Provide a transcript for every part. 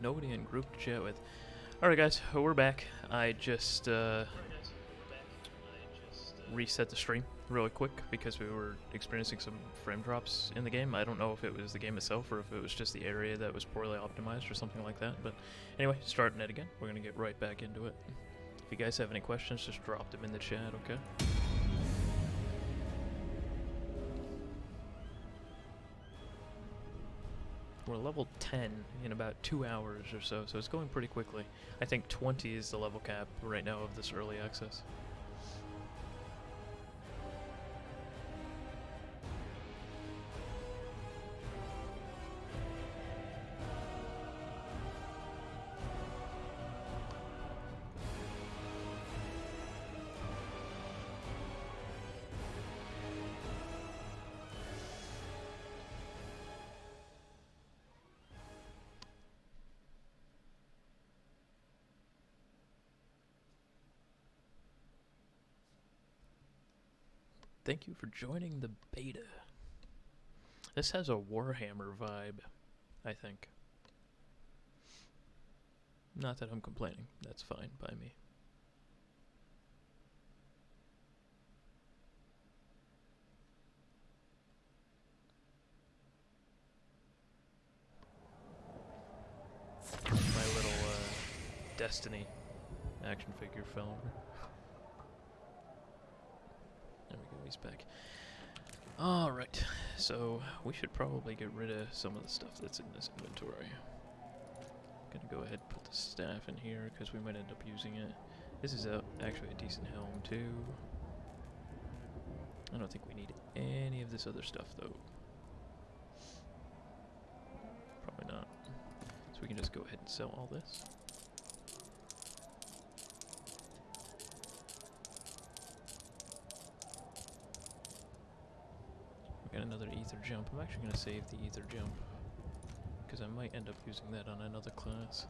nobody in group to chat with. Alright guys, we're back. I just reset the stream really quick because we were experiencing some frame drops in the game. I don't know if it was the game itself or if it was just the area that was poorly optimized or something like that. But anyway, starting it again. We're going to get right back into it. If you guys have any questions, just drop them in the chat, okay? We're level 10 in about 2 hours or so it's going pretty quickly. I think 20 is the level cap right now of this early access. Thank you for joining the beta. This has a Warhammer vibe, I think. Not that I'm complaining. That's fine by me. My little Destiny action figure fell over. There we go, he's back. Alright, so we should probably get rid of some of the stuff that's in this inventory. Gonna go ahead and put the staff in here because we might end up using it. This is actually a decent helm too. I don't think we need any of this other stuff though. Probably not. So we can just go ahead and sell all this. Got another ether jump. I'm actually going to save the ether jump because I might end up using that on another class.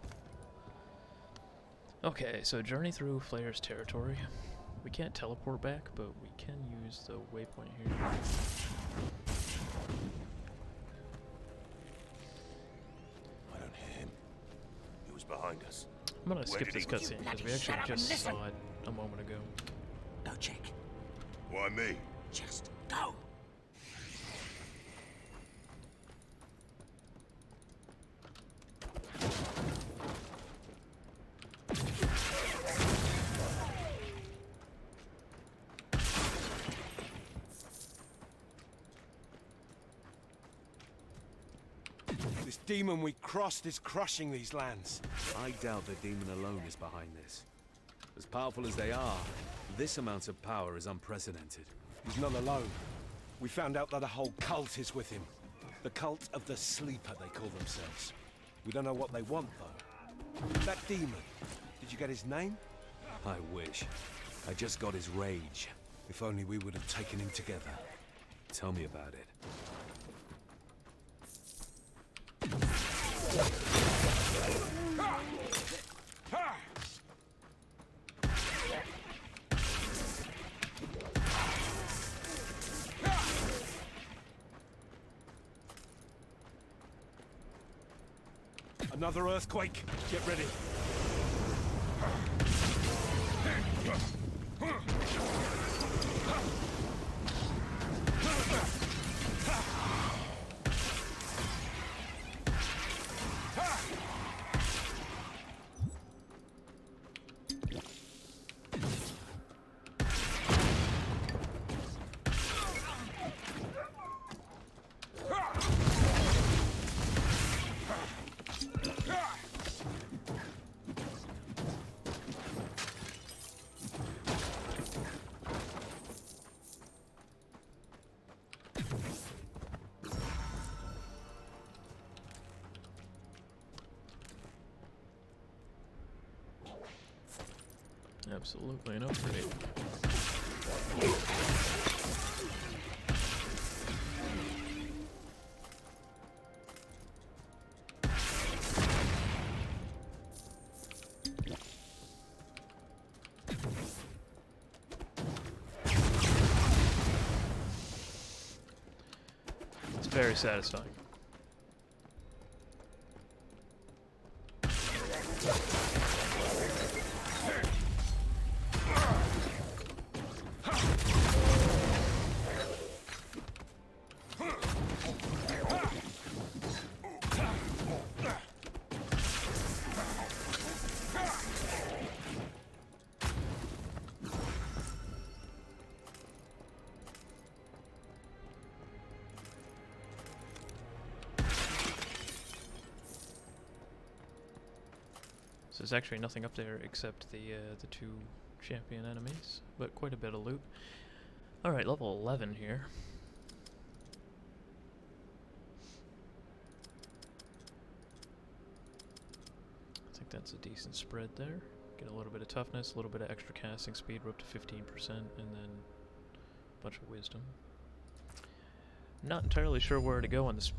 Okay, so journey through Flayer's territory. We can't teleport back, but we can use the waypoint here. I don't hear him. He was behind us. I'm going to skip this cutscene because we actually just saw it a moment ago. Go check. Why me? Just go. This demon we crossed is crushing these lands. I doubt the demon alone is behind this. As powerful as they are, this amount of power is unprecedented. He's not alone. We found out that a whole cult is with him. The cult of the Sleeper, they call themselves. We don't know what they want, though. That demon, did you get his name? I wish. I just got his rage. If only we would have taken him together. Tell me about it. Another earthquake. Get ready. Absolutely an upgrade. It's very satisfying. So there's actually nothing up there except the 2 champion enemies, but quite a bit of loot. Alright, level 11 here. I think that's a decent spread there. Get a little bit of toughness, a little bit of extra casting speed, we're up to 15%, and then a bunch of wisdom. Not entirely sure where to go on the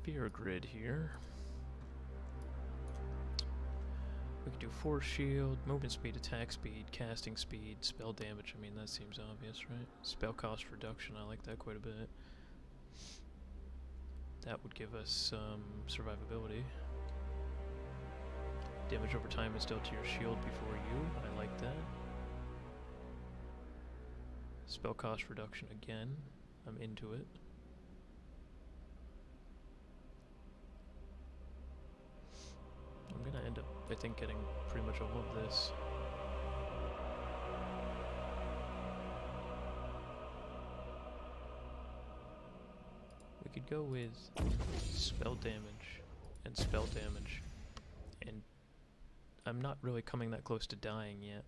spear grid here. We could do force shield, movement speed, attack speed, casting speed, spell damage. I mean, that seems obvious, right? Spell cost reduction, I like that quite a bit. That would give us some survivability. Damage over time is dealt to your shield before you. I like that. Spell cost reduction again. I'm into it. I'm gonna end up, I think, getting pretty much all of this. We could go with spell damage and spell damage, and I'm not really coming that close to dying yet.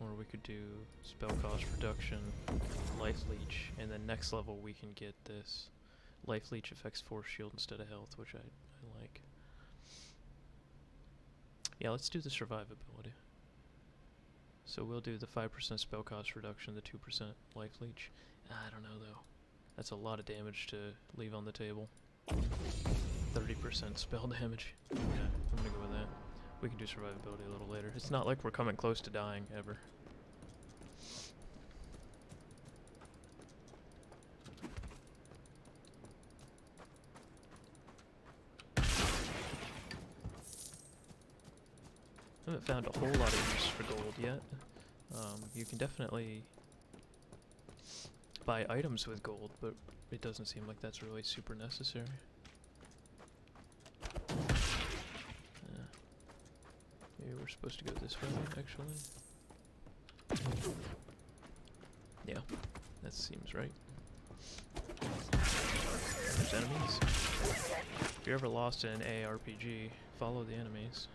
Or we could do spell cost reduction, life leech, and then next level we can get this. Life leech affects force shield instead of health, which I like. Yeah, let's do the survivability. So we'll do the 5% spell cost reduction, the 2% life leech. I don't know though. That's a lot of damage to leave on the table. 30% spell damage. Yeah, I'm gonna go with that. We can do survivability a little later. It's not like we're coming close to dying, ever. I haven't found a whole lot of use for gold yet. You can definitely buy items with gold, but it doesn't seem like that's really super necessary. Maybe we're supposed to go this way, actually. Yeah, that seems right. There's enemies. If you're ever lost in an ARPG, follow the enemies.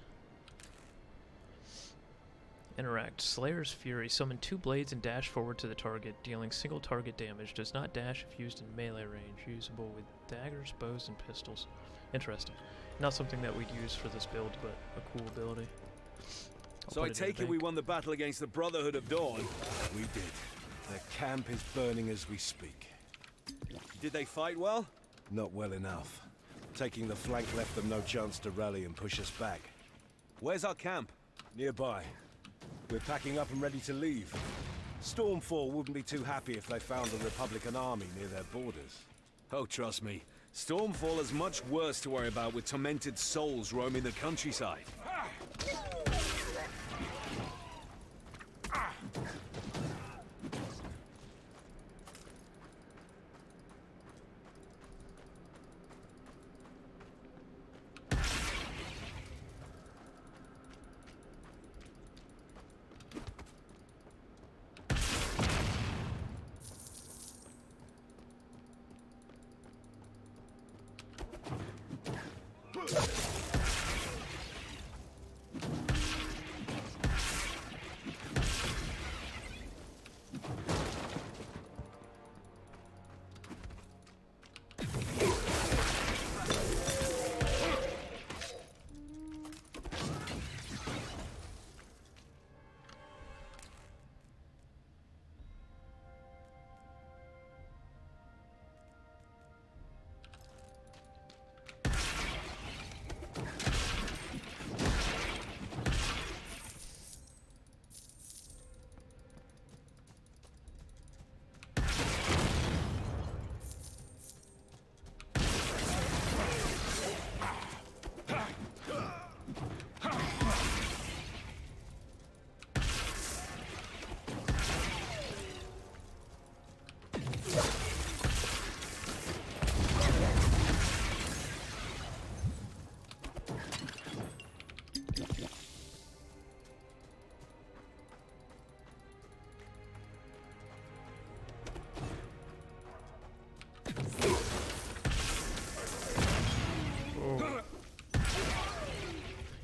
Interact. Slayer's Fury. Summon 2 blades and dash forward to the target, dealing single target damage. Does not dash if used in melee range. Usable with daggers, bows, and pistols. Interesting. Not something that we'd use for this build, but a cool ability. So I take it we won the battle against the Brotherhood of Dawn? We did. Their camp is burning as we speak. Did they fight well? Not well enough. Taking the flank left them no chance to rally and push us back. Where's our camp? Nearby. We're packing up and ready to leave. Stormfall wouldn't be too happy if they found a Republican army near their borders. Oh, trust me. Stormfall has much worse to worry about with tormented souls roaming the countryside.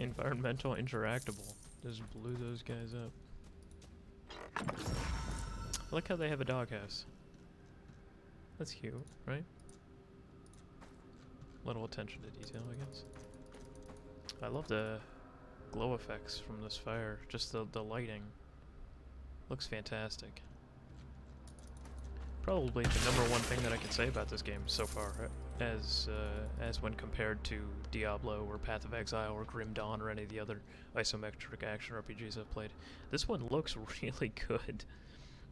Environmental interactable. Just blew those guys up. I like how they have a doghouse. That's cute, right? Little attention to detail, I guess. I love the glow effects from this fire. Just the lighting. Looks fantastic. Probably the number one thing that I can say about this game so far, as when compared to Diablo or Path of Exile or Grim Dawn or any of the other isometric action RPGs I've played. This one looks really good.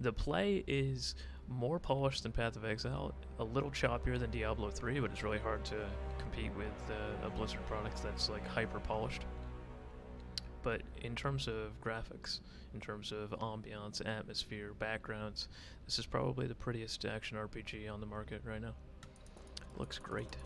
The play is more polished than Path of Exile, a little choppier than Diablo 3, but it's really hard to compete with a Blizzard product that's like hyper polished. But in terms of graphics, in terms of ambiance, atmosphere, backgrounds, this is probably the prettiest action RPG on the market right now. Looks great.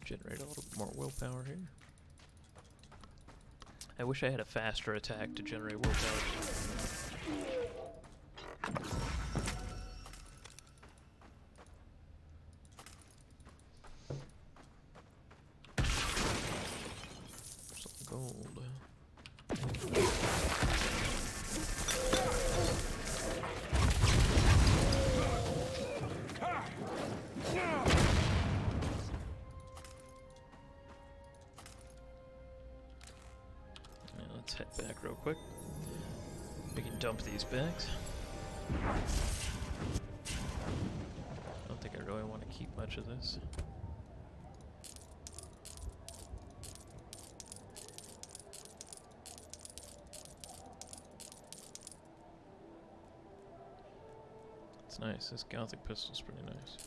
Generate a little more willpower here. I wish I had a faster attack to generate willpower. Some gold. Head back real quick. We can dump these bags. I don't think I really want to keep much of this. It's nice. This Gothic pistol's pretty nice.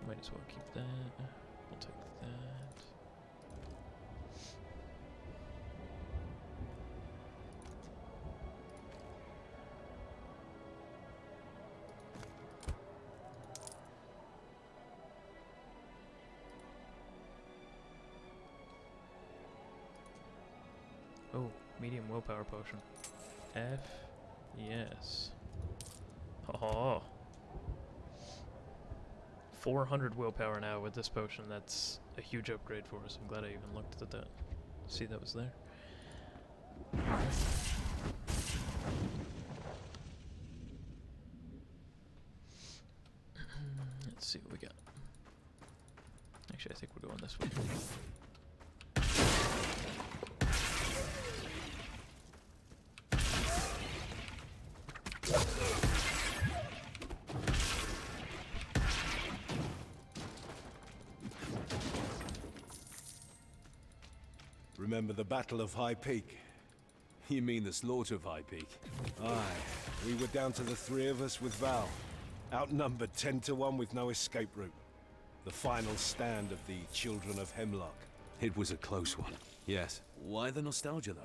Might as well keep that. We'll take that. Oh, medium willpower potion. F, yes. Oh. 400 willpower now with this potion. That's a huge upgrade for us. I'm glad I even looked at that. See, that was there. Let's see what we got. Actually, I think we're going this way. Remember the Battle of High Peak? You mean the slaughter of High Peak? Aye. We were down to the three of us with Val. Outnumbered 10 to 1 with no escape route. The final stand of the Children of Hemlock. It was a close one. Yes. Why the nostalgia, though?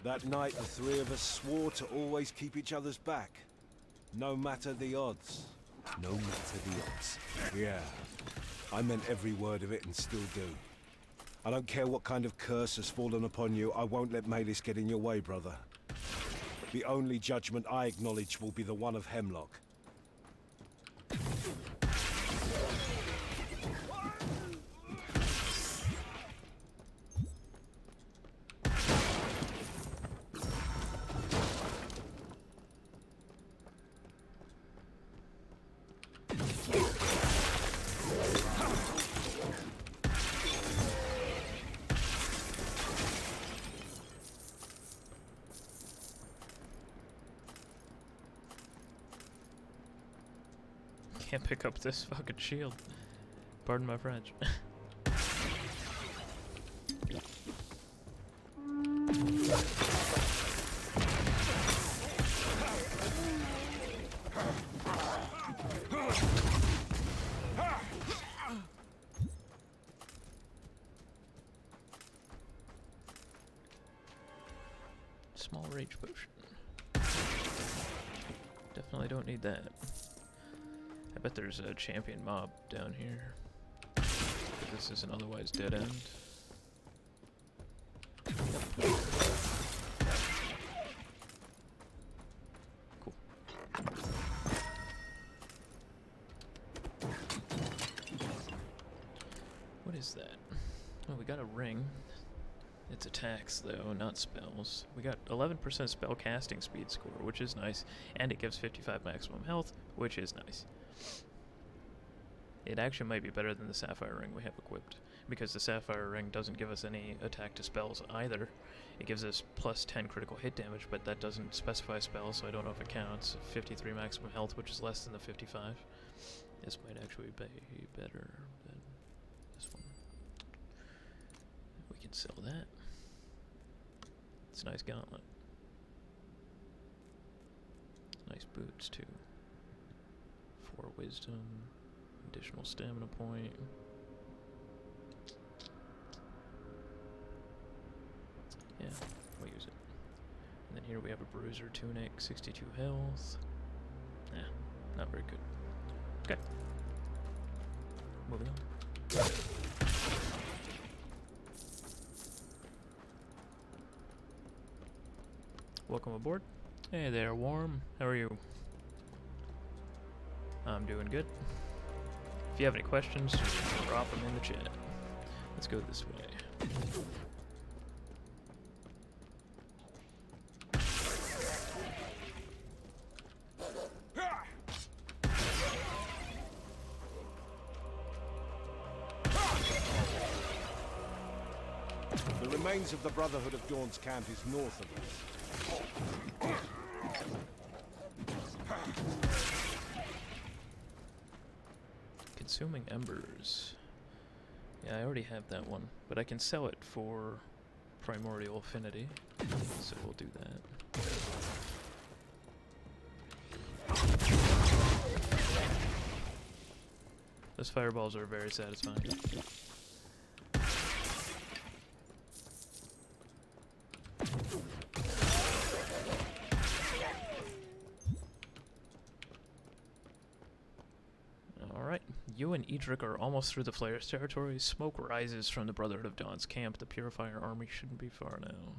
That night, the three of us swore to always keep each other's back. No matter the odds. No matter the odds. Yeah. I meant every word of it and still do. I don't care what kind of curse has fallen upon you, I won't let Malice get in your way, brother. The only judgment I acknowledge will be the one of Hemlock. can't pick up this fucking shield. Pardon my French. Small rage potion. Definitely don't need that. I bet there's a champion mob down here. This is an otherwise dead end. Yep. Cool. What is that? Oh, we got a ring. It's attacks, though, not spells. We got 11% spell casting speed score, which is nice, and it gives 55 maximum health, which is nice. It actually might be better than the Sapphire Ring we have equipped, because the Sapphire Ring doesn't give us any attack to spells either. It gives us plus 10 critical hit damage, but that doesn't specify spells, so I don't know if it counts. 53 maximum health, which is less than the 55. This might actually be better than this one. We can sell that. It's a nice gauntlet. Nice boots, too. 4 wisdom. Additional stamina point. Yeah, we'll use it. And then here we have a bruiser tunic, 62 health. Nah, not very good. Okay. Moving on. Welcome aboard. Hey there, Worm. How are you? I'm doing good. If you have any questions, just drop them in the chat. Let's go this way. The remains of the Brotherhood of Dawn's camp is north of us. Consuming embers. Yeah, I already have that one, but I can sell it for primordial affinity, so we'll do that. Those fireballs are very satisfying. Alright, you and Edric are almost through the Flayer's territory. Smoke rises from the Brotherhood of Dawn's camp. The Purifier army shouldn't be far now.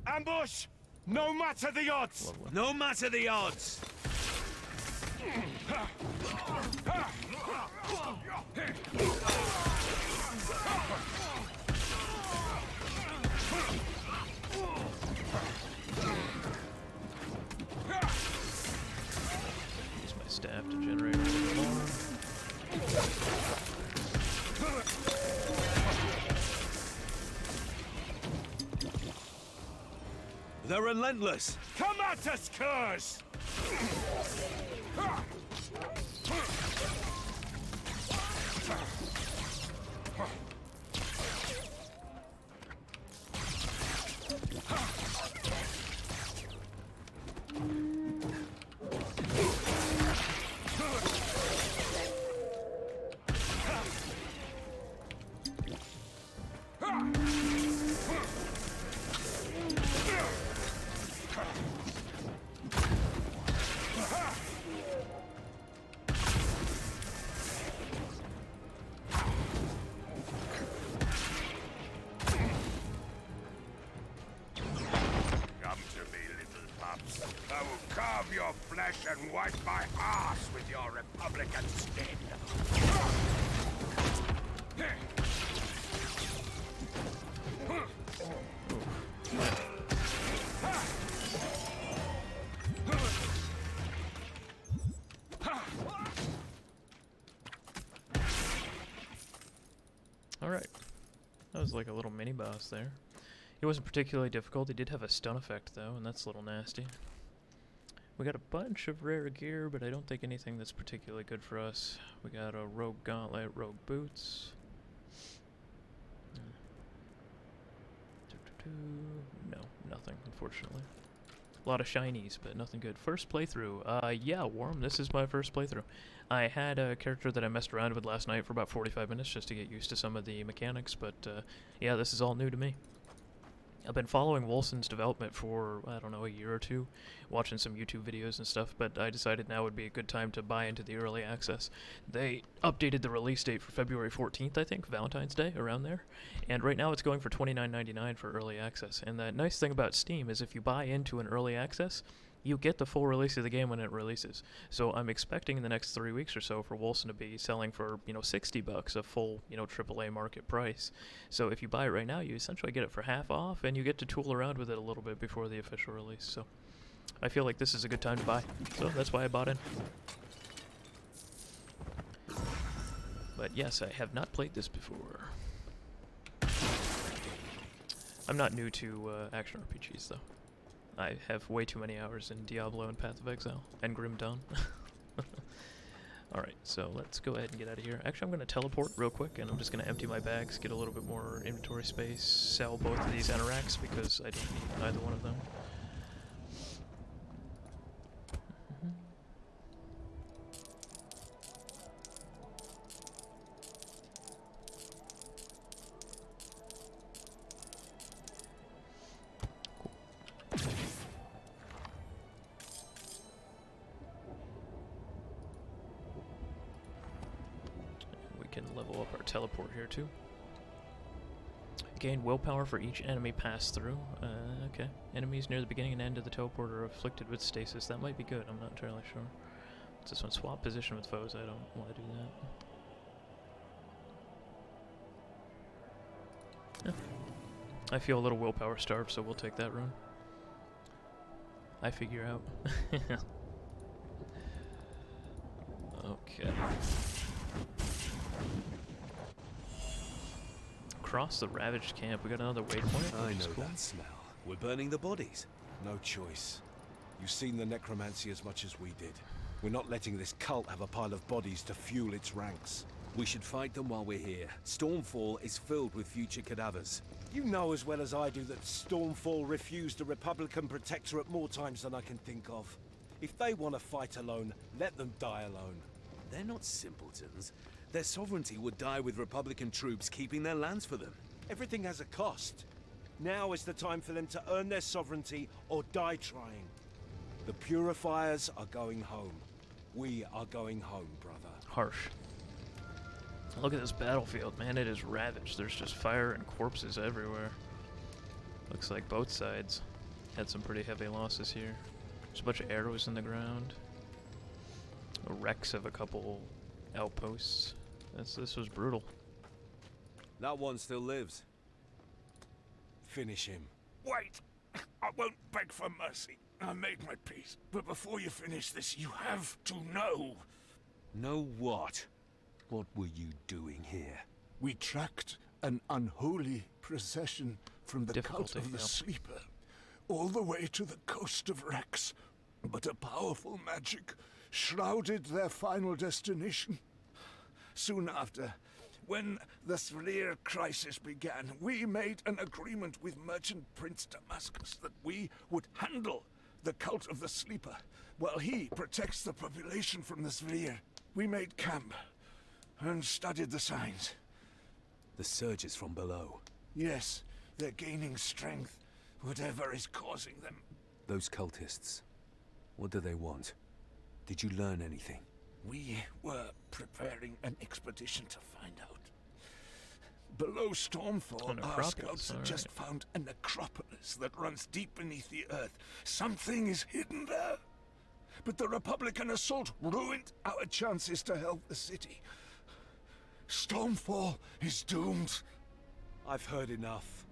Ambush! No matter the odds! Lovely. No matter the odds! Use my staff to generate a little more. They're relentless! Come at us, Curse! I will carve your flesh and wipe my ass with your Republican skin. Alright. That was like a little mini boss there. He wasn't particularly difficult. He did have a stun effect though, and that's a little nasty. We got a bunch of rare gear, but I don't think anything that's particularly good for us. We got a rogue gauntlet, rogue boots. No, nothing, unfortunately. A lot of shinies, but nothing good. First playthrough. Yeah, Worm, this is my first playthrough. I had a character that I messed around with last night for about 45 minutes just to get used to some of the mechanics, but yeah, this is all new to me. I've been following Wolcen's development for, I don't know, a year or two, watching some YouTube videos and stuff, but I decided now would be a good time to buy into the early access. They updated the release date for February 14th, I think, Valentine's Day, around there, and right now it's going for $29.99 for early access. And the nice thing about Steam is if you buy into an early access, you get the full release of the game when it releases. So I'm expecting in the next 3 weeks or so for Wolcen to be selling for, you know, $60, a full, you know, AAA market price. So if you buy it right now, you essentially get it for half off, and you get to tool around with it a little bit before the official release. So I feel like this is a good time to buy. So that's why I bought in. But yes, I have not played this before. I'm not new to action RPGs, though. I have way too many hours in Diablo and Path of Exile, and Grim Dawn. Alright, so let's go ahead and get out of here. Actually, I'm going to teleport real quick, and I'm just going to empty my bags, get a little bit more inventory space, sell both of these anoraks, because I don't need either one of them. Level up our teleport here too. Gain willpower for each enemy passed through. Okay. Enemies near the beginning and end of the teleport are afflicted with stasis. That might be good. I'm not entirely sure. What's this one? Swap position with foes. I don't want to do that. Yeah. I feel a little willpower starved, so we'll take that rune. I figure out. Okay. Across the ravaged camp, we got another waypoint. I know that smell. We're burning the bodies. No choice. You've seen the necromancy as much as we did. We're not letting this cult have a pile of bodies to fuel its ranks. We should fight them while we're here. Stormfall is filled with future cadavers. You know as well as I do that Stormfall refused a Republican protectorate more times than I can think of. If they want to fight alone, let them die alone. They're not simpletons. Their sovereignty would die with Republican troops keeping their lands for them. Everything has a cost. Now is the time for them to earn their sovereignty or die trying. The Purifiers are going home. We are going home, brother. Harsh. Look at this battlefield, man. It is ravaged. There's just fire and corpses everywhere. Looks like both sides had some pretty heavy losses here. There's a bunch of arrows in the ground. Wrecks of a couple outposts. This was brutal. That one still lives. Finish him. Wait! I won't beg for mercy. I made my peace. But before you finish this, you have to know. Know what? What were you doing here? We tracked an unholy procession from the cult Difficulty, of the yeah. Sleeper, all the way to the coast of Rex. But a powerful magic shrouded their final destination. Soon after, when the Svlir crisis began, we made an agreement with Merchant Prince Damascus that we would handle the cult of the Sleeper, while he protects the population from the Svlir. We made camp and studied the signs. The surges from below. Yes, they're gaining strength, whatever is causing them. Those cultists. What do they want? Did you learn anything? We were preparing an expedition to find out. Below Stormfall, our scouts have just found a necropolis that runs deep beneath the earth. Something is hidden there. But the Republican assault ruined our chances to help the city. Stormfall is doomed. I've heard enough.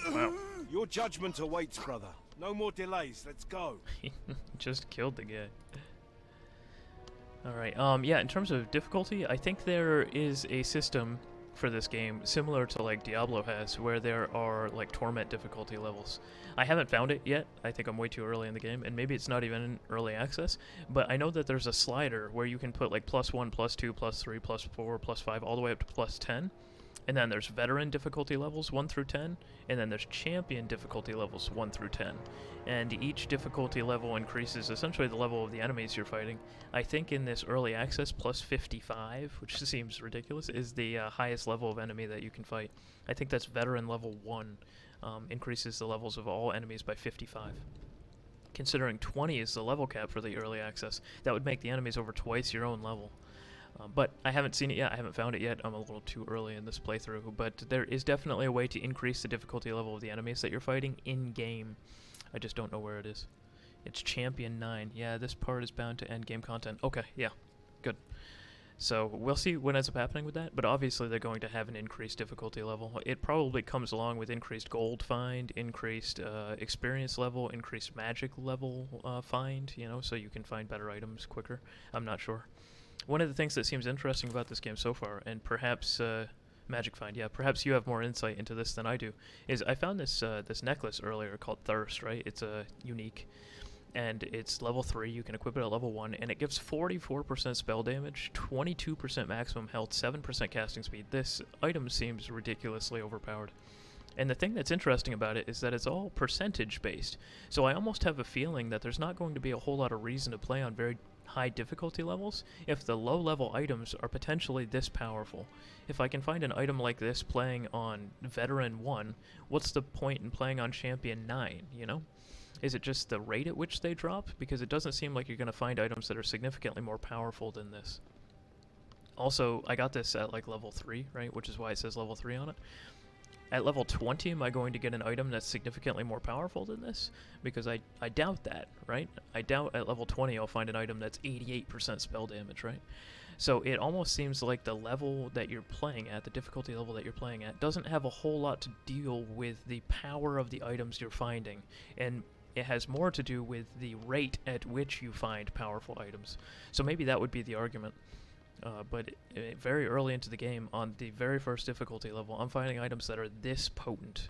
Wow. Your judgment awaits, brother. No more delays. Let's go. Just killed the guy. Alright, yeah, in terms of difficulty, I think there is a system for this game, similar to like Diablo has, where there are like torment difficulty levels. I haven't found it yet. I think I'm way too early in the game, and maybe it's not even in early access, but I know that there's a slider where you can put like +1, +2, +3, +4, +5, all the way up to +10. And then there's veteran difficulty levels 1 through 10, and then there's champion difficulty levels 1 through 10. And each difficulty level increases essentially the level of the enemies you're fighting. I think in this early access, +55, which seems ridiculous, is the highest level of enemy that you can fight. I think that's veteran level 1, increases the levels of all enemies by 55. Considering 20 is the level cap for the early access, that would make the enemies over twice your own level. But I haven't seen it yet, I haven't found it yet, I'm a little too early in this playthrough, but there is definitely a way to increase the difficulty level of the enemies that you're fighting in-game. I just don't know where it is. It's Champion 9. Yeah, this part is bound to end game content. Okay, yeah, good. So we'll see what ends up happening with that, but obviously they're going to have an increased difficulty level. It probably comes along with increased gold find, increased experience level, increased magic level find, you know, so you can find better items quicker. I'm not sure. One of the things that seems interesting about this game so far, and perhaps Magic Find, yeah, perhaps you have more insight into this than I do, is I found this this necklace earlier called Thirst, right? It's a unique, and it's level 3. You can equip it at level 1, and it gives 44% spell damage, 22% maximum health, 7% casting speed. This item seems ridiculously overpowered. And the thing that's interesting about it is that it's all percentage based. So I almost have a feeling that there's not going to be a whole lot of reason to play on very high difficulty levels if the low level items are potentially this powerful. If I can find an item like this playing on Veteran 1, what's the point in playing on Champion 9, you know? Is it just the rate at which they drop? Because it doesn't seem like you're going to find items that are significantly more powerful than this. Also, I got this at like level 3, right? Which is why it says level 3 on it. At level 20, am I going to get an item that's significantly more powerful than this? Because I doubt that, right? I doubt at level 20 I'll find an item that's 88% spell damage, right? So it almost seems like the level that you're playing at, the difficulty level that you're playing at, doesn't have a whole lot to deal with the power of the items you're finding. And it has more to do with the rate at which you find powerful items. So maybe that would be the argument. But very early into the game, on the very first difficulty level, I'm finding items that are this potent.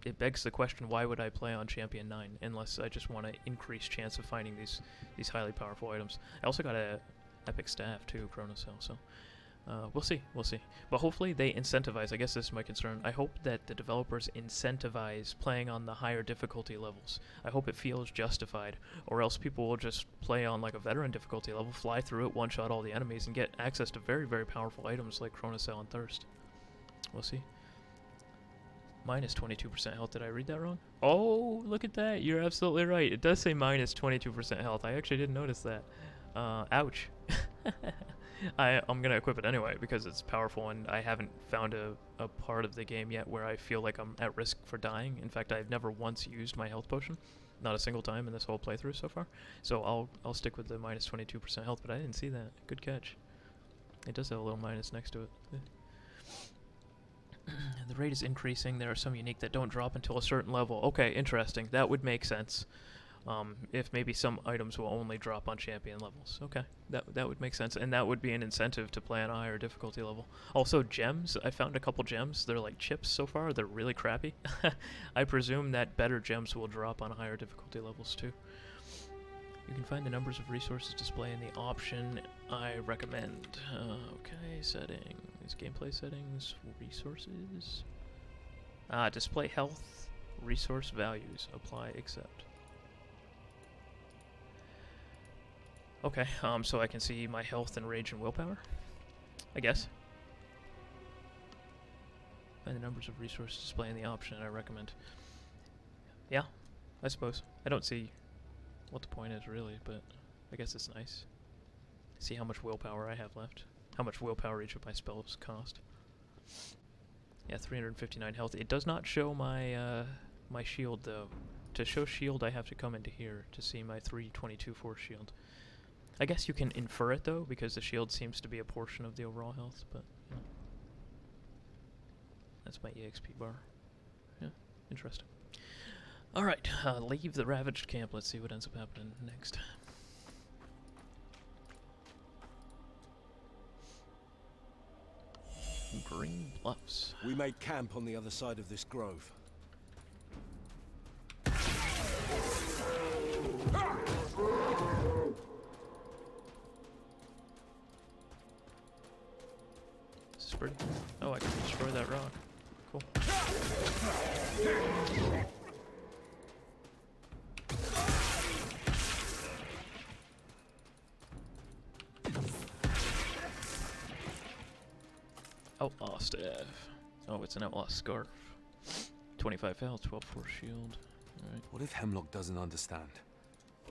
It begs the question, why would I play on Champion 9 unless I just want to increase chance of finding these highly powerful items. I also got a epic staff too, Chronocell, so we'll see. But hopefully they incentivize, I guess this is my concern, I hope that the developers incentivize playing on the higher difficulty levels. I hope it feels justified, or else people will just play on like a veteran difficulty level, fly through it, one-shot all the enemies, and get access to very, very powerful items like Chronocell and Thirst. We'll see. Minus 22% health, did I read that wrong? Oh, look at that, you're absolutely right. It does say minus 22% health, I actually didn't notice that. Ouch. I'm going to equip it anyway because it's powerful, and I haven't found a part of the game yet where I feel like I'm at risk for dying. In fact, I've never once used my health potion. Not a single time in this whole playthrough so far. So I'll stick with the minus 22% health, but I didn't see that. Good catch. It does have a little minus next to it. The rate is increasing. There are some unique that don't drop until a certain level. Okay, interesting. That would make sense. If maybe some items will only drop on champion levels. Okay, that would make sense, and that would be an incentive to play on a higher difficulty level. Also, gems. I found a couple gems. They're like chips so far. They're really crappy. I presume that better gems will drop on higher difficulty levels too. You can find the numbers of resources displayed in the option I recommend. Okay, settings, gameplay settings, resources. Display health, resource values, apply, accept. Okay, so I can see my health and rage and willpower, I guess. Find the numbers of resources displayed in the option I recommend. Yeah, I suppose. I don't see what the point is really, but I guess it's nice. See how much willpower I have left. How much willpower each of my spells cost. Yeah, 359 health. It does not show my my shield though. To show shield I have to come into here to see my 322 force shield. I guess you can infer it though, because the shield seems to be a portion of the overall health, but yeah. That's my EXP bar. Yeah, interesting. Alright, leave the ravaged camp. Let's see what ends up happening next. Green Bluffs. We made camp on the other side of this grove. This is pretty. Oh, I can destroy that rock. Cool. Outlaw staff. Oh, it's an outlaw scarf. 25 health, 12 force shield. Alright. What if Hemlock doesn't understand?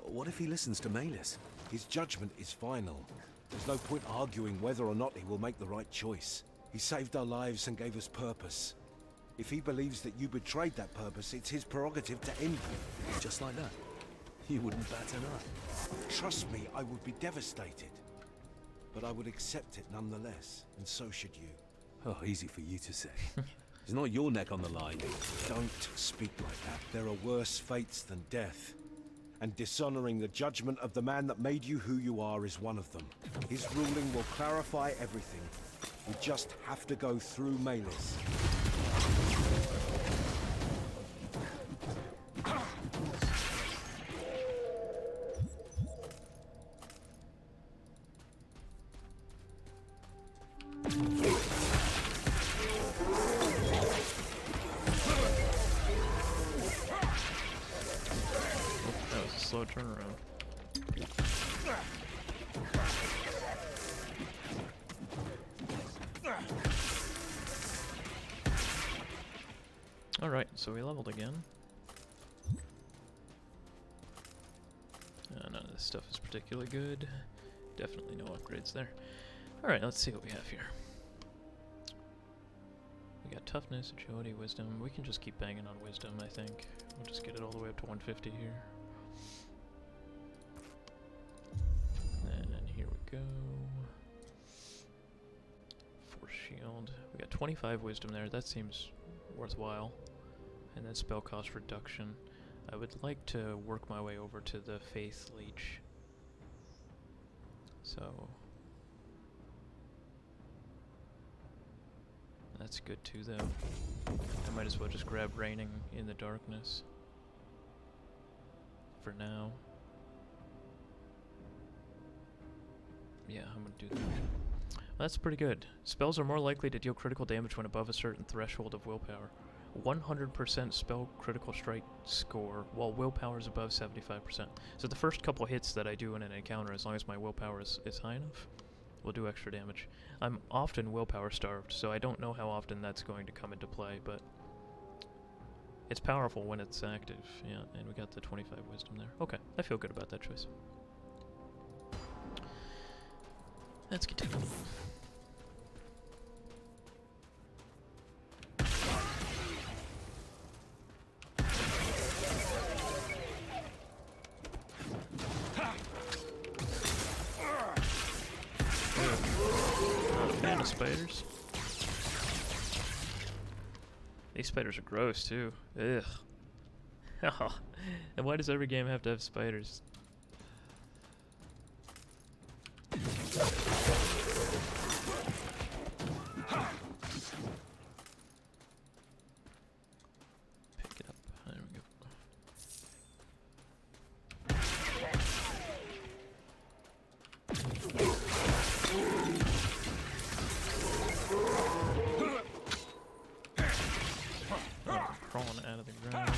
What if he listens to Malice? His judgment is final. There's no point arguing whether or not he will make the right choice. He saved our lives and gave us purpose. If he believes that you betrayed that purpose, it's his prerogative to end you. Just like that? You wouldn't bat an eye. Trust me, I would be devastated. But I would accept it nonetheless, and so should you. Oh, easy for you to say. It's not your neck on the line. Don't speak like that. There are worse fates than death. And dishonoring the judgment of the man that made you who you are is one of them. His ruling will clarify everything. We just have to go through Malice. Slow turnaround. Alright, so we leveled again. None of this stuff is particularly good. Definitely no upgrades there. Alright, let's see what we have here. We got toughness, agility, wisdom. We can just keep banging on wisdom, I think. We'll just get it all the way up to 150 here. And here we go. Force shield. We got 25 wisdom there. That seems worthwhile. And then spell cost reduction. I would like to work my way over to the Faith Leech. So that's good too, though. I might as well just grab Reigning in the Darkness for now. Yeah, I'm gonna do that. Well, that's pretty good. Spells are more likely to deal critical damage when above a certain threshold of willpower. 100% spell critical strike score, while willpower is above 75%. So the first couple hits that I do in an encounter, as long as my willpower is high enough, will do extra damage. I'm often willpower starved, so I don't know how often that's going to come into play, but it's powerful when it's active. Yeah, and we got the 25 wisdom there. Okay, I feel good about that choice. Let's continue. Not a fan of spiders. These spiders are gross too. Ugh. And why does every game have to have spiders? Pick it up. There we go. Crawling out of the ground.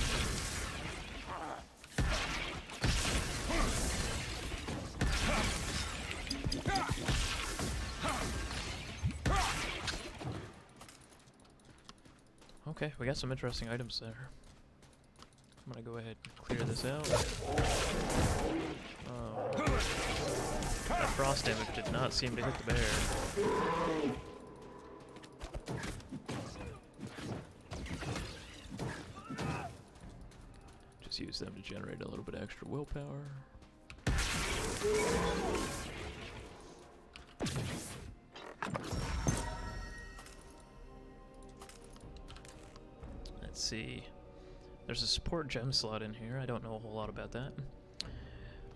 Okay, we got some interesting items there. I'm gonna go ahead and clear this out. Oh. That frost damage did not seem to hit the bear. Just use them to generate a little bit extra willpower. Let's see. There's a support gem slot in here. I don't know a whole lot about that.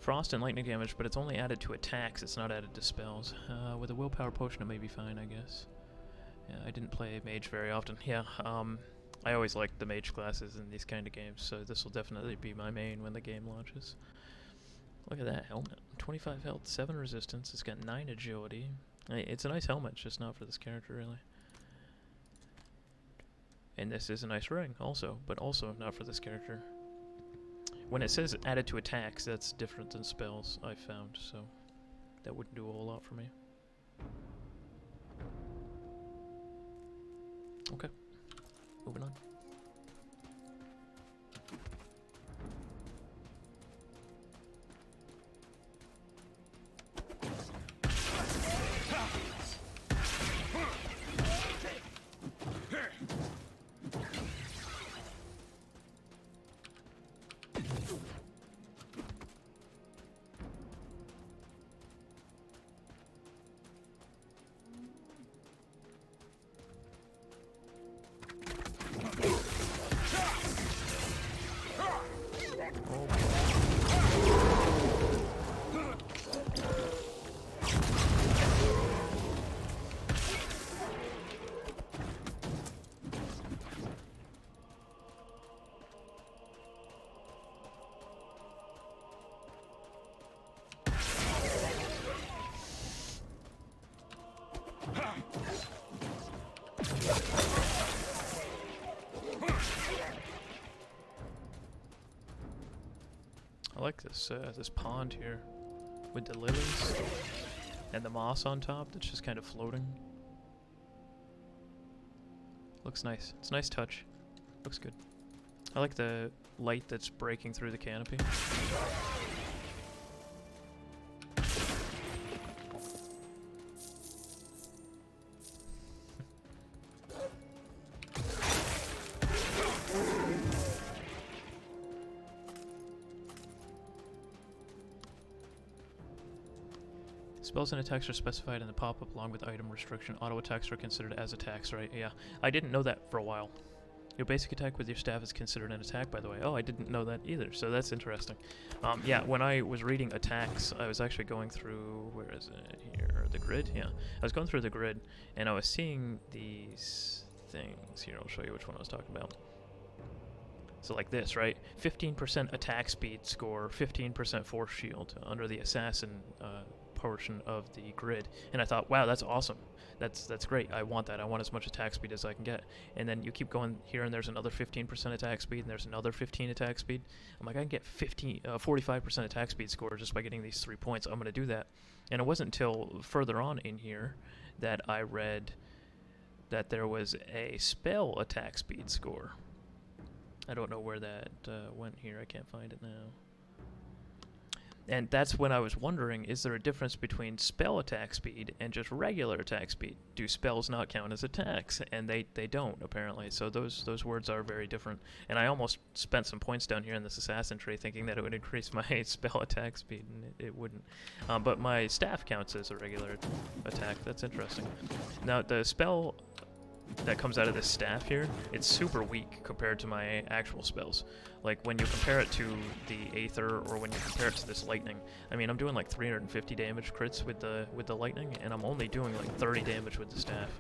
Frost and lightning damage, but it's only added to attacks. It's not added to spells. With a willpower potion, it may be fine, I guess. Yeah, I didn't play Mage very often. Yeah, I always liked the Mage classes in these kind of games, so this will definitely be my main when the game launches. Look at that helmet. 25 health, 7 resistance, it's got 9 agility. It's a nice helmet, just not for this character, really. And this is a nice ring, also, but also not for this character. When it says added to attacks, that's different than spells, I've found, so that wouldn't do a whole lot for me. Okay, moving on. I like this this pond here with the lilies and the moss on top that's just kind of floating. Looks nice. It's a nice touch. Looks good. I like the light that's breaking through the canopy. Spells and attacks are specified in the pop-up along with item restriction. Auto attacks are considered as attacks, right? Yeah. I didn't know that for a while. Your basic attack with your staff is considered an attack, by the way. Oh, I didn't know that either, so that's interesting. Yeah, when I was reading attacks, I was actually going through, where is it here? The grid? Yeah. I was going through the grid, and I was seeing these things. Here, I'll show you which one I was talking about. So like this, right? 15% attack speed score, 15% force shield under the assassin portion of the grid, and I thought, wow, that's awesome. That's great. I want that. I want as much attack speed as I can get. And then you keep going here, and there's another 15% attack speed, and there's another 15 attack speed. I'm like, I can get 45% attack speed score just by getting these 3 points. I'm going to do that. And it wasn't until further on in here that I read that there was a spell attack speed score. I don't know where that went here. I can't find it now. And that's when I was wondering, is there a difference between spell attack speed and just regular attack speed? Do spells not count as attacks? And they don't, apparently. So those words are very different. And I almost spent some points down here in this assassin tree thinking that it would increase my spell attack speed, and it wouldn't. But my staff counts as a regular attack. That's interesting. Now, the spell that comes out of this staff here, it's super weak compared to my actual spells. Like when you compare it to the Aether, or when you compare it to this lightning, I mean, I'm doing like 350 damage crits with the lightning, and I'm only doing like 30 damage with the staff.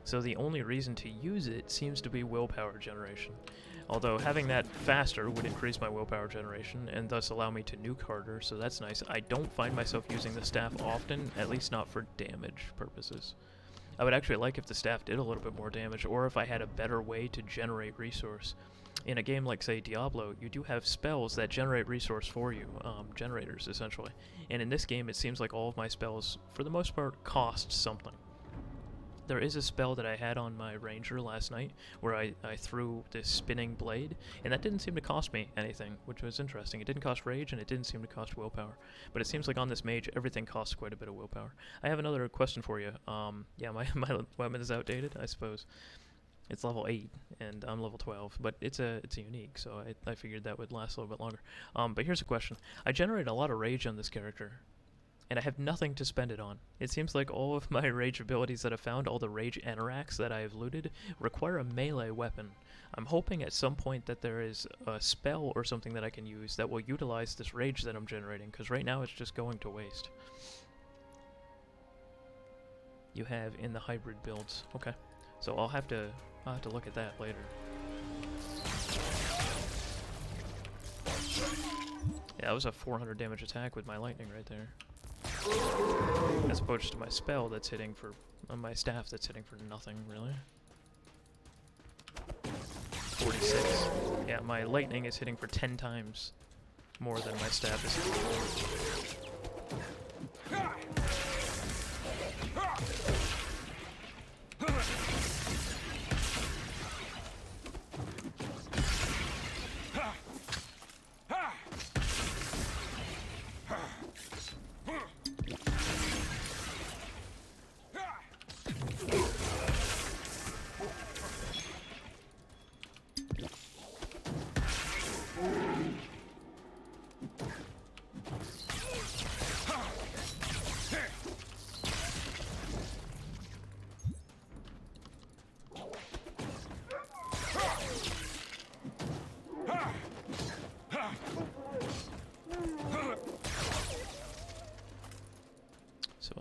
So the only reason to use it seems to be willpower generation. Although having that faster would increase my willpower generation and thus allow me to nuke harder, so that's nice. I don't find myself using the staff often, at least not for damage purposes. I would actually like if the staff did a little bit more damage, or if I had a better way to generate resource. In a game like, say, Diablo, you do have spells that generate resource for you, generators, essentially. And in this game, it seems like all of my spells, for the most part, cost something. There is a spell that I had on my ranger last night, where I threw this spinning blade, and that didn't seem to cost me anything, which was interesting. It didn't cost rage, and it didn't seem to cost willpower. But it seems like on this mage, everything costs quite a bit of willpower. I have another question for you. Yeah, my weapon is outdated, I suppose. It's level 8, and I'm level 12, but it's a unique, so I figured that would last a little bit longer. But here's a question. I generate a lot of rage on this character, and I have nothing to spend it on. It seems like all of my rage abilities that I've found, all the rage anoraks that I have looted, require a melee weapon. I'm hoping at some point that there is a spell or something that I can use that will utilize this rage that I'm generating, because right now it's just going to waste. You have in the hybrid builds. Okay. So I'll have to look at that later. Yeah, that was a 400 damage attack with my lightning right there. As opposed to my spell that's hitting for, my staff that's hitting for nothing, really. 46. Yeah, my lightning is hitting for 10 times more than my staff is hitting for.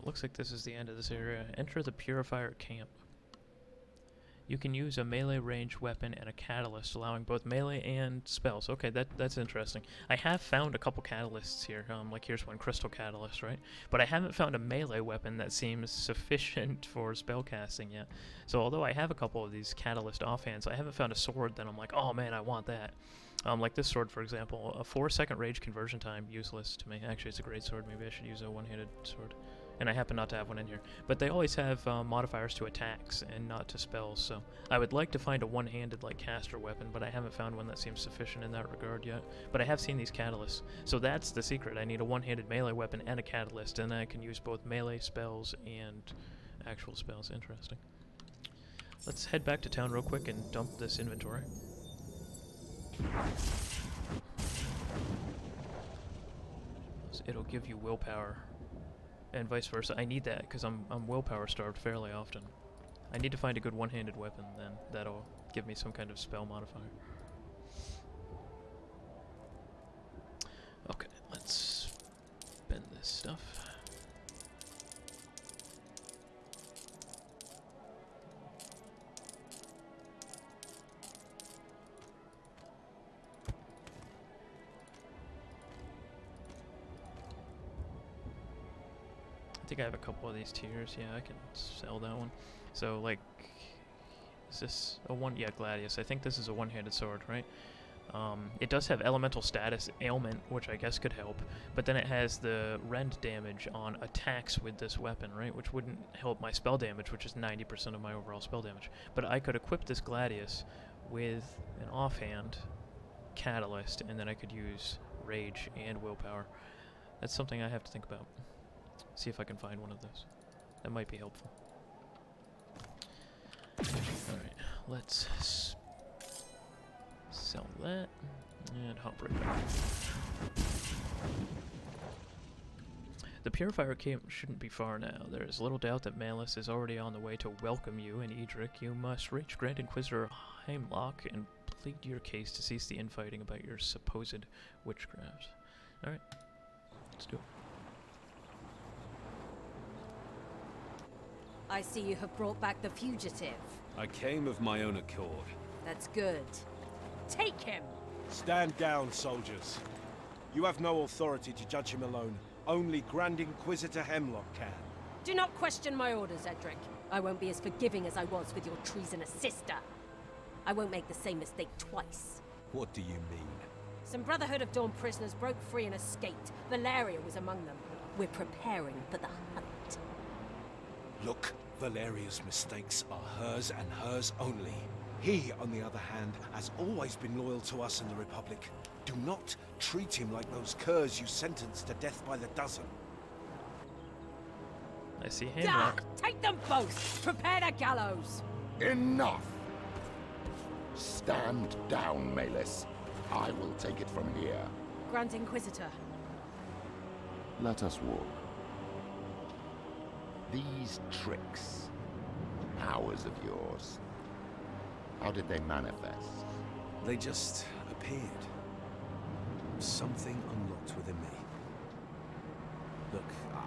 Looks like this is the end of this area. Enter the Purifier camp. You can use a melee ranged weapon and a catalyst, allowing both melee and spells. Okay, that's interesting. I have found a couple catalysts here. Like here's one, Crystal Catalyst, right? But I haven't found a melee weapon that seems sufficient for spellcasting yet. So although I have a couple of these catalyst offhands, I haven't found a sword that I'm like, oh man, I want that. Like this sword, for example, a 4-second rage conversion time, useless to me. Actually, it's a great sword. Maybe I should use a one-handed sword. And I happen not to have one in here. But they always have modifiers to attacks and not to spells, so I would like to find a one-handed like caster weapon, but I haven't found one that seems sufficient in that regard yet. But I have seen these catalysts, so that's the secret. I need a one-handed melee weapon and a catalyst, and then I can use both melee spells and actual spells. Interesting. Let's head back to town real quick and dump this inventory. It'll give you willpower. And vice versa. I need that because I'm willpower starved fairly often. I need to find a good one-handed weapon, then that'll give me some kind of spell modifier. Okay, let's bend this stuff. I think I have a couple of these tiers. Yeah, I can sell that one. So, like, is this a one? Yeah, Gladius. I think this is a one-handed sword, right? It does have elemental status ailment, which I guess could help, but then it has the rend damage on attacks with this weapon, right? Which wouldn't help my spell damage, which is 90% of my overall spell damage. But I could equip this Gladius with an offhand catalyst, and then I could use rage and willpower. That's something I have to think about. See if I can find one of those. That might be helpful. Alright, let's sell that and hop right back. The Purifier camp shouldn't be far now. There is little doubt that Malice is already on the way to welcome you in Vedric. You must reach Grand Inquisitor Heimlock and plead your case to cease the infighting about your supposed witchcraft. Alright, let's do it. I see you have brought back the fugitive. I came of my own accord. That's good. Take him! Stand down, soldiers. You have no authority to judge him alone. Only Grand Inquisitor Hemlock can. Do not question my orders, Vedric. I won't be as forgiving as I was with your treasonous sister. I won't make the same mistake twice. What do you mean? Some Brotherhood of Dawn prisoners broke free and escaped. Valaria was among them. We're preparing for the hunt. Look, Valeria's mistakes are hers and hers only. He, on the other hand, has always been loyal to us and the Republic. Do not treat him like those curs you sentenced to death by the dozen. I see Hemlock. Take them both! Prepare the gallows! Enough! Stand down, Malice. I will take it from here. Grand Inquisitor. Let us walk. These tricks, powers of yours, how did they manifest? They just appeared. Something unlocked within me. Look,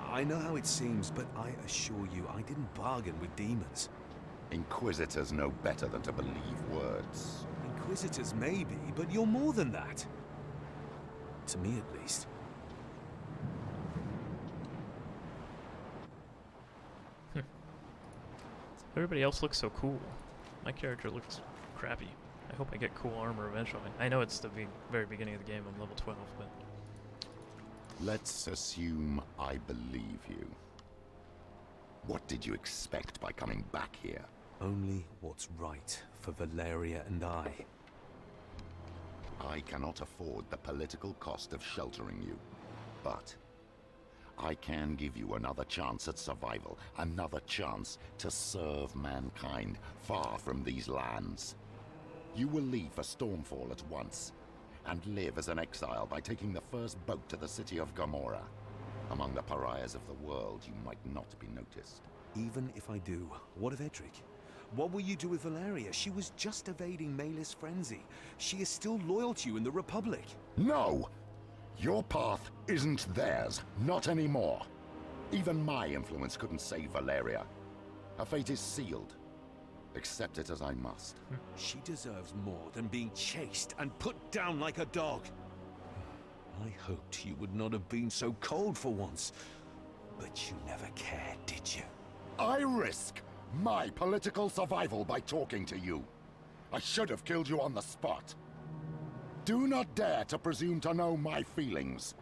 I know how it seems, but I assure you, I didn't bargain with demons. Inquisitors know better than to believe words. Inquisitors maybe, but you're more than that. To me at least. Everybody else looks so cool. My character looks crappy. I hope I get cool armor eventually. I know it's the very beginning of the game. I'm level 12, but... Let's assume I believe you. What did you expect by coming back here? Only what's right for Valaria and I. I cannot afford the political cost of sheltering you, but I can give you another chance at survival, another chance to serve mankind far from these lands. You will leave for Stormfall at once, and live as an exile by taking the first boat to the city of Gomorrah. Among the Pariahs of the world, you might not be noticed. Even if I do, what of Vedric? What will you do with Valaria? She was just evading Malice frenzy. She is still loyal to you in the Republic. No! Your path isn't theirs, not anymore. Even my influence couldn't save Valaria. Her fate is sealed. Accept it as I must. She deserves more than being chased and put down like a dog. I hoped you would not have been so cold for once. But you never cared, did you? I risk my political survival by talking to you. I should have killed you on the spot. Do not dare to presume to know my feelings.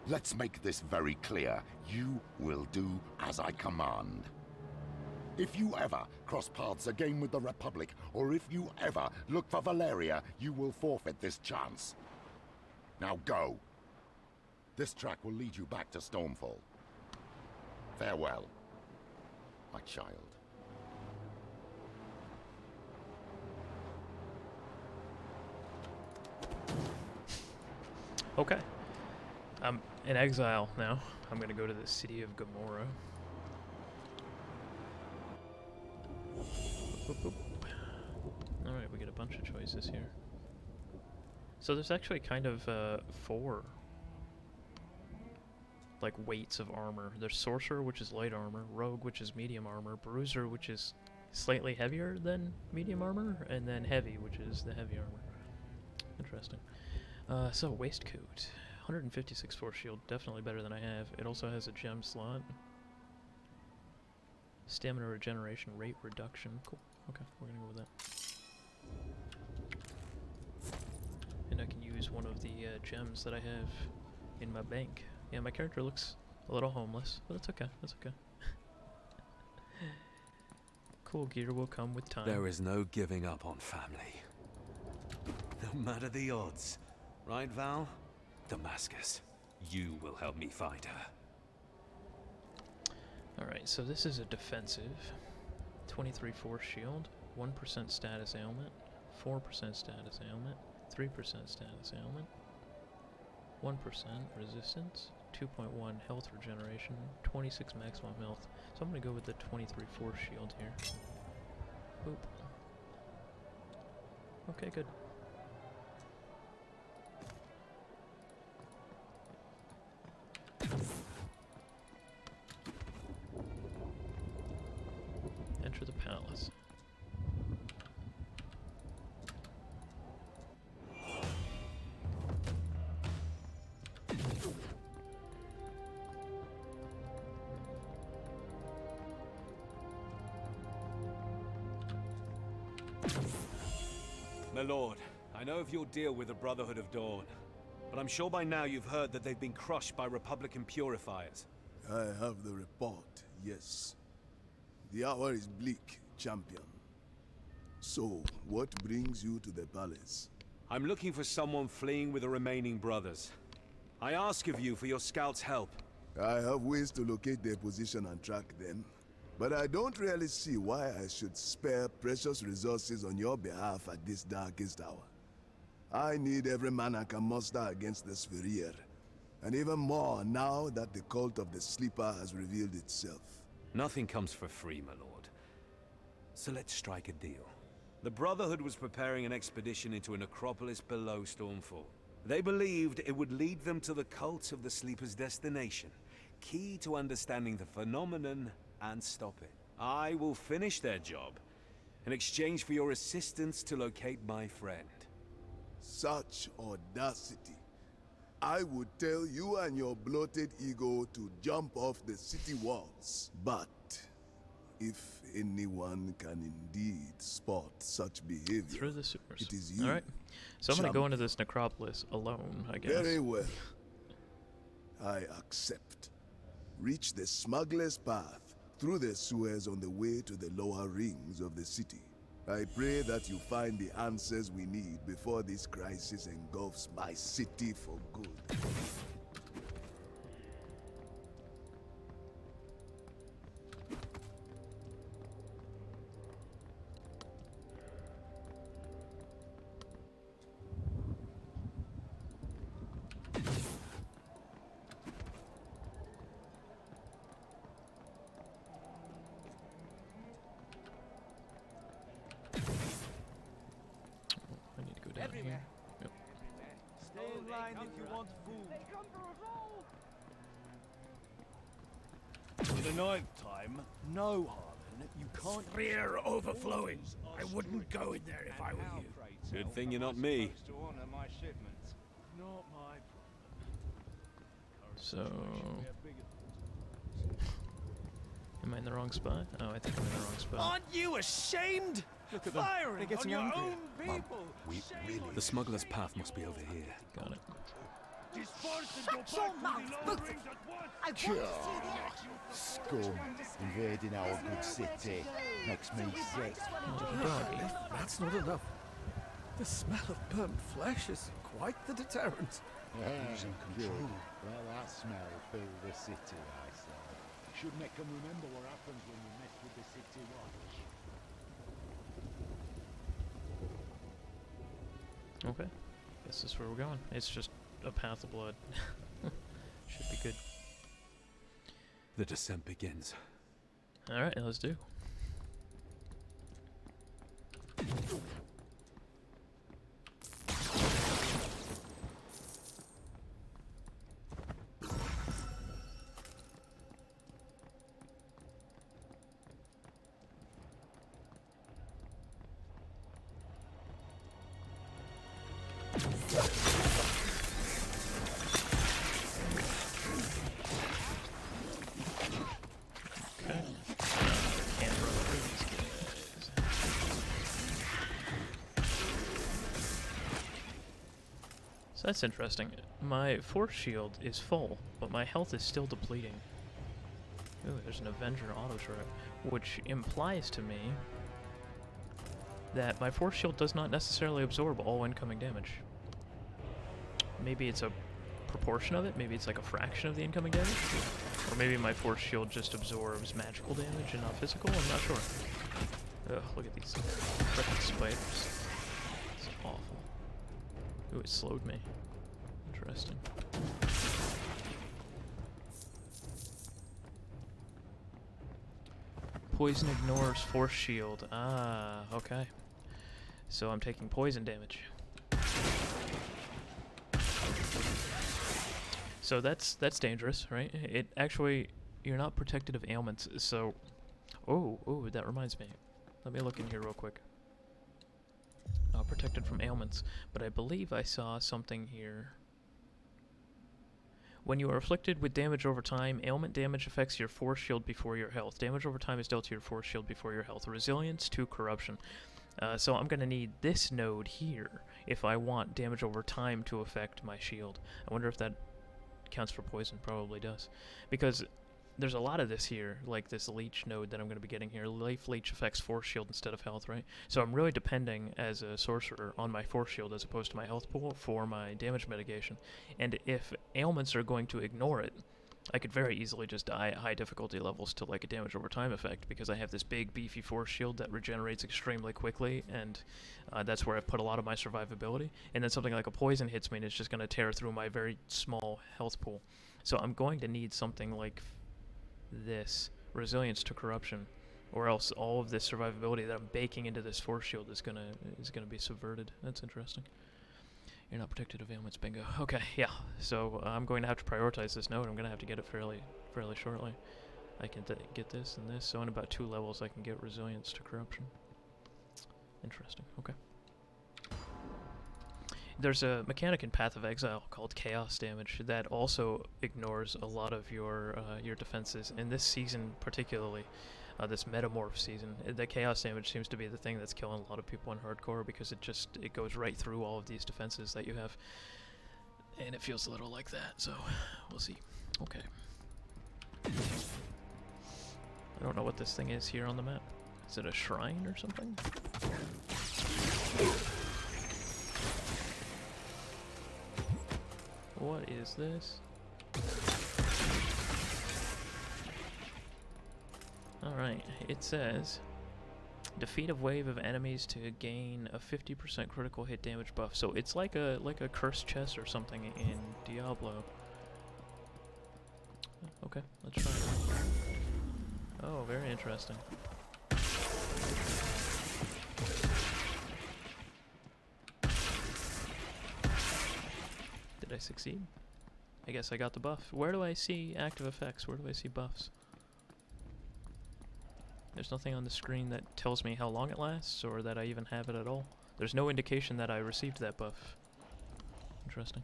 Let's make this very clear. You will do as I command. If you ever cross paths again with the Republic, or if you ever look for Valaria, you will forfeit this chance. Now go. This track will lead you back to Stormfall. Farewell, my child. Okay. I'm in exile now. I'm gonna go to the city of Gomorrah. Alright, we get a bunch of choices here. So there's actually kind of 4 like weights of armor. There's Sorcerer, which is light armor, Rogue, which is medium armor, Bruiser, which is slightly heavier than medium armor, and then Heavy, which is the heavy armor. Interesting. So Waistcoat. 156 force shield, definitely better than I have. It also has a gem slot. Stamina regeneration, rate reduction. Cool. Okay, we're gonna go with that. And I can use one of the gems that I have in my bank. Yeah, my character looks a little homeless, but that's okay. That's okay. Cool gear will come with time. There is no giving up on family. No matter the odds. Right, Val? Damascus, you will help me find her. Alright, so this is a defensive. 23 force shield, 1% status ailment, 4% status ailment, 3% status ailment, 1% resistance, 2.1 health regeneration, 26 maximum health. So I'm going to go with the 23 force shield here. Boop. Okay, good. Enter the palace. My lord, I know of your deal with the Brotherhood of Dawn, but I'm sure by now you've heard that they've been crushed by Republican purifiers. I have the report, yes. The hour is bleak, champion. So, what brings you to the palace? I'm looking for someone fleeing with the remaining brothers. I ask of you for your scouts' help. I have ways to locate their position and track them, but I don't really see why I should spare precious resources on your behalf at this darkest hour. I need every man I can muster against the Sphere, and even more now that the cult of the Sleeper has revealed itself. Nothing comes for free, my lord. So let's strike a deal. The Brotherhood was preparing an expedition into a necropolis below Stormfall. They believed it would lead them to the cult of the Sleeper's destination, key to understanding the phenomenon and stop it. I will finish their job, in exchange for your assistance to locate my friend. Such audacity. I would tell you and your bloated ego to jump off the city walls. But if anyone can indeed spot such behavior, Through the sewers. it is you. Alright. So I'm going to go champion. into this necropolis alone, I guess. Very well. I accept. Reach the smuggler's path through the sewers on the way to the lower rings of the city. I pray that you find the answers we need before this crisis engulfs my city for good. I need to go down here. Yep. Stay in line if you want food. In the night time, no, Harlan, you can't. Rear overflowing. I wouldn't go in there if I were you. Good thing you're not me. Not my So... Am I in the wrong spot? Oh, I think I'm in the wrong spot. Aren't you ashamed? Look at them. Firing They're getting on your angry. own people. The smuggler's path must be over here. Got it. Shut your mouth, both of you. I want to see the Scum invading our good city makes me sick. That's not enough. The smell of burnt flesh is quite the deterrent. Good. Well, that smell filled the city, I say. Should make them remember what happens when you mess with the city watch. Okay. Guess this is where we're going. It's just a path of blood. Should be good. The descent begins. Alright, let's do. So that's interesting. My force shield is full, but my health is still depleting. Ooh, there's an Avenger auto turret, which implies to me that my force shield does not necessarily absorb all incoming damage. Maybe it's a proportion of it, maybe it's like a fraction of the incoming damage, or maybe my force shield just absorbs magical damage and not physical, I'm not sure. Ugh, look at these frickin' spiders. It's awful. Ooh, it slowed me. Interesting. Poison ignores force shield. Ah, okay. So I'm taking poison damage. So that's dangerous, right? It actually, you're not protected of ailments, so... Oh, that reminds me. Let me look in here real quick. Not protected from ailments, but I believe I saw something here. When you are afflicted with damage over time, ailment damage affects your force shield before your health. Damage over time is dealt to your force shield before your health. Resilience to corruption. So I'm going to need this node here if I want damage over time to affect my shield. I wonder if that counts for poison. Probably does. Because there's a lot of this here, like this leech node that I'm going to be getting here. Life leech affects force shield instead of health, right? So I'm really depending as a sorcerer on my force shield as opposed to my health pool for my damage mitigation. And if ailments are going to ignore it, I could very easily just die at high difficulty levels to like a damage over time effect because I have this big beefy force shield that regenerates extremely quickly, and that's where I've put a lot of my survivability. And then something like a poison hits me and it's just going to tear through my very small health pool. So I'm going to need something like this, resilience to corruption, or else all of this survivability that I'm baking into this force shield is gonna be subverted. That's interesting. You're not protected of ailments, bingo. Okay, yeah. So I'm going to have to prioritize this node. I'm going to have to get it fairly shortly. I can get this and this. So in about 2 levels, I can get resilience to corruption. Interesting. Okay. There's a mechanic in Path of Exile called Chaos Damage that also ignores a lot of your defenses. In this season particularly, this Metamorph season, the Chaos Damage seems to be the thing that's killing a lot of people in Hardcore because it goes right through all of these defenses that you have. And it feels a little like that, so we'll see. Okay. I don't know what this thing is here on the map. Is it a shrine or something? What is this? Alright, it says defeat a wave of enemies to gain a 50% critical hit damage buff. So it's like a cursed chest or something in Diablo. Okay, let's try it. Oh, very interesting. Did I succeed? I guess I got the buff. Where do I see active effects? Where do I see buffs? There's nothing on the screen that tells me how long it lasts or that I even have it at all. There's no indication that I received that buff. Interesting.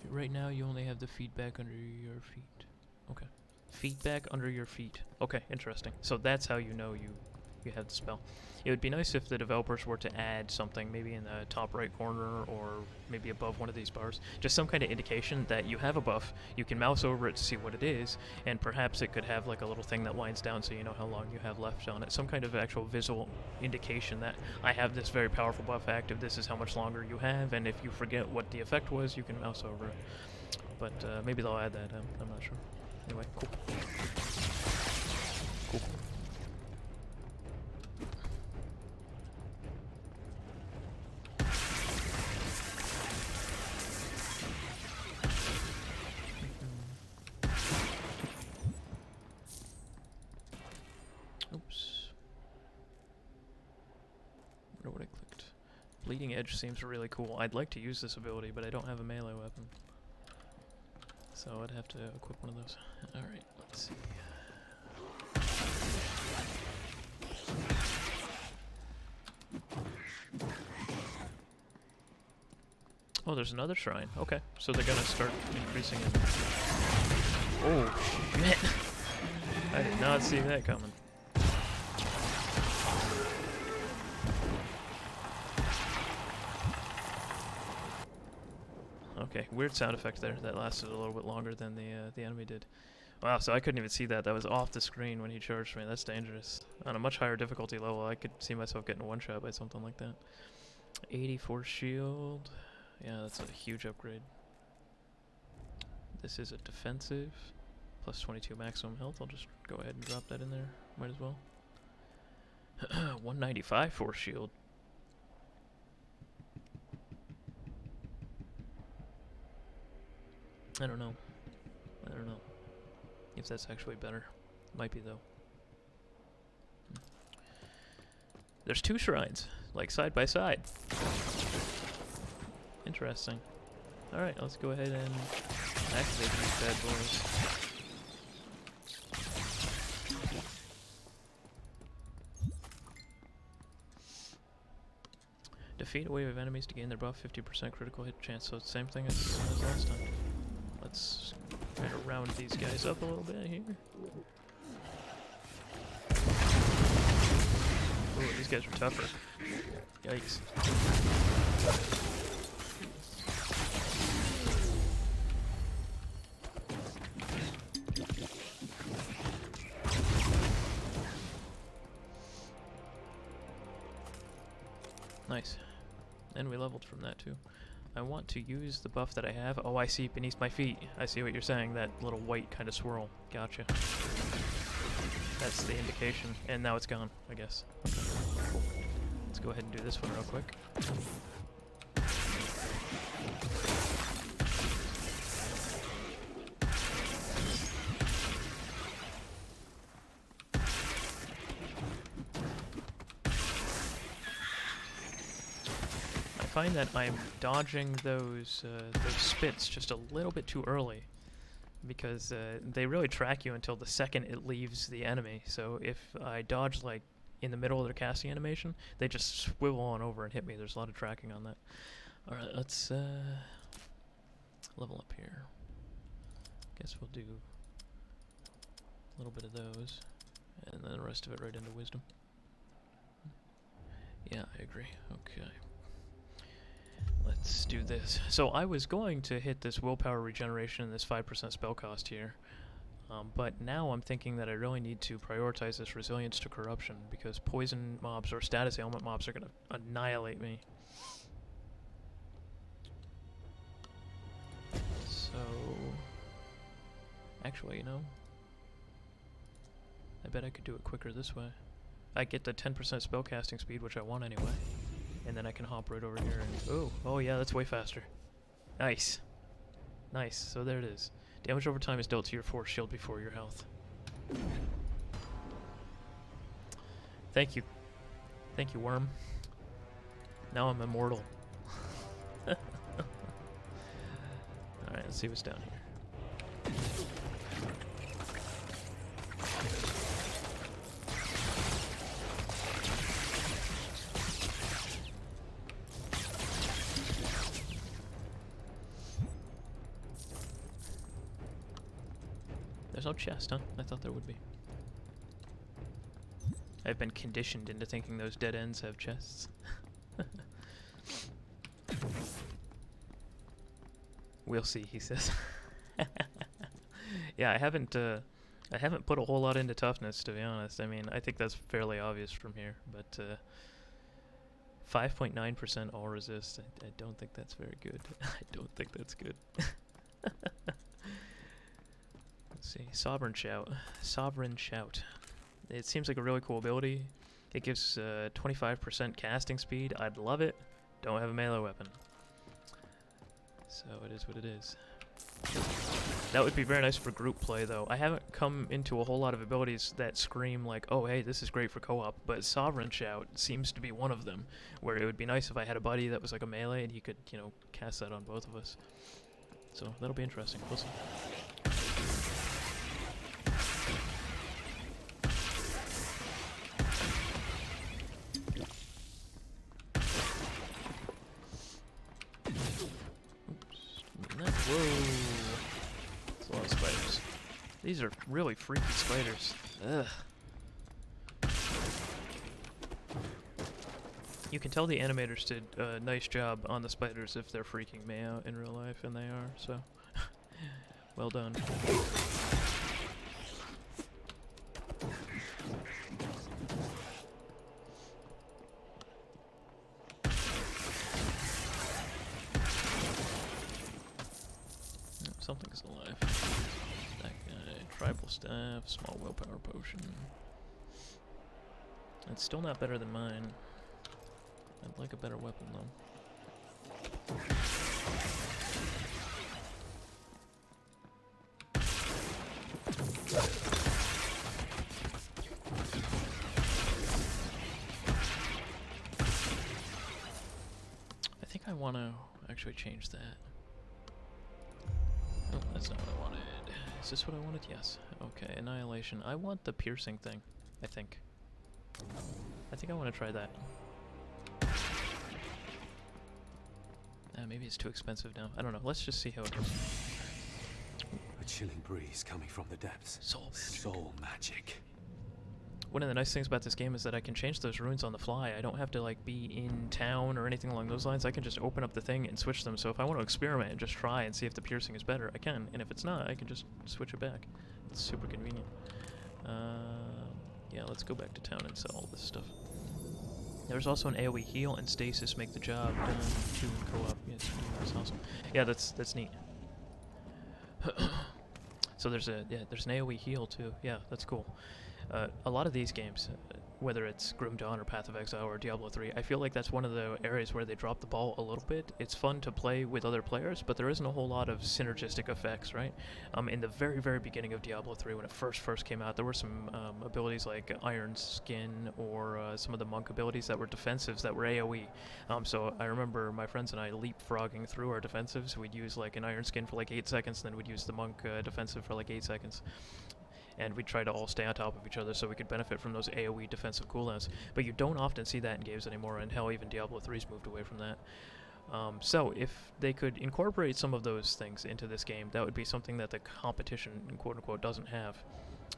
Right now you only have the feedback under your feet. Okay. Feedback under your feet. Okay, interesting. So that's how you know you have the spell. It would be nice if the developers were to add something maybe in the top right corner or maybe above one of these bars. Just some kind of indication that you have a buff. You can mouse over it to see what it is, and perhaps it could have like a little thing that winds down so you know how long you have left on it. Some kind of actual visual indication that I have this very powerful buff active, this is how much longer you have, and if you forget what the effect was, you can mouse over it. But maybe they'll add that, I'm not sure. Anyway, cool. Cool. Oops. Wonder what I clicked. Bleeding Edge seems really cool. I'd like to use this ability, but I don't have a melee weapon. So I'd have to equip one of those. Alright, let's see. Oh, there's another shrine. Okay, so they're gonna start increasing it. Oh, shit! I did not see that coming. Okay, weird sound effect there. That lasted a little bit longer than the enemy did. Wow, so I couldn't even see that. That was off the screen when he charged me. That's dangerous. On a much higher difficulty level, I could see myself getting one-shot by something like that. 84 shield. Yeah, that's a huge upgrade. This is a defensive. Plus 22 maximum health. I'll just go ahead and drop that in there. Might as well. 195 force shield. I don't know. I don't know if that's actually better. Might be, though. There's two shrines, like side by side. Interesting. Alright, let's go ahead and activate these bad boys. Defeat a wave of enemies to gain their buff, 50% critical hit chance, so it's the same thing as last time. Let's kind of round these guys up a little bit here. Ooh, these guys are tougher. Yikes. Nice. And we leveled from that too. I want to use the buff that I have. Oh, I see beneath my feet. I see what you're saying, that little white kind of swirl. Gotcha. That's the indication. And now it's gone, I guess. Okay, cool. Let's go ahead and do this one real quick. I find that I'm dodging those spits just a little bit too early, because they really track you until the second it leaves the enemy. So if I dodge like in the middle of their casting animation, they just swivel on over and hit me. There's a lot of tracking on that. All right, let's level up here. Guess we'll do a little bit of those, and then the rest of it right into wisdom. Yeah, I agree. Okay. Let's do this. So I was going to hit this willpower regeneration and this 5% spell cost here, but now I'm thinking that I really need to prioritize this resilience to corruption, because poison mobs or status ailment mobs are going to annihilate me. So, actually, you know, I bet I could do it quicker this way. I get the 10% spellcasting speed, which I want anyway. And then I can hop right over here and... Oh yeah, that's way faster. Nice. Nice, so there it is. Damage over time is dealt to your force shield before your health. Thank you. Thank you, worm. Now I'm immortal. Alright, let's see what's down here. There's no chest, huh? I thought there would be. I've been conditioned into thinking those dead ends have chests. We'll see, he says. Yeah, I haven't put a whole lot into toughness, to be honest. I mean, I think that's fairly obvious from here, but 5.9% all resist. I don't think that's very good. I don't think that's good. Let's see, Sovereign Shout. Sovereign Shout. It seems like a really cool ability. It gives 25% casting speed. I'd love it. Don't have a melee weapon. So it is what it is. That would be very nice for group play, though. I haven't come into a whole lot of abilities that scream like, oh, hey, this is great for co-op, but Sovereign Shout seems to be one of them, where it would be nice if I had a buddy that was like a melee and he could, you know, cast that on both of us. So that'll be interesting. We'll see. Whoa. That's a lot of spiders. These are really freaky spiders. Ugh. You can tell the animators did a nice job on the spiders if they're freaking me out in real life, and they are, so well done. Something's alive. That guy. Tribal staff, small willpower potion. It's still not better than mine. I'd like a better weapon though. I think I want to actually change that. Oh, that's not what I wanted. Is this what I wanted? Yes. Okay, Annihilation. I want the piercing thing, I think. I think I want to try that. Maybe it's too expensive now. I don't know. Let's just see how it goes. A chilling breeze coming from the depths. Soul magic. One of the nice things about this game is that I can change those runes on the fly. I don't have to like be in town or anything along those lines. I can just open up the thing and switch them. So if I want to experiment and just try and see if the piercing is better, I can. And if it's not, I can just switch it back. It's super convenient. Yeah, let's go back to town and sell all this stuff. There's also an AoE heal and stasis make the job done 2 in co-op. Yes, that's awesome. Yeah, that's neat. So there's an AoE heal too. Yeah, that's cool. A lot of these games, whether it's Grim Dawn or Path of Exile or Diablo 3, I feel like that's one of the areas where they drop the ball a little bit. It's fun to play with other players, but there isn't a whole lot of synergistic effects, right? In the very, very beginning of Diablo 3, when it first came out, there were some abilities like Iron Skin or some of the monk abilities that were defensives that were AoE. So I remember my friends and I leapfrogging through our defensives. We'd use like an Iron Skin for like 8 seconds, then we'd use the monk defensive for like 8 seconds. And we'd try to all stay on top of each other so we could benefit from those AoE defensive cooldowns. But you don't often see that in games anymore, and hell, even Diablo 3's moved away from that. So if they could incorporate some of those things into this game, that would be something that the competition, quote-unquote, doesn't have.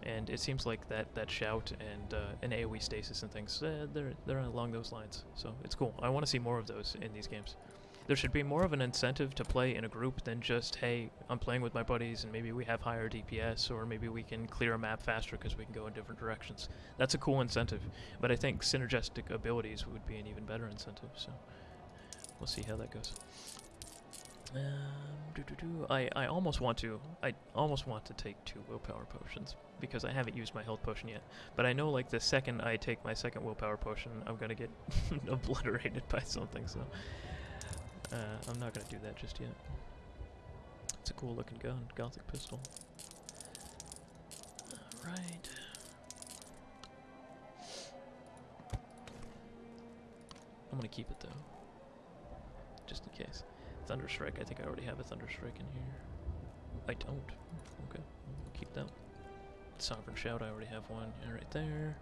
And it seems like that shout and an AoE stasis and things, they're along those lines. So it's cool. I want to see more of those in these games. There should be more of an incentive to play in a group than just, hey, I'm playing with my buddies and maybe we have higher DPS, or maybe we can clear a map faster because we can go in different directions. That's a cool incentive, but I think synergistic abilities would be an even better incentive, so we'll see how that goes. I almost want to take 2 willpower potions because I haven't used my health potion yet. But I know like the second I take my second willpower potion, I'm gonna get obliterated by something, so I'm not gonna do that just yet. It's a cool looking gun, Gothic pistol. Alright. I'm gonna keep it though, just in case. Thunderstrike, I think I already have a Thunderstrike in here. I don't. Okay, we'll keep that. Sovereign Shout, I already have one right there.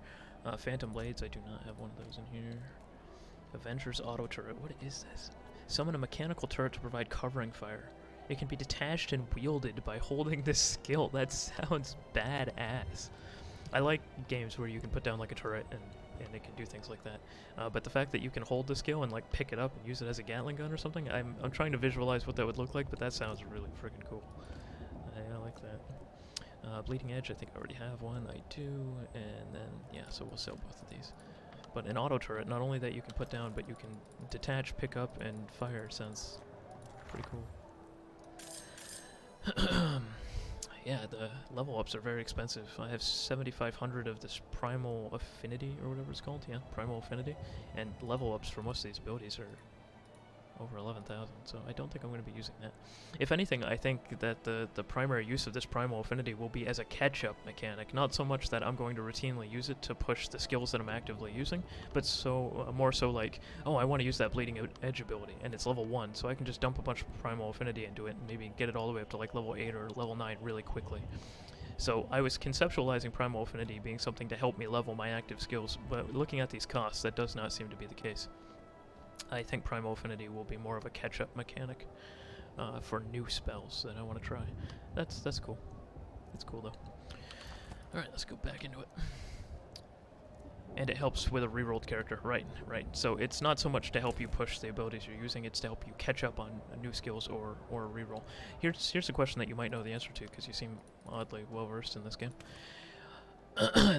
Phantom Blades, I do not have one of those in here. Avenger's Auto Turret, what is this? Summon a mechanical turret to provide covering fire. It can be detached and wielded by holding this skill. That sounds badass. I like games where you can put down like a turret and it can do things like that. But the fact that you can hold the skill and like pick it up and use it as a Gatling gun or something, I'm trying to visualize what that would look like, but that sounds really freaking cool. I like that. Bleeding Edge, I think I already have one. I do, and then yeah, so we'll sell both of these. But an auto turret, not only that you can put down, but you can detach, pick up, and fire. Sounds pretty cool. Yeah, the level ups are very expensive. I have 7,500 of this Primal Affinity, or whatever it's called. Yeah, Primal Affinity. And level ups for most of these abilities are over 11,000, so I don't think I'm going to be using that. If anything, I think that the primary use of this Primal Affinity will be as a catch-up mechanic, not so much that I'm going to routinely use it to push the skills that I'm actively using, but more so like, oh, I want to use that Bleeding Edge ability, and it's level 1, so I can just dump a bunch of Primal Affinity into it and maybe get it all the way up to like level 8 or level 9 really quickly. So I was conceptualizing Primal Affinity being something to help me level my active skills, but looking at these costs, that does not seem to be the case. I think Primal Affinity will be more of a catch-up mechanic for new spells that I want to try. That's cool. It's cool though. Alright, let's go back into it. And it helps with a rerolled character. Right. So it's not so much to help you push the abilities you're using, it's to help you catch up on new skills or reroll. Here's a question that you might know the answer to, because you seem oddly well-versed in this game.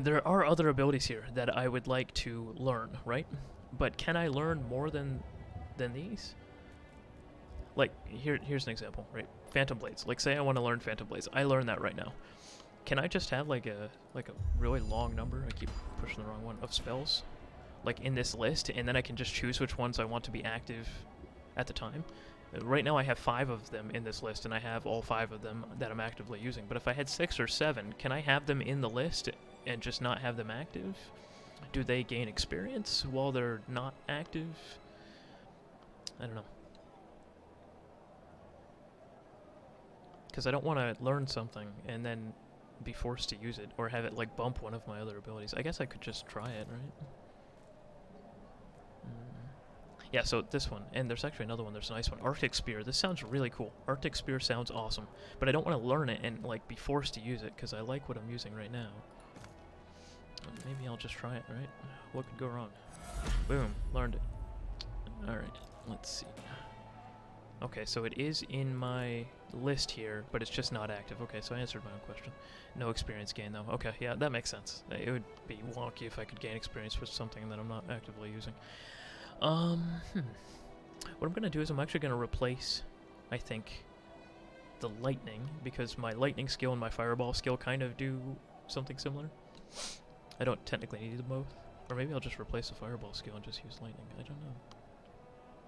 There are other abilities here that I would like to learn, right? But can I learn more than these? Like, here's an example, right? Phantom Blades. Like, say I want to learn Phantom Blades. I learn that right now. Can I just have like a really long number? I keep pushing the wrong one of spells, like in this list, and then I can just choose which ones I want to be active at the time. Right now I have 5 of them in this list, and I have all 5 of them that I'm actively using. But if I had 6 or 7, can I have them in the list and just not have them active? Do they gain experience while they're not active? I don't know. Because I don't want to learn something and then be forced to use it, or have it like bump one of my other abilities. I guess I could just try it, right? Yeah, so this one, and there's actually another one, there's a nice one. Arctic Spear, this sounds really cool. Arctic Spear sounds awesome, but I don't want to learn it and like be forced to use it, because I like what I'm using right now. Maybe I'll just try it, right? What could go wrong? Boom, learned it. Alright, let's see. Okay, so it is in my list here, but it's just not active. Okay, so I answered my own question. No experience gain, though. Okay, yeah, that makes sense. It would be wonky if I could gain experience with something that I'm not actively using. What I'm going to do is I'm actually going to replace, I think, the lightning, because my lightning skill and my fireball skill kind of do something similar. I don't technically need them both. Or maybe I'll just replace the fireball skill and just use lightning. I don't know.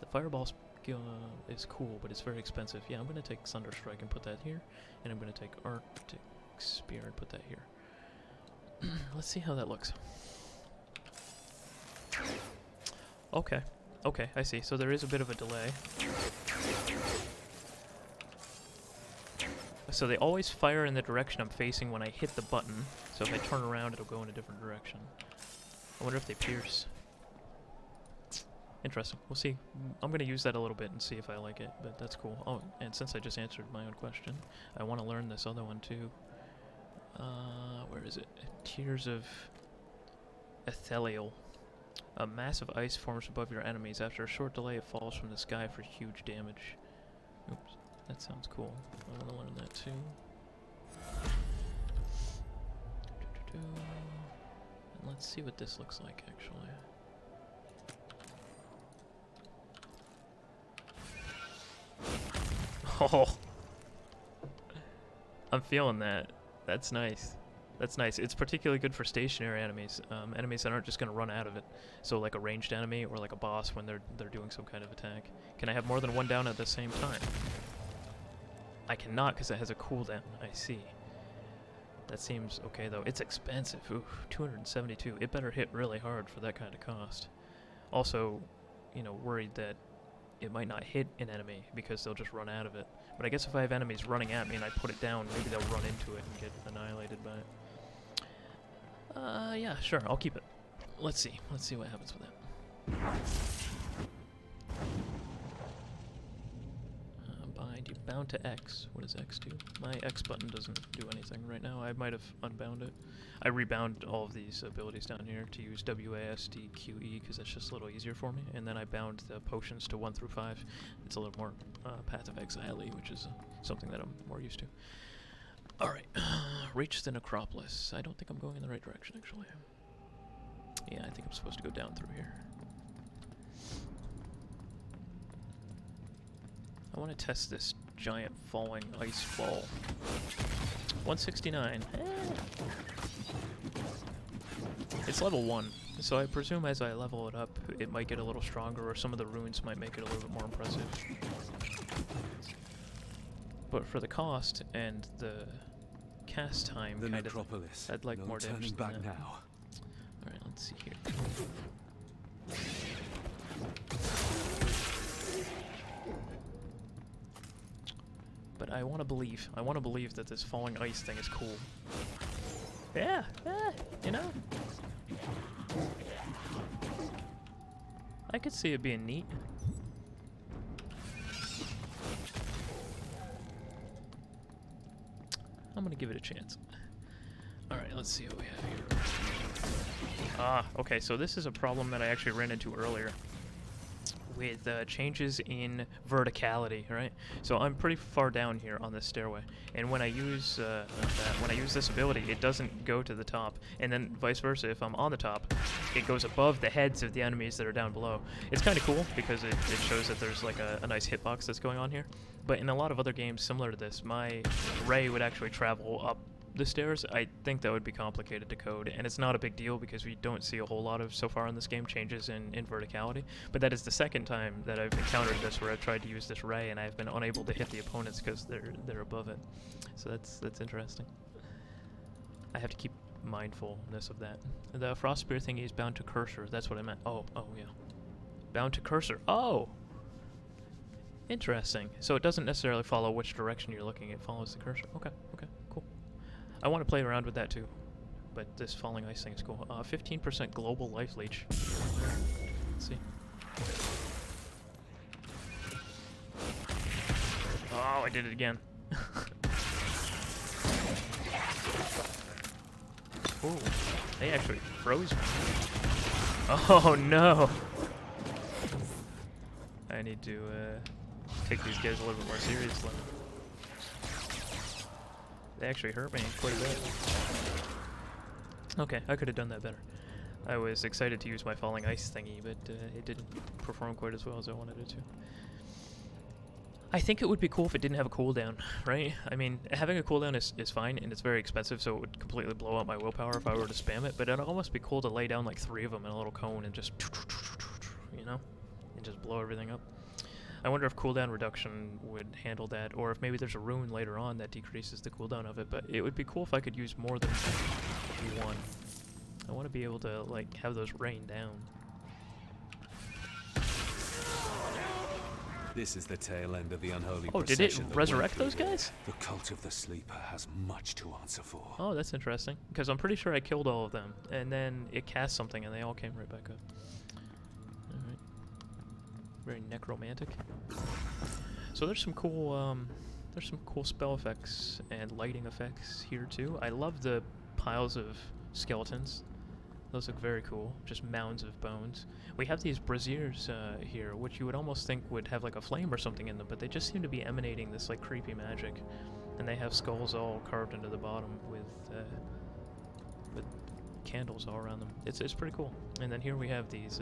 The fireball skill is cool, but it's very expensive. Yeah, I'm going to take Thunder Strike and put that here. And I'm going to take Arctic Spear and put that here. Let's see how that looks. Okay. Okay, I see. So there is a bit of a delay. So they always fire in the direction I'm facing when I hit the button. So if I turn around, it'll go in a different direction. I wonder if they pierce. Interesting. We'll see. I'm going to use that a little bit and see if I like it, but that's cool. Oh, and since I just answered my own question, I want to learn this other one too. Where is it? Tears of Ethelial. A massive ice forms above your enemies. After a short delay, it falls from the sky for huge damage. Oops. That sounds cool. I want to learn that too. And let's see what this looks like, actually. Oh! I'm feeling that. That's nice. That's nice. It's particularly good for stationary enemies. Enemies that aren't just going to run out of it. So like a ranged enemy or like a boss when they're doing some kind of attack. Can I have more than one down at the same time? I cannot because it has a cooldown. I see. That seems okay though. It's expensive. Oof, 272. It better hit really hard for that kind of cost. Also, you know, worried that it might not hit an enemy because they'll just run out of it. But I guess if I have enemies running at me and I put it down, maybe they'll run into it and get annihilated by it. Yeah, sure, I'll keep it. Let's see. Let's see what happens with that. Bind, you bound to X. What does X do? My X button doesn't do anything right now. I might have unbound it. I rebound all of these abilities down here to use WASDQE because that's just a little easier for me. And then I bound the potions to 1 through 5. It's a little more Path of Exile-y, which is something that I'm more used to. Alright, reach the necropolis. I don't think I'm going in the right direction, actually. Yeah, I think I'm supposed to go down through here. I want to test this giant falling ice ball. 169. It's level 1, so I presume as I level it up, it might get a little stronger, or some of the runes might make it a little bit more impressive. But for the cost and the cast time, The kind necropolis. of, I'd like No more damage turning than back that. now. Alright, let's see here. But I want to believe that this falling ice thing is cool. Yeah, you know? I could see it being neat. I'm gonna give it a chance. Alright, let's see what we have here. Ah, okay, so this is a problem that I actually ran into earlier with changes in verticality, right? So I'm pretty far down here on this stairway, and when I use this ability, it doesn't go to the top, and then vice versa. If I'm on the top, it goes above the heads of the enemies that are down below. It's kind of cool because it shows that there's like a nice hitbox that's going on here. But in a lot of other games similar to this, my ray would actually travel up the stairs. I think that would be complicated to code, and it's not a big deal because we don't see a whole lot of, so far in this game, changes in verticality. But that is the second time that I've encountered this where I've tried to use this ray and I've been unable to hit the opponents because they're above it. So that's interesting. I have to keep mindfulness of that. The frost spear thingy is bound to cursor. That's what I meant. Oh yeah. Bound to cursor. Oh! Interesting. So it doesn't necessarily follow which direction you're looking, it follows the cursor. Okay, cool. I want to play around with that too, but this falling ice thing is cool. 15% global life leech. Let's see. Oh, I did it again. Ooh, they actually froze me. Oh no! I need to take these guys a little bit more seriously. They actually hurt me quite a bit. Okay, I could have done that better. I was excited to use my falling ice thingy, but it didn't perform quite as well as I wanted it to. I think it would be cool if it didn't have a cooldown, right? I mean, having a cooldown is fine, and it's very expensive, so it would completely blow up my willpower if I were to spam it, but it'd almost be cool to lay down like 3 of them in a little cone and just, you know, and just blow everything up. I wonder if cooldown reduction would handle that, or if maybe there's a rune later on that decreases the cooldown of it, but it would be cool if I could use more than one. I want to be able to, like, have those rain down. This is the tail end of the unholy Oh, did it procession that resurrect went through those here. guys? The cult of the sleeper has much to answer for. Oh, that's interesting, because I'm pretty sure I killed all of them, and then it cast something and they all came right back up. Alright. Very necromantic. So there's some cool spell effects and lighting effects here too. I love the piles of skeletons. Those look very cool, just mounds of bones. We have these braziers here, which you would almost think would have like a flame or something in them, but they just seem to be emanating this like creepy magic. And they have skulls all carved into the bottom with candles all around them. It's pretty cool. And then here we have these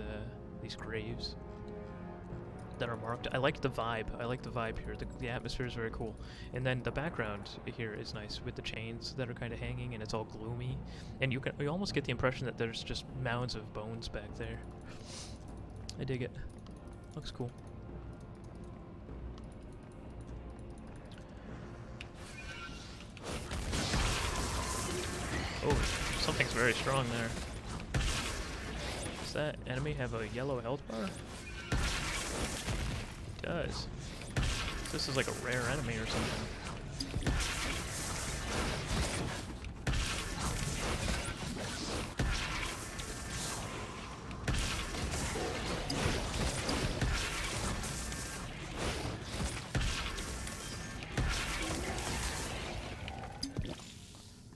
graves that are marked. I like the vibe. I like the vibe here. The atmosphere is very cool. And then the background here is nice with the chains that are kind of hanging, and it's all gloomy. And you almost get the impression that there's just mounds of bones back there. I dig it. Looks cool. Oh, something's very strong there. Does that enemy have a yellow health bar? It does. This is like a rare enemy or something.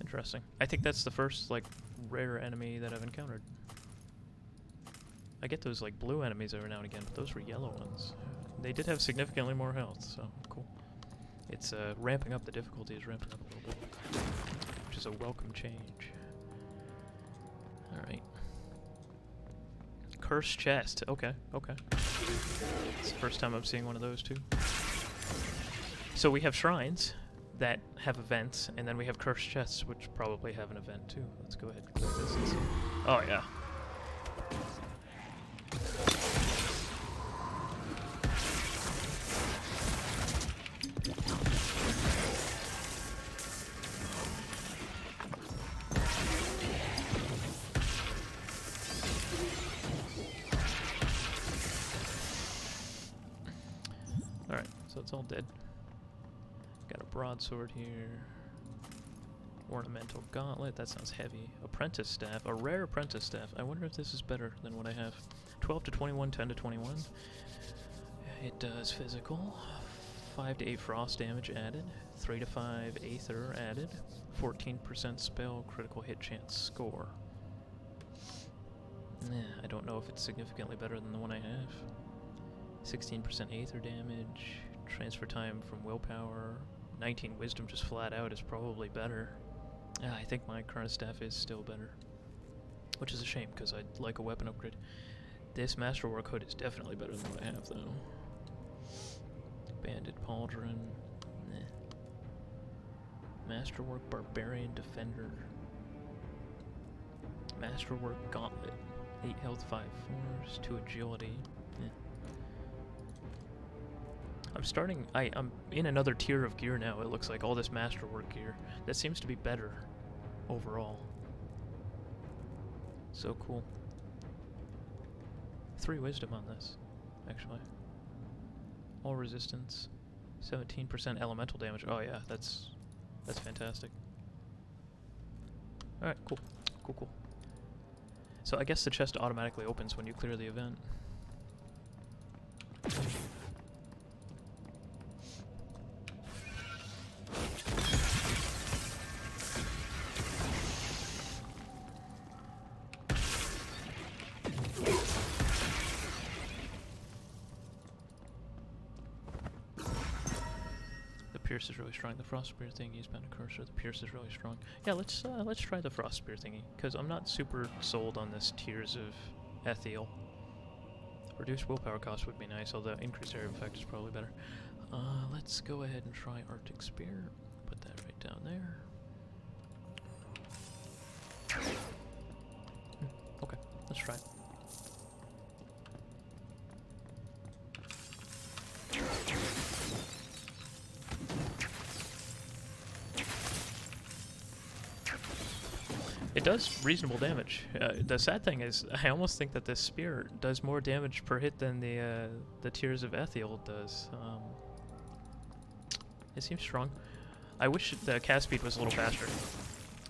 Interesting. I think that's the first, like, rare enemy that I've encountered. I get those, like, blue enemies every now and again, but those were yellow ones. They did have significantly more health, so cool. It's, ramping up, the difficulty is ramping up a little bit, which is a welcome change. Alright. Cursed chest. Okay, okay. It's the first time I'm seeing one of those, too. So we have shrines that have events, and then we have cursed chests, which probably have an event too. Let's go ahead and click this and see. Oh yeah. Alright, so it's all dead. Got a broadsword here. Ornamental gauntlet, that sounds heavy. Apprentice staff, a rare apprentice staff. I wonder if this is better than what I have. 12 to 21, 10 to 21. It does physical. 5 to 8 frost damage added. 3 to 5 aether added. 14% spell critical hit chance score. I don't know if it's significantly better than the one I have. 16% aether damage. Transfer time from willpower. 19 wisdom just flat out is probably better. I think my current staff is still better, which is a shame because I'd like a weapon upgrade. This masterwork hood is definitely better than what I have though. Banded pauldron. Masterwork barbarian defender. Masterwork gauntlet. 8 health, 5 force, 2 agility. I'm in another tier of gear now, it looks like, all this masterwork gear. That seems to be better overall. So cool. 3 wisdom on this, actually. All resistance. 17% elemental damage. Oh yeah, that's fantastic. Alright, cool. Cool. So I guess the chest automatically opens when you clear the event. Pierce is really strong. The Frost Spear thingy is been a cursor. The Pierce is really strong. Yeah, let's try the Frost Spear thingy, because I'm not super sold on this Tears of Ethiel. Reduced willpower cost would be nice, although increased area of effect is probably better. Let's go ahead and try Arctic Spear. Put that right down there. Okay, let's try it. It does reasonable damage. The sad thing is, I almost think that this spear does more damage per hit than the Tears of Ethiel does. It seems strong. I wish the cast speed was a little faster.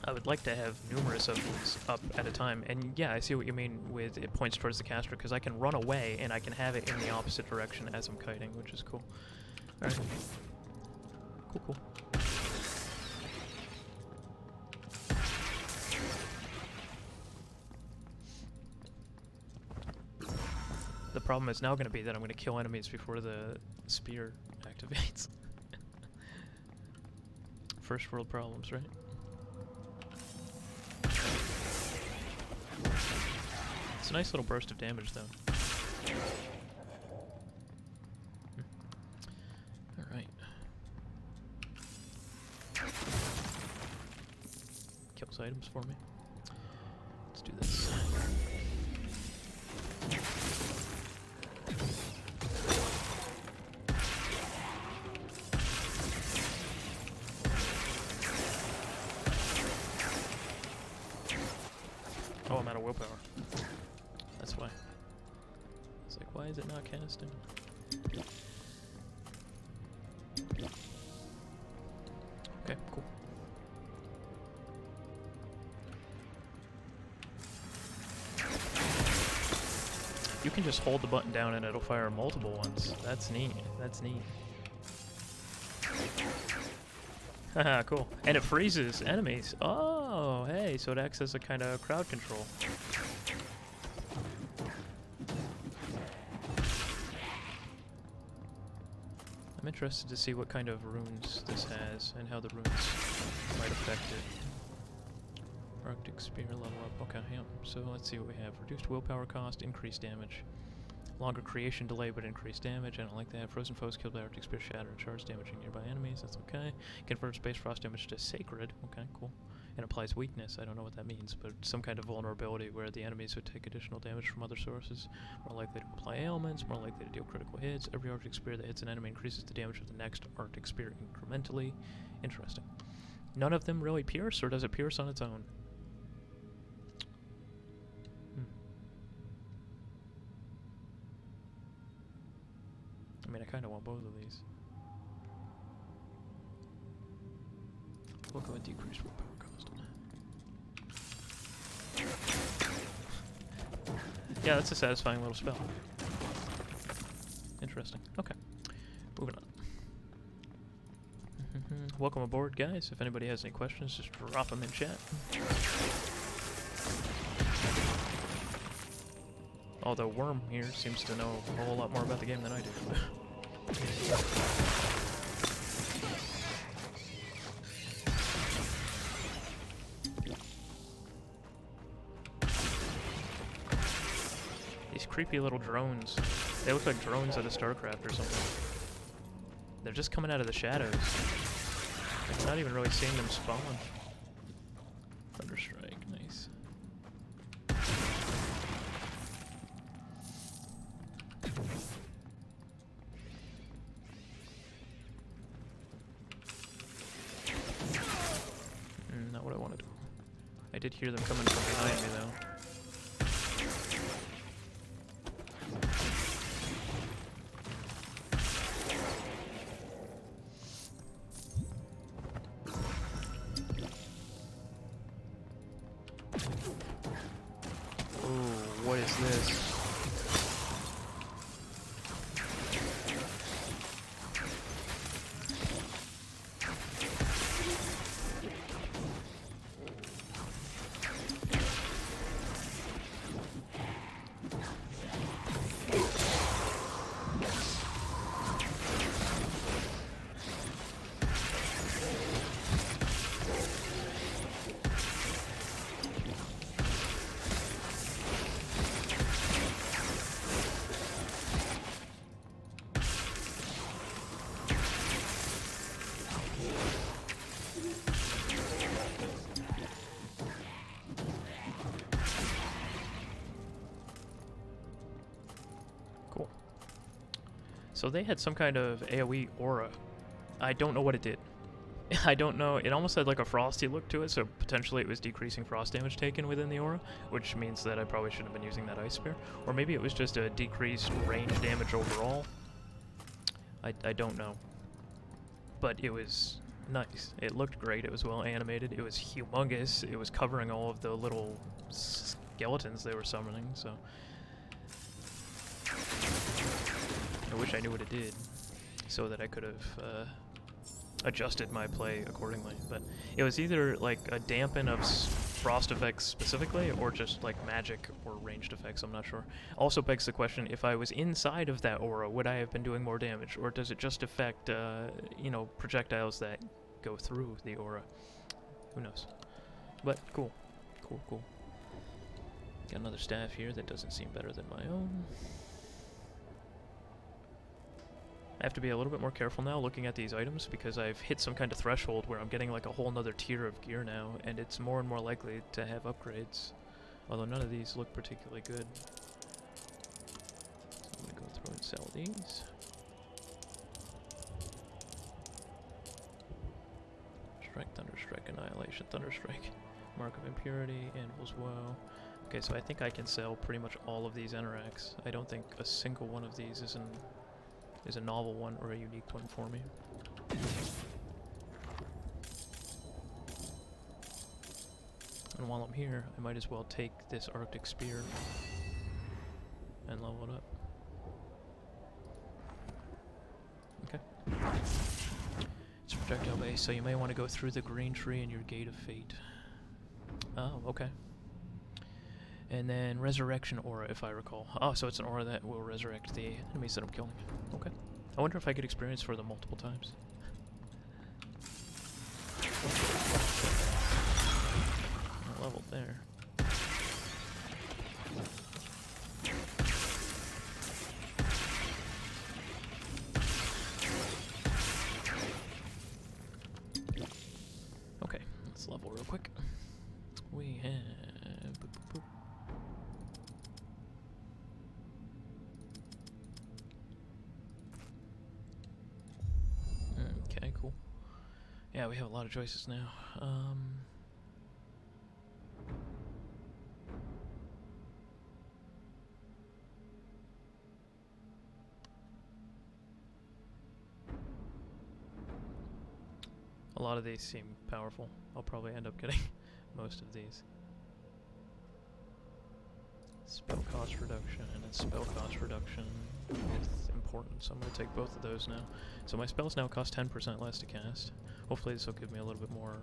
I would like to have numerous of these up at a time. And yeah, I see what you mean with it points towards the caster, because I can run away and I can have it in the opposite direction as I'm kiting, which is cool. Alright. Cool, cool. The problem is now going to be that I'm going to kill enemies before the spear activates. First world problems, right? It's a nice little burst of damage, though. Alright. Kills items for me. Let's do this. Oh, I'm out of willpower. That's why. It's like, why is it not casting? Okay, cool. You can just hold the button down and it'll fire multiple ones. That's neat. That's neat. Haha, cool. And it freezes enemies. Oh, hey, so it acts as a kind of crowd control. I'm interested to see what kind of runes this has and how the runes might affect it. Arctic Spear level up. Okay, yeah. So let's see what we have. Reduced willpower cost, increased damage. Longer creation delay, but increased damage. I don't like that. Frozen foes killed by Arctic Spear shatter and charge damaging nearby enemies. That's okay. Converts base frost damage to sacred. Okay, cool. And applies weakness. I don't know what that means, but some kind of vulnerability where the enemies would take additional damage from other sources. More likely to apply ailments. More likely to deal critical hits. Every Arctic Spear that hits an enemy increases the damage of the next Arctic Spear incrementally. Interesting. None of them really pierce, or does it pierce on its own? I mean, I kind of want both of these. We'll go with decreased willpower cost. Yeah, that's a satisfying little spell. Interesting. Okay. Moving on. Welcome aboard, guys. If anybody has any questions, just drop them in chat. Although Worm here seems to know a whole lot more about the game than I do. These creepy little drones. They look like drones out of StarCraft or something. They're just coming out of the shadows. I'm not even really seeing them spawn. Thunderstrike, nice. Not what I wanted. I did hear them coming from behind me though. What is this? So they had some kind of AoE aura. I don't know what it did. I don't know. It almost had like a frosty look to it, so potentially it was decreasing frost damage taken within the aura, which means that I probably shouldn't have been using that ice spear. Or maybe it was just a decreased range damage overall. I don't know. But it was nice. It looked great. It was well animated. It was humongous. It was covering all of the little skeletons they were summoning, so... I wish I knew what it did, so that I could have adjusted my play accordingly. But it was either like a dampen of frost effects specifically, or just like magic or ranged effects, I'm not sure. Also begs the question, if I was inside of that aura, would I have been doing more damage? Or does it just affect, you know, projectiles that go through the aura? Who knows? But cool. Cool. Got another staff here that doesn't seem better than my own. I have to be a little bit more careful now looking at these items because I've hit some kind of threshold where I'm getting like a whole nother tier of gear now, and it's more and more likely to have upgrades. Although none of these look particularly good. So I'm going to go through and sell these. Strike, Thunderstrike, Annihilation, Thunderstrike, Mark of Impurity, Anvil's Woe. Okay, so I think I can sell pretty much all of these Enerax. I don't think a single one of these is a novel one or a unique one for me. And while I'm here, I might as well take this Arctic Spear and level it up. Okay. It's projectile base, so you may want to go through the green tree in your Gate of Fate. Oh, okay. And then Resurrection Aura, if I recall. Oh, so it's an aura that will resurrect the enemies that I'm killing. Okay. I wonder if I could experience for them multiple times. Not leveled there. Okay, let's level real quick. We have... Okay, cool. Yeah, we have a lot of choices now. A lot of these seem powerful. I'll probably end up getting most of these. Spell cost reduction and spell cost reduction is important, so I'm going to take both of those now. So my spells now cost 10% less to cast. Hopefully this will give me a little bit more...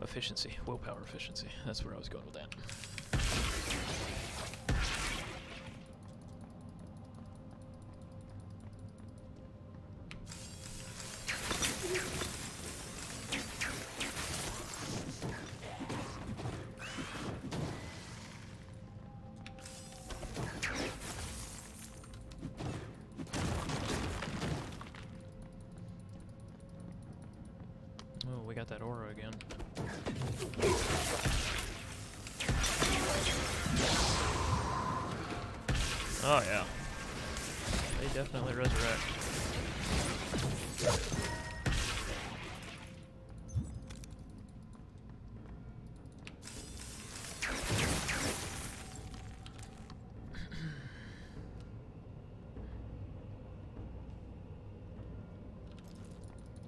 efficiency, willpower efficiency. That's where I was going with that. Oh, we got that aura again. Oh yeah, they definitely resurrect.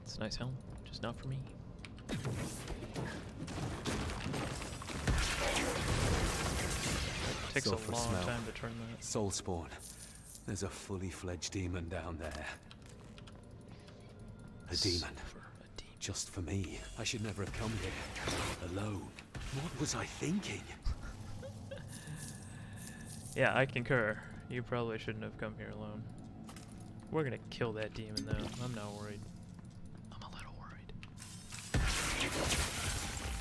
It's a nice helm, just not for me. Takes a long time to turn that. Soulspawn. There's a fully fledged demon down there. A demon. Just for me. I should never have come here. Alone. What was I thinking? Yeah, I concur. You probably shouldn't have come here alone. We're gonna kill that demon though. I'm not worried. I'm a little worried.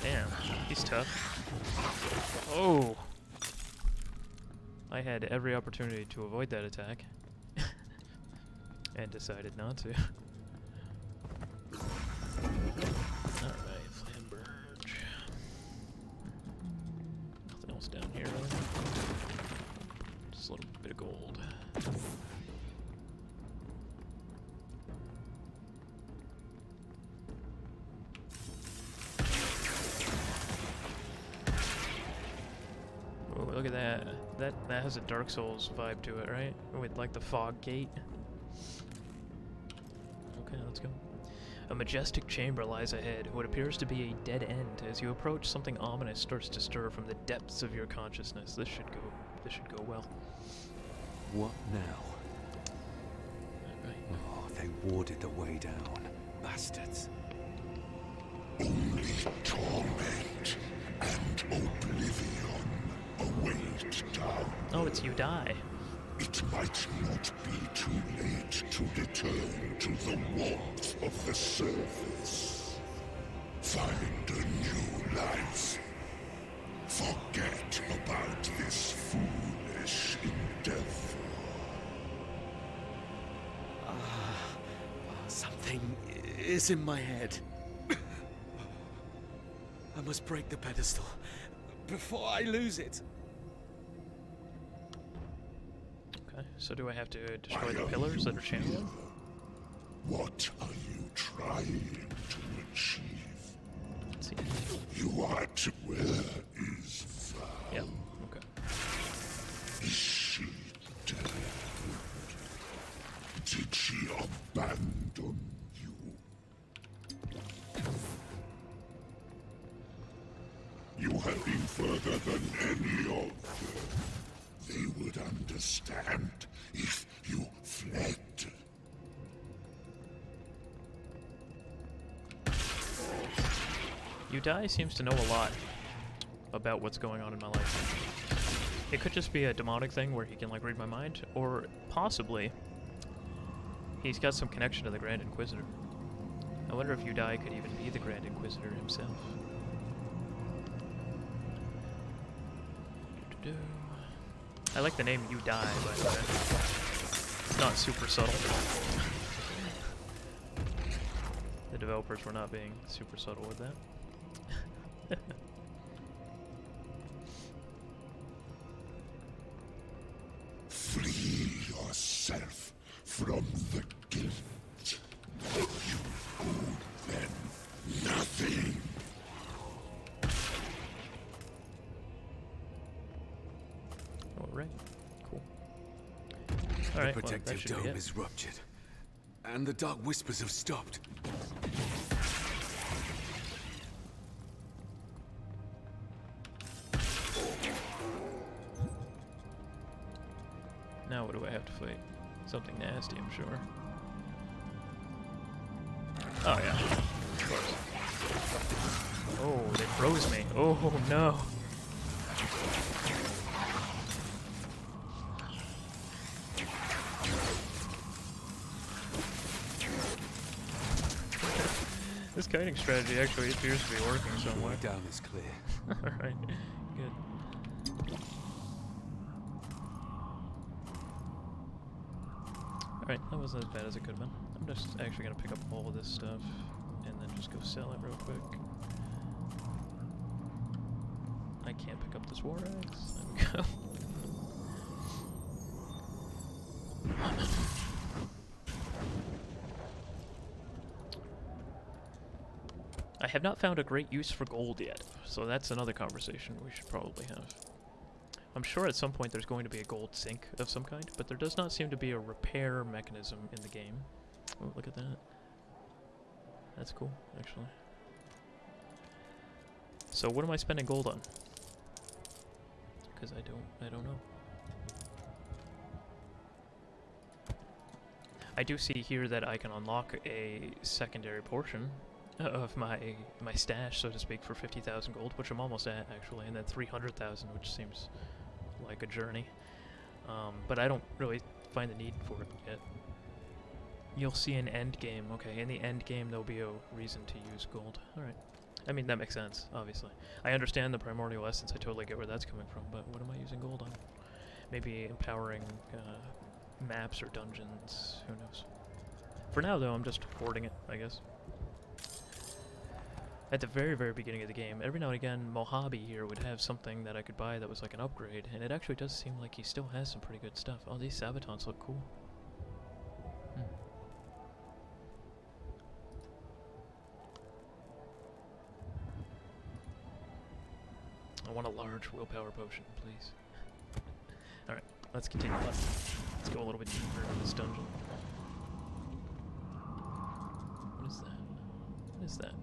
Damn, he's tough. Oh. I had every opportunity to avoid that attack. And decided not to. Alright, Flamberge. Nothing else down here, really. Just a little bit of gold. Oh, look at that. That has a Dark Souls vibe to it, right? With like the fog gate. Okay, let's go. A majestic chamber lies ahead. What appears to be a dead end. As you approach, something ominous starts to stir from the depths of your consciousness. This should go well. What now? Alright. Oh, they warded the way down. Bastards. Only torment and oblivion await down. Oh, it's you die. It might not be too late to return to the warmth of the surface. Find a new life. Forget about this foolish endeavor. Something is in my head. I must break the pedestal before I lose it. Okay, so do I have to destroy the pillars that are channeling? What are you trying to achieve? Let's see. You are to where is Val? Yep, okay. Is she dead? Did she abandon you? You have been further than any of them. They would understand if you fled. You Die seems to know a lot about what's going on in my life. It could just be a demonic thing where he can like read my mind, or possibly he's got some connection to the Grand Inquisitor. I wonder if You Die could even be the Grand Inquisitor himself. I like the name You Die, by the way. It's not super subtle. The developers were not being super subtle with that. Free yourself from the guilt. You owe them nothing. Alright, cool. Alright, The well, that protective should be dome it. is ruptured, and the dark whispers have stopped. Now what do I have to fight? Something nasty, I'm sure. Oh yeah. Of course. Oh, they froze me. Oh no. This kiting strategy actually appears to be working somewhat. Down is clear. Alright, good. Alright, that wasn't as bad as it could have been. I'm just actually going to pick up all of this stuff and then just go sell it real quick. I can't pick up this war axe. There we go. I have not found a great use for gold yet, so that's another conversation we should probably have. I'm sure at some point there's going to be a gold sink of some kind, but there does not seem to be a repair mechanism in the game. Oh, look at that. That's cool, actually. So what am I spending gold on? Because I don't know. I do see here that I can unlock a secondary portion of my stash, so to speak, for 50,000 gold, which I'm almost at, actually, and then 300,000, which seems like a journey. But I don't really find the need for it yet. You'll see an end game. Okay, in the end game, there'll be a reason to use gold. Alright. I mean, that makes sense, obviously. I understand the primordial essence. I totally get where that's coming from, but what am I using gold on? Maybe empowering maps or dungeons, who knows. For now, though, I'm just hoarding it, I guess. At the very, very beginning of the game, every now and again, Mojave here would have something that I could buy that was like an upgrade, and it actually does seem like he still has some pretty good stuff. Oh, these Sabatons look cool. I want a large willpower potion, please. Alright, let's continue on. Let's go a little bit deeper into this dungeon. What is that? What is that?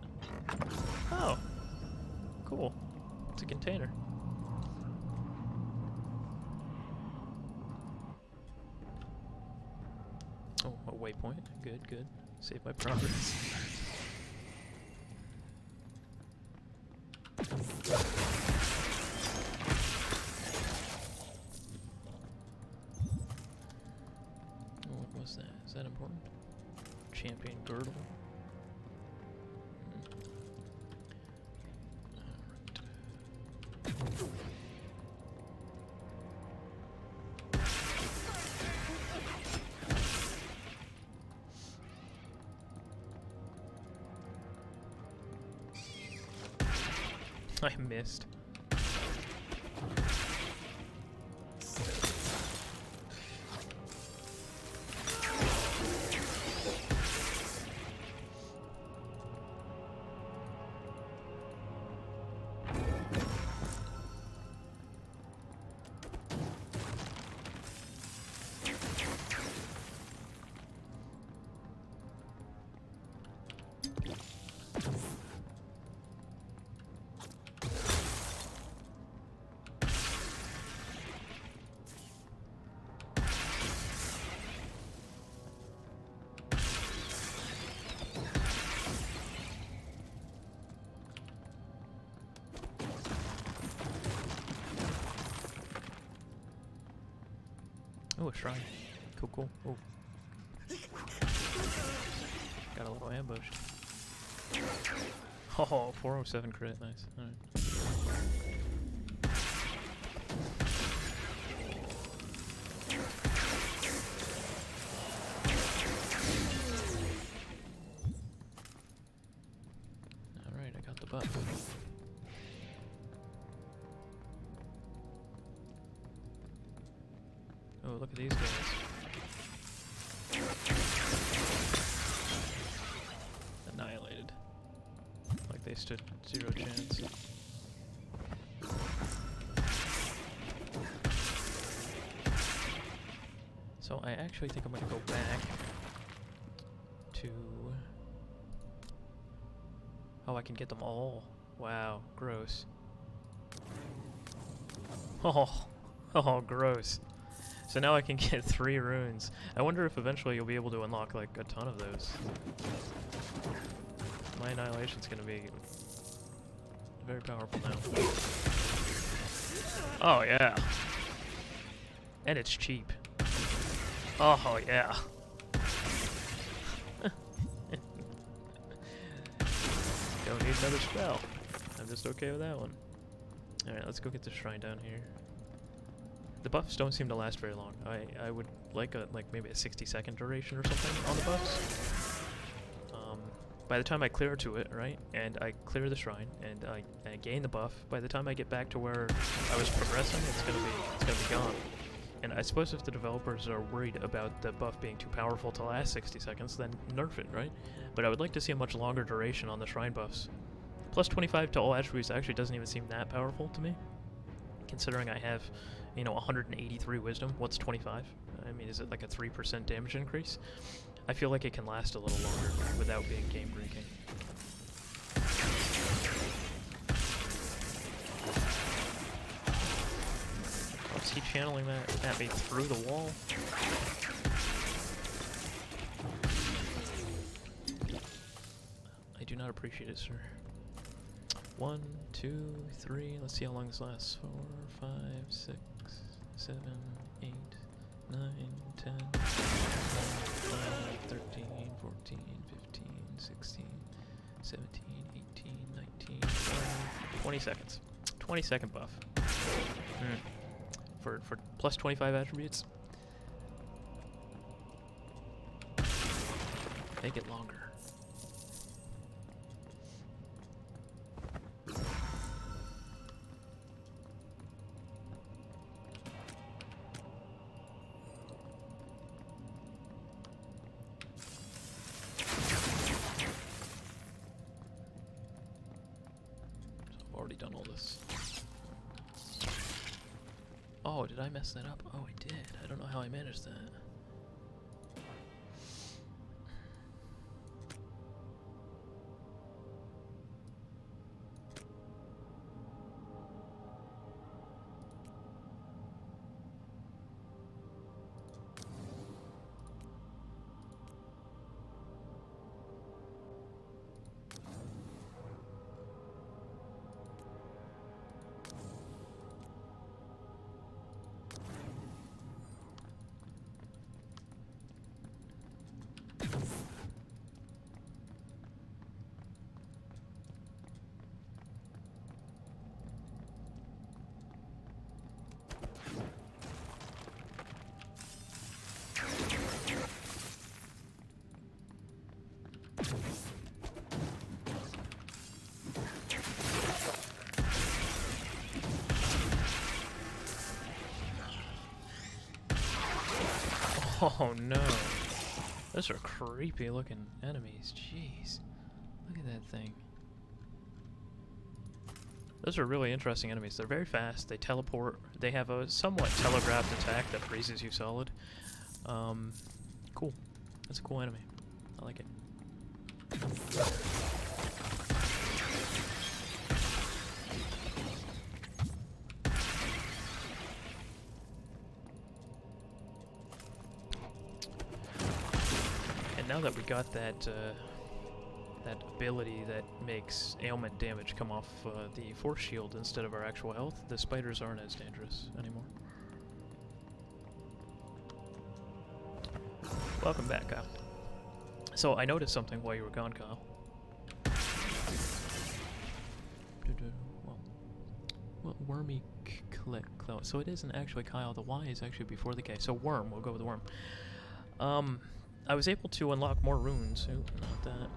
Oh! Cool. It's a container. Oh, a waypoint. Good, good. Save my progress. What was that? Is that important? Champion girdle. I missed. Oh, a shrine. Cool, cool. Oh. Got a little ambush. Oh, 407 crit. Nice. Alright. Alright, I got the buff. Oh, look at these guys. Annihilated. Like they stood zero chance. So I actually think I'm gonna go back to... Oh, I can get them all. Wow, gross. Oh, gross. So now I can get 3 runes. I wonder if eventually you'll be able to unlock like a ton of those. My annihilation's gonna be very powerful now. Oh yeah. And it's cheap. Oh yeah. Don't need another spell. I'm just okay with that one. Alright, let's go get the shrine down here. The buffs don't seem to last very long. I would like maybe a 60-second duration or something on the buffs. By the time I clear to it, right, and I clear the shrine and I gain the buff, by the time I get back to where I was progressing, it's gonna be gone. And I suppose if the developers are worried about the buff being too powerful to last 60 seconds, then nerf it, right? But I would like to see a much longer duration on the shrine buffs. Plus 25 to all attributes actually doesn't even seem that powerful to me, considering I have, you know, 183 wisdom. What's 25? I mean, is it like a 3% damage increase? I feel like it can last a little longer without being game breaking. Oh, is he channeling that at me through the wall? I do not appreciate it, sir. 1, 2, 3. Let's see how long this lasts. 4, 5, 6, 7, 8, 9, 10, 11, 12, 13, 14, 15, 16, 17, 18, 19, 20 seconds. 20-second buff. for plus 25 attributes. Make it longer. Done all this. Oh, did I mess that up? Oh, I did. I don't know how I managed that. Oh no. Those are creepy looking enemies. Jeez. Look at that thing. Those are really interesting enemies. They're very fast. They teleport. They have a somewhat telegraphed attack that freezes you solid. Cool. That's a cool enemy. I like it. Now that we got that that ability that makes ailment damage come off the force shield instead of our actual health, the spiders aren't as dangerous anymore. Welcome back, Kyle. So I noticed something while you were gone, Kyle. Well, wormy click. So it isn't actually Kyle. The Y is actually before the K. So worm. We'll go with worm. I was able to unlock more runes, not that,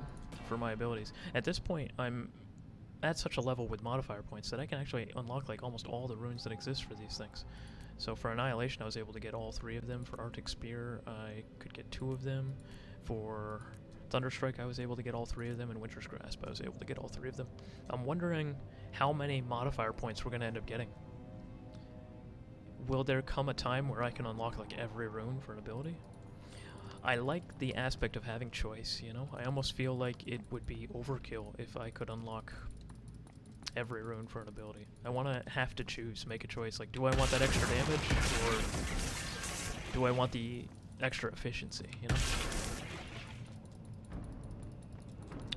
for my abilities. At this point, I'm at such a level with modifier points that I can actually unlock like almost all the runes that exist for these things. So for Annihilation, I was able to get all 3 of them. For Arctic Spear, I could get 2 of them. For Thunderstrike, I was able to get all 3 of them. And Winter's Grasp, I was able to get all 3 of them. I'm wondering how many modifier points we're going to end up getting. Will there come a time where I can unlock like every rune for an ability? I like the aspect of having choice, you know? I almost feel like it would be overkill if I could unlock every rune for an ability. I want to have to choose, make a choice. Like, do I want that extra damage, or do I want the extra efficiency, you know?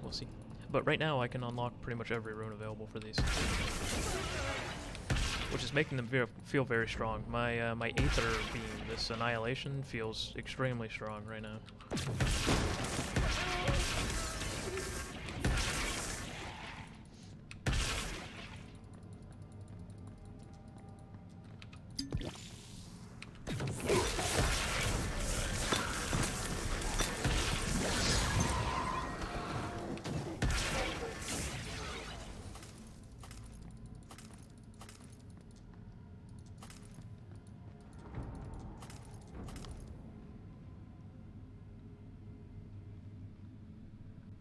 We'll see. But right now, I can unlock pretty much every rune available for these, which is making them feel very strong. My my Aether Beam, this Annihilation, feels extremely strong right now.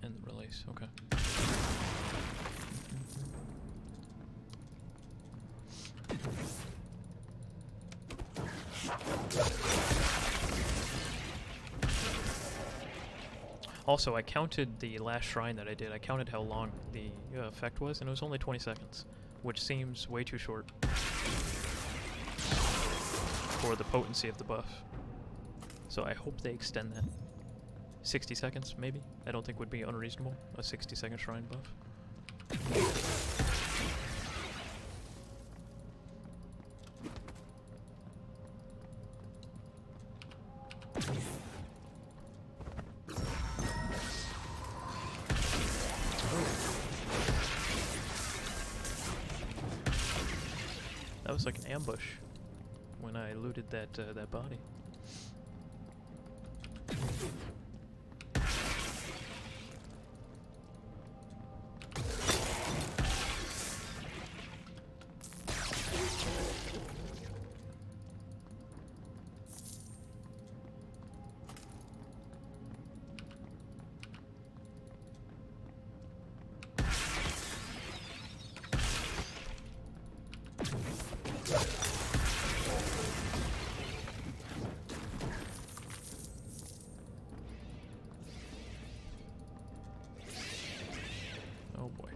And the release, okay. Also, I counted the last shrine that I did. I counted how long the effect was, and it was only 20 seconds, which seems way too short for the potency of the buff. So I hope they extend that. 60 seconds, maybe? I don't think would be unreasonable, a 60-second shrine buff. That was like an ambush. when I looted that body. Oh boy.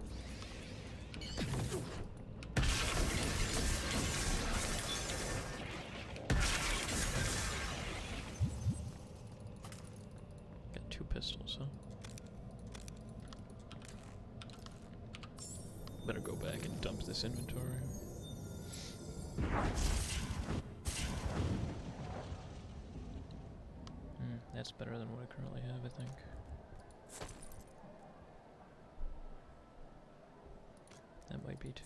Got 2 pistols, huh? Better go back and dump this inventory. That's better than what I currently have, I think. That might be too.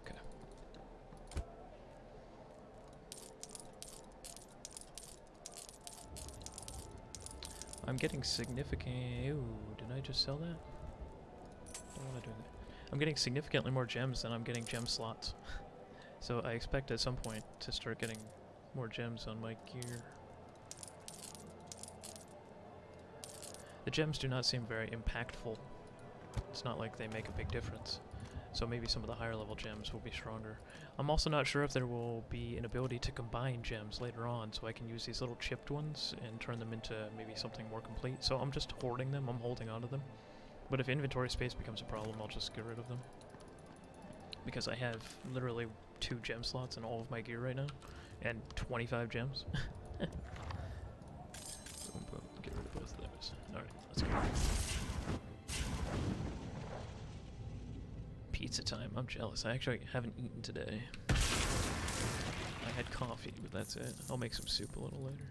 Okay. I'm getting significant. Ooh, did I just sell that? Why would I do that? I'm getting significantly more gems than I'm getting gem slots. So I expect at some point to start getting more gems on my gear. The gems do not seem very impactful. It's not like they make a big difference. So maybe some of the higher level gems will be stronger. I'm also not sure if there will be an ability to combine gems later on, so I can use these little chipped ones and turn them into maybe something more complete. So I'm just hoarding them, I'm holding onto them. But if inventory space becomes a problem, I'll just get rid of them. Because I have literally 2 gem slots in all of my gear right now, and 25 gems. Boom, boom, get rid of both of those. Alright, let's go. Pizza time, I'm jealous. I actually haven't eaten today. I had coffee, but that's it. I'll make some soup a little later.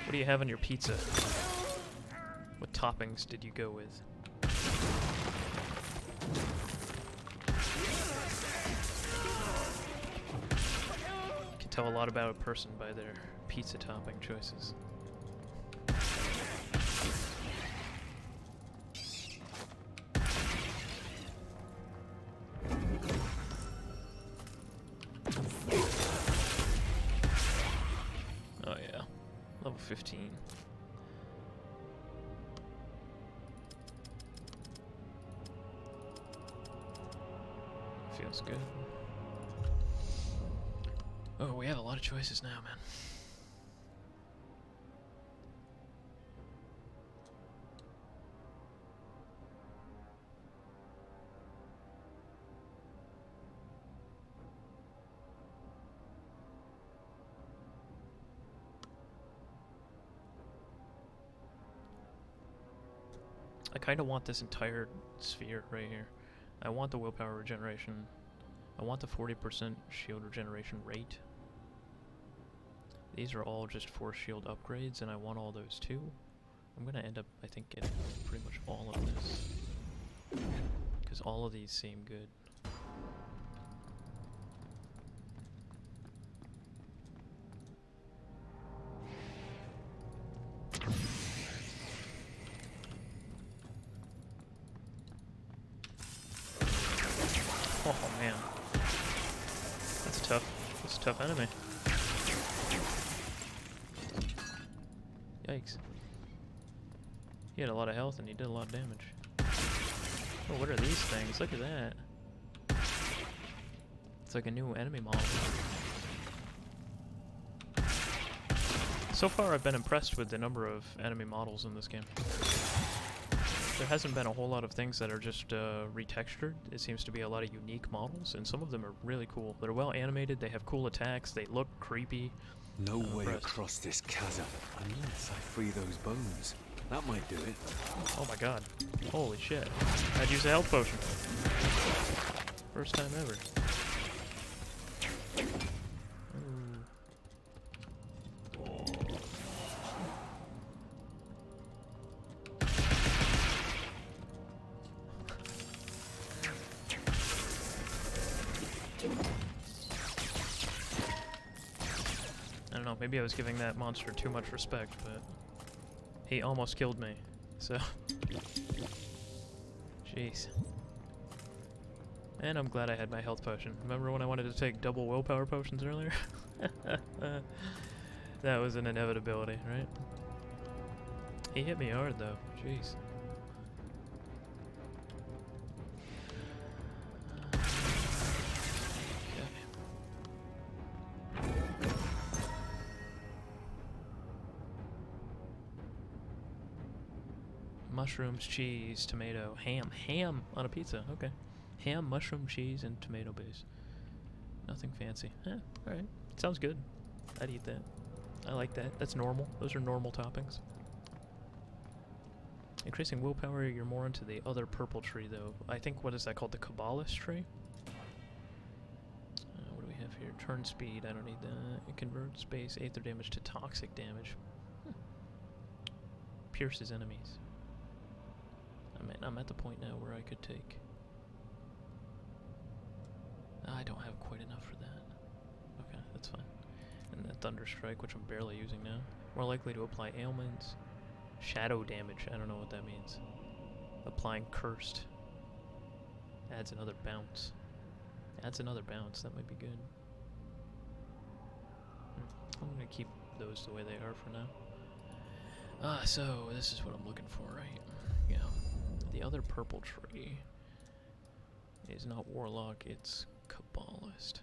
What do you have on your pizza? What toppings did you go with? You can tell a lot about a person by their pizza topping choices. Oh yeah, level 15. Feels good. Oh, we have a lot of choices now, man. I kind of want this entire sphere right here. I want the willpower regeneration. I want the 40% shield regeneration rate. These are all just force shield upgrades, and I want all those too. I'm gonna end up, I think, getting pretty much all of this. Because all of these seem good. Oh man, that's a tough enemy. Yikes. He had a lot of health and he did a lot of damage. Oh, what are these things? Look at that. It's like a new enemy model. So far I've been impressed with the number of enemy models in this game. There hasn't been a whole lot of things that are just retextured. It seems to be a lot of unique models, and some of them are really cool. They're well animated, they have cool attacks, they look creepy. No way across this chasm unless I free those bones. That might do it. Oh my god. Holy shit. I'd use a health potion. First time ever. Maybe I was giving that monster too much respect, but he almost killed me, so... Jeez. And I'm glad I had my health potion. Remember when I wanted to take double willpower potions earlier? That was an inevitability, right? He hit me hard, though. Jeez. Mushrooms, cheese, tomato, ham. Ham on a pizza, okay. Ham, mushroom, cheese, and tomato base. Nothing fancy. Alright. Sounds good. I'd eat that. I like that. That's normal. Those are normal toppings. Increasing willpower, you're more into the other purple tree, though. I think, what is that called? The Kabbalist tree? What do we have here? Turn speed, I don't need that. It converts base aether damage to toxic damage. Pierces enemies. I'm at the point now where I could take... I don't have quite enough for that. Okay, that's fine. And that Thunder Strike, which I'm barely using now. More likely to apply ailments. Shadow damage, I don't know what that means. Applying Cursed. Adds another bounce. Adds another bounce, that might be good. I'm gonna keep those the way they are for now. So this is what I'm looking for, right? Yeah. The other purple tree is not Warlock, it's Kabbalist.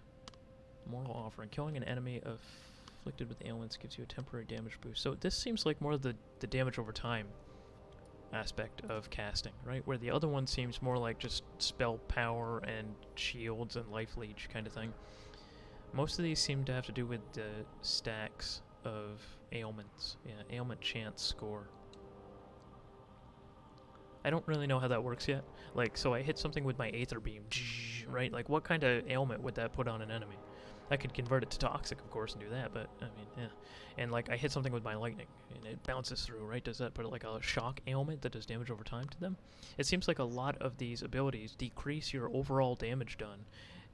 Moral Offering. Killing an enemy afflicted with ailments gives you a temporary damage boost. So this seems like more the damage over time aspect of casting, right? Where the other one seems more like just spell power and shields and life leech kind of thing. Most of these seem to have to do with the stacks of ailments. Yeah, ailment chance score. I don't really know how that works yet. Like, so I hit something with my Aether Beam, right? Like, what kind of ailment would that put on an enemy? I could convert it to Toxic, of course, and do that, but, I mean, yeah. And, like, I hit something with my Lightning, and it bounces through, right? Does that put, like, a shock ailment that does damage over time to them? It seems like a lot of these abilities decrease your overall damage done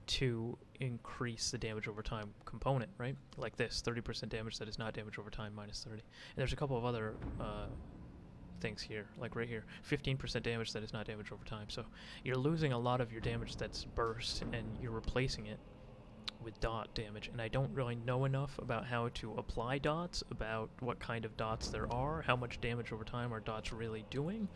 to increase the damage over time component, right? Like this, 30% damage that is not damage over time, minus 30. And there's a couple of other, things here, like right here, 15% damage that is not damage over time. So you're losing a lot of your damage that's burst, and you're replacing it with dot damage. And I don't really know enough about how to apply dots, about what kind of dots there are, how much damage over time are dots really doing.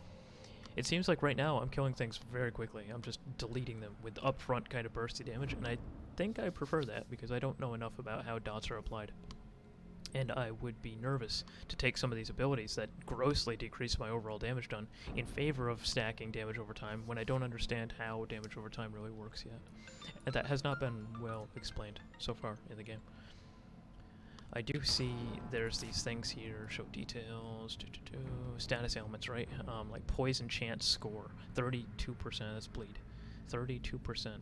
It seems like right now I'm killing things very quickly. I'm just deleting them with upfront kind of bursty damage, and I think I prefer that because I don't know enough about how dots are applied. And I would be nervous to take some of these abilities that grossly decrease my overall damage done in favor of stacking damage over time when I don't understand how damage over time really works yet. And that has not been well explained so far in the game. I do see there's these things here, show details, status ailments, right? Like poison chance score, 32%, that's bleed, 32%.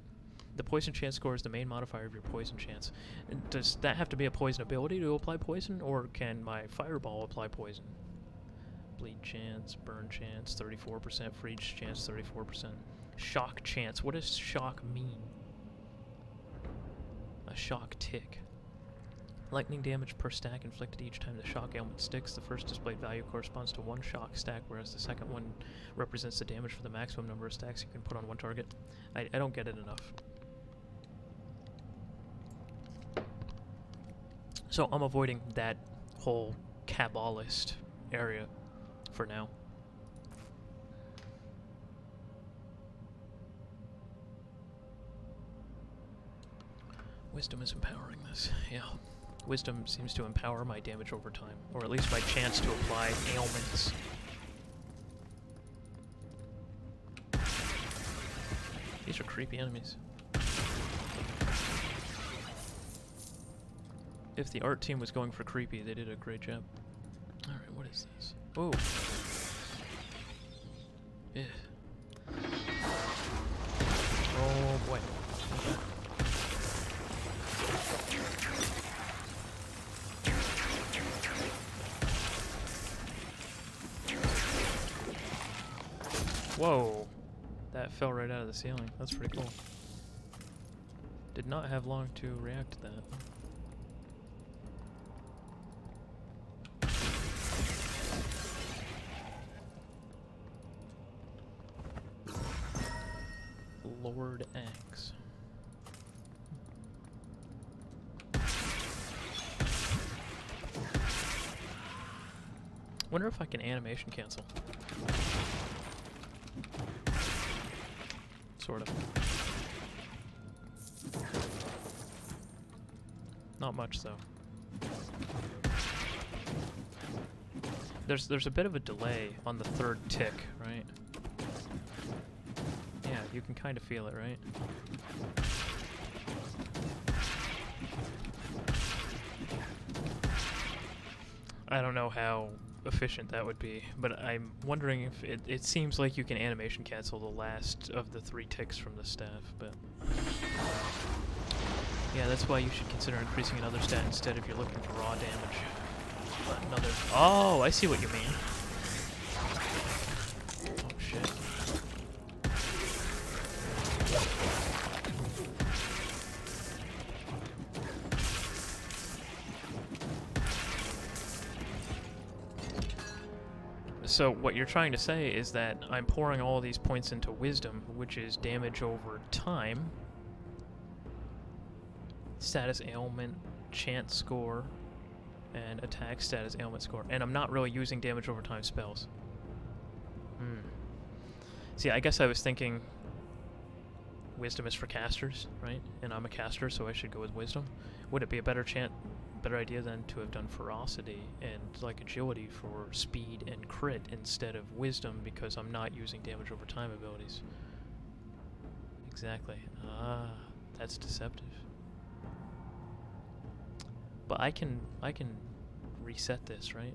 The poison chance score is the main modifier of your poison chance. Does that have to be a poison ability to apply poison, or can my fireball apply poison? Bleed chance, burn chance, 34%, freeze chance, 34%. Shock chance, what does shock mean? A shock tick. Lightning damage per stack inflicted each time the shock ailment sticks. The first displayed value corresponds to one shock stack, whereas the second one represents the damage for the maximum number of stacks you can put on one target. I don't get it enough. So I'm avoiding that whole Kabbalist area for now. Wisdom is empowering this, yeah. Wisdom seems to empower my damage over time, or at least my chance to apply ailments. These are creepy enemies. If the art team was going for creepy, they did a great job. Alright, what is this? Oh! Yeah. Oh boy. Okay. Whoa! That fell right out of the ceiling. That's pretty cool. Did not have long to react to that. Lord Axe. Wonder if I can animation cancel. Sort of. Not much though. There's a bit of a delay on the third tick, right? Yeah, you can kind of feel it, right? I don't know how efficient that would be, but I'm wondering if it seems like you can animation cancel the last of the 3 ticks from the staff, but yeah, that's why you should consider increasing another stat instead if you're looking for raw damage. But another. Oh, I see what you mean. Oh shit. So what you're trying to say is that I'm pouring all these points into wisdom, which is damage over time, status ailment, chant score, and attack status ailment score, and I'm not really using damage over time spells. See, I guess I was thinking wisdom is for casters, right? And I'm a caster, so I should go with wisdom. Would it be a better idea than to have done ferocity and like agility for speed and crit instead of wisdom, because I'm not using damage over time abilities? Exactly. Ah, that's deceptive. But I can reset this, right?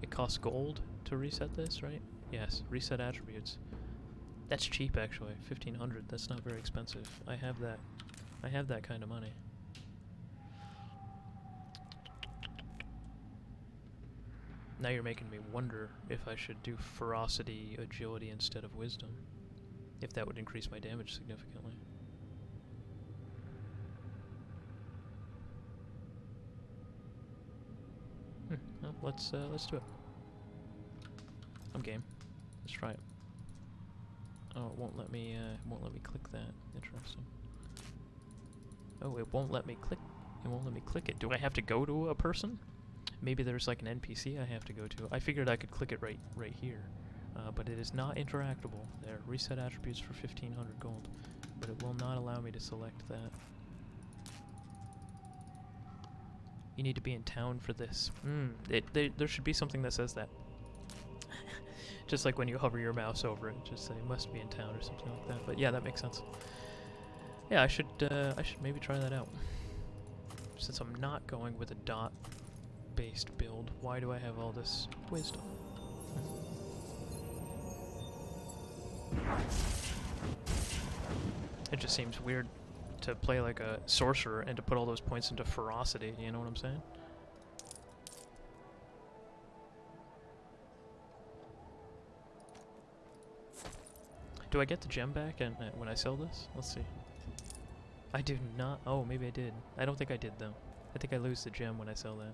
It costs gold to reset this, right? Yes, reset attributes. That's cheap actually, 1500. That's not very expensive. I have that kind of money. Now you're making me wonder if I should do ferocity, agility instead of wisdom. If that would increase my damage significantly. Well, let's do it. I'm game. Let's try it. Oh, it won't let me click that. Interesting. Oh, it won't let me click. It won't let me click it. Do I have to go to a person? Maybe there's like an NPC I have to go to. I figured I could click it right here, but it is not interactable. There, reset attributes for 1500 gold, but it will not allow me to select that. You need to be in town for this. There should be something that says that. Just like when you hover your mouse over it, just say must be in town or something like that. But yeah, that makes sense. Yeah, I should maybe try that out. Since I'm not going with a dot-based build, why do I have all this wisdom? It just seems weird to play like a sorcerer and to put all those points into ferocity, you know what I'm saying? Do I get the gem back and when I sell this? Let's see. I do not. Oh, maybe I did. I don't think I did though. I think I lose the gem when I sell that.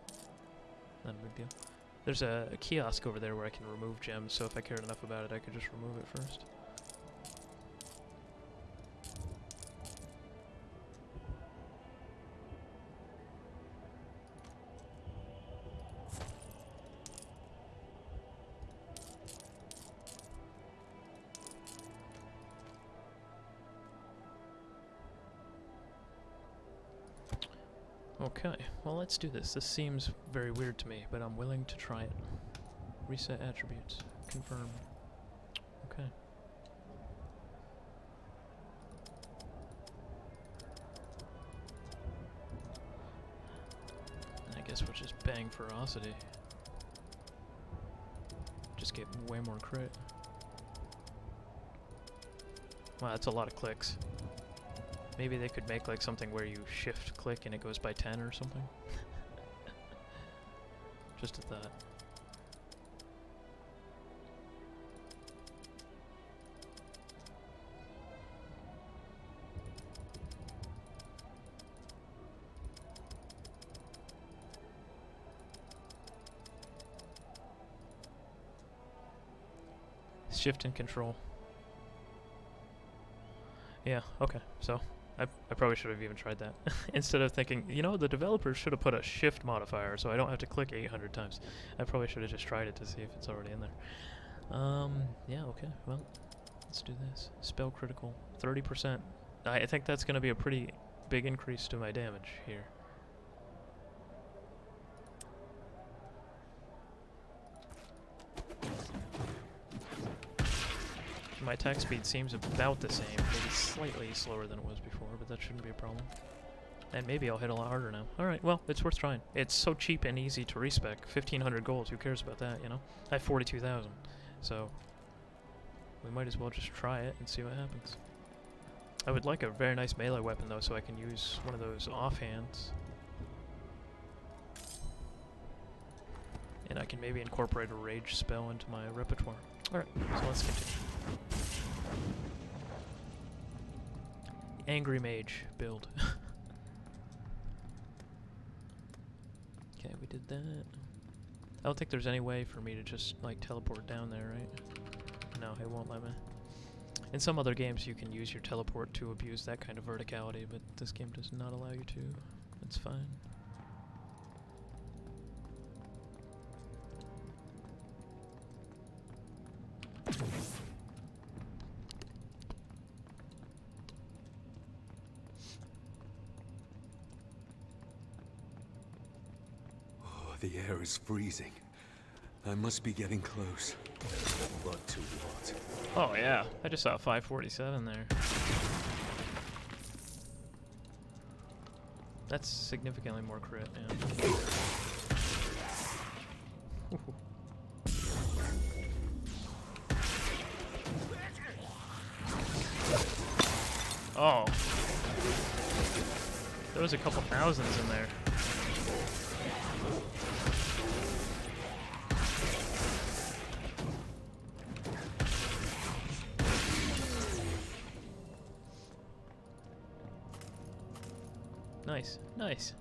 Not a big deal. There's a kiosk over there where I can remove gems, so if I cared enough about it, I could just remove it first. Okay, well let's do this. This seems very weird to me, but I'm willing to try it. Reset attributes. Confirm. Okay. I guess we'll just bang ferocity. Just get way more crit. Wow, that's a lot of clicks. Maybe they could make like something where you shift click and it goes by 10 or something. Just a thought. Shift and control. Yeah, okay, so I probably should have even tried that. Instead of thinking, you know, the developers should have put a shift modifier so I don't have to click 800 times. I probably should have just tried it to see if it's already in there. Yeah, okay, well, let's do this. Spell critical, 30%. I think that's going to be a pretty big increase to my damage here. My attack speed seems about the same, maybe slightly slower than it was before, but that shouldn't be a problem. And maybe I'll hit a lot harder now. Alright, well, it's worth trying. It's so cheap and easy to respec. 1,500 gold, who cares about that, you know? I have 42,000, so we might as well just try it and see what happens. I would like a very nice melee weapon, though, so I can use one of those offhands. And I can maybe incorporate a rage spell into my repertoire. Alright, so let's continue. Angry Mage build. Okay, we did that. I don't think there's any way for me to just, like, teleport down there, right? No, it won't let me. In some other games you can use your teleport to abuse that kind of verticality, but this game does not allow you to. That's fine. The air is freezing. I must be getting close. But to what? Oh yeah, I just saw 547 there. That's significantly more crit, yeah. Oh. There was a couple thousands in there. Nice, nice.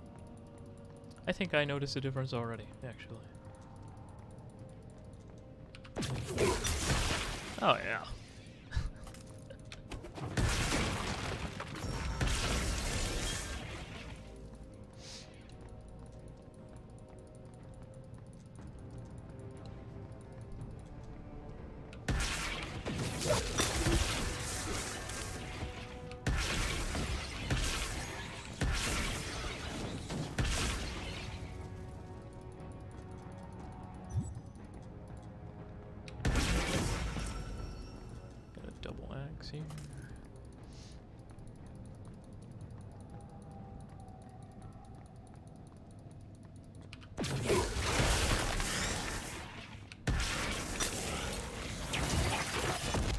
I think I noticed a difference already, actually. Oh yeah. Here.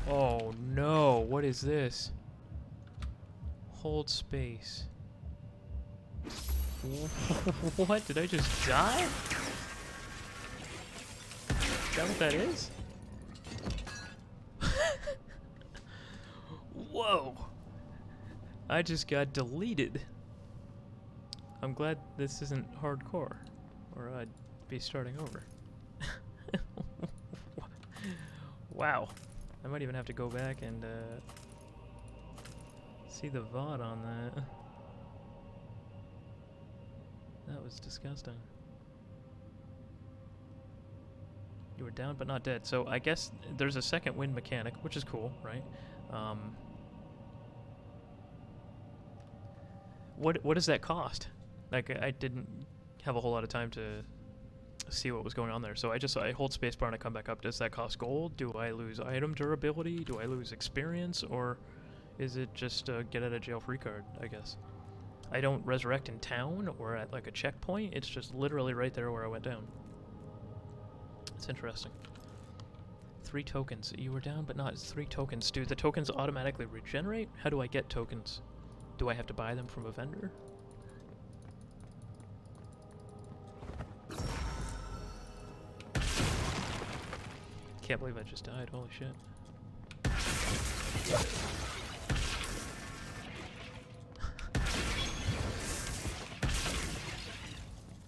Oh no, what is this? Hold space. What? Did I just die? Is that what that is? Whoa! I just got deleted. I'm glad this isn't hardcore, or I'd be starting over. Wow. I might even have to go back and see the VOD on that. That was disgusting. You were down but not dead. So I guess there's a second wind mechanic, which is cool, right? What does that cost? Like, I didn't have a whole lot of time to see what was going on there, so I hold spacebar and I come back up. Does that cost gold? Do I lose item durability? Do I lose experience? Or is it just a get out of jail free card, I guess? I don't resurrect in town or at like a checkpoint, it's just literally right there where I went down. It's interesting. 3 tokens. You were down but not 3 tokens. Do the tokens automatically regenerate? How do I get tokens? Do I have to buy them from a vendor? Can't believe I just died. Holy shit.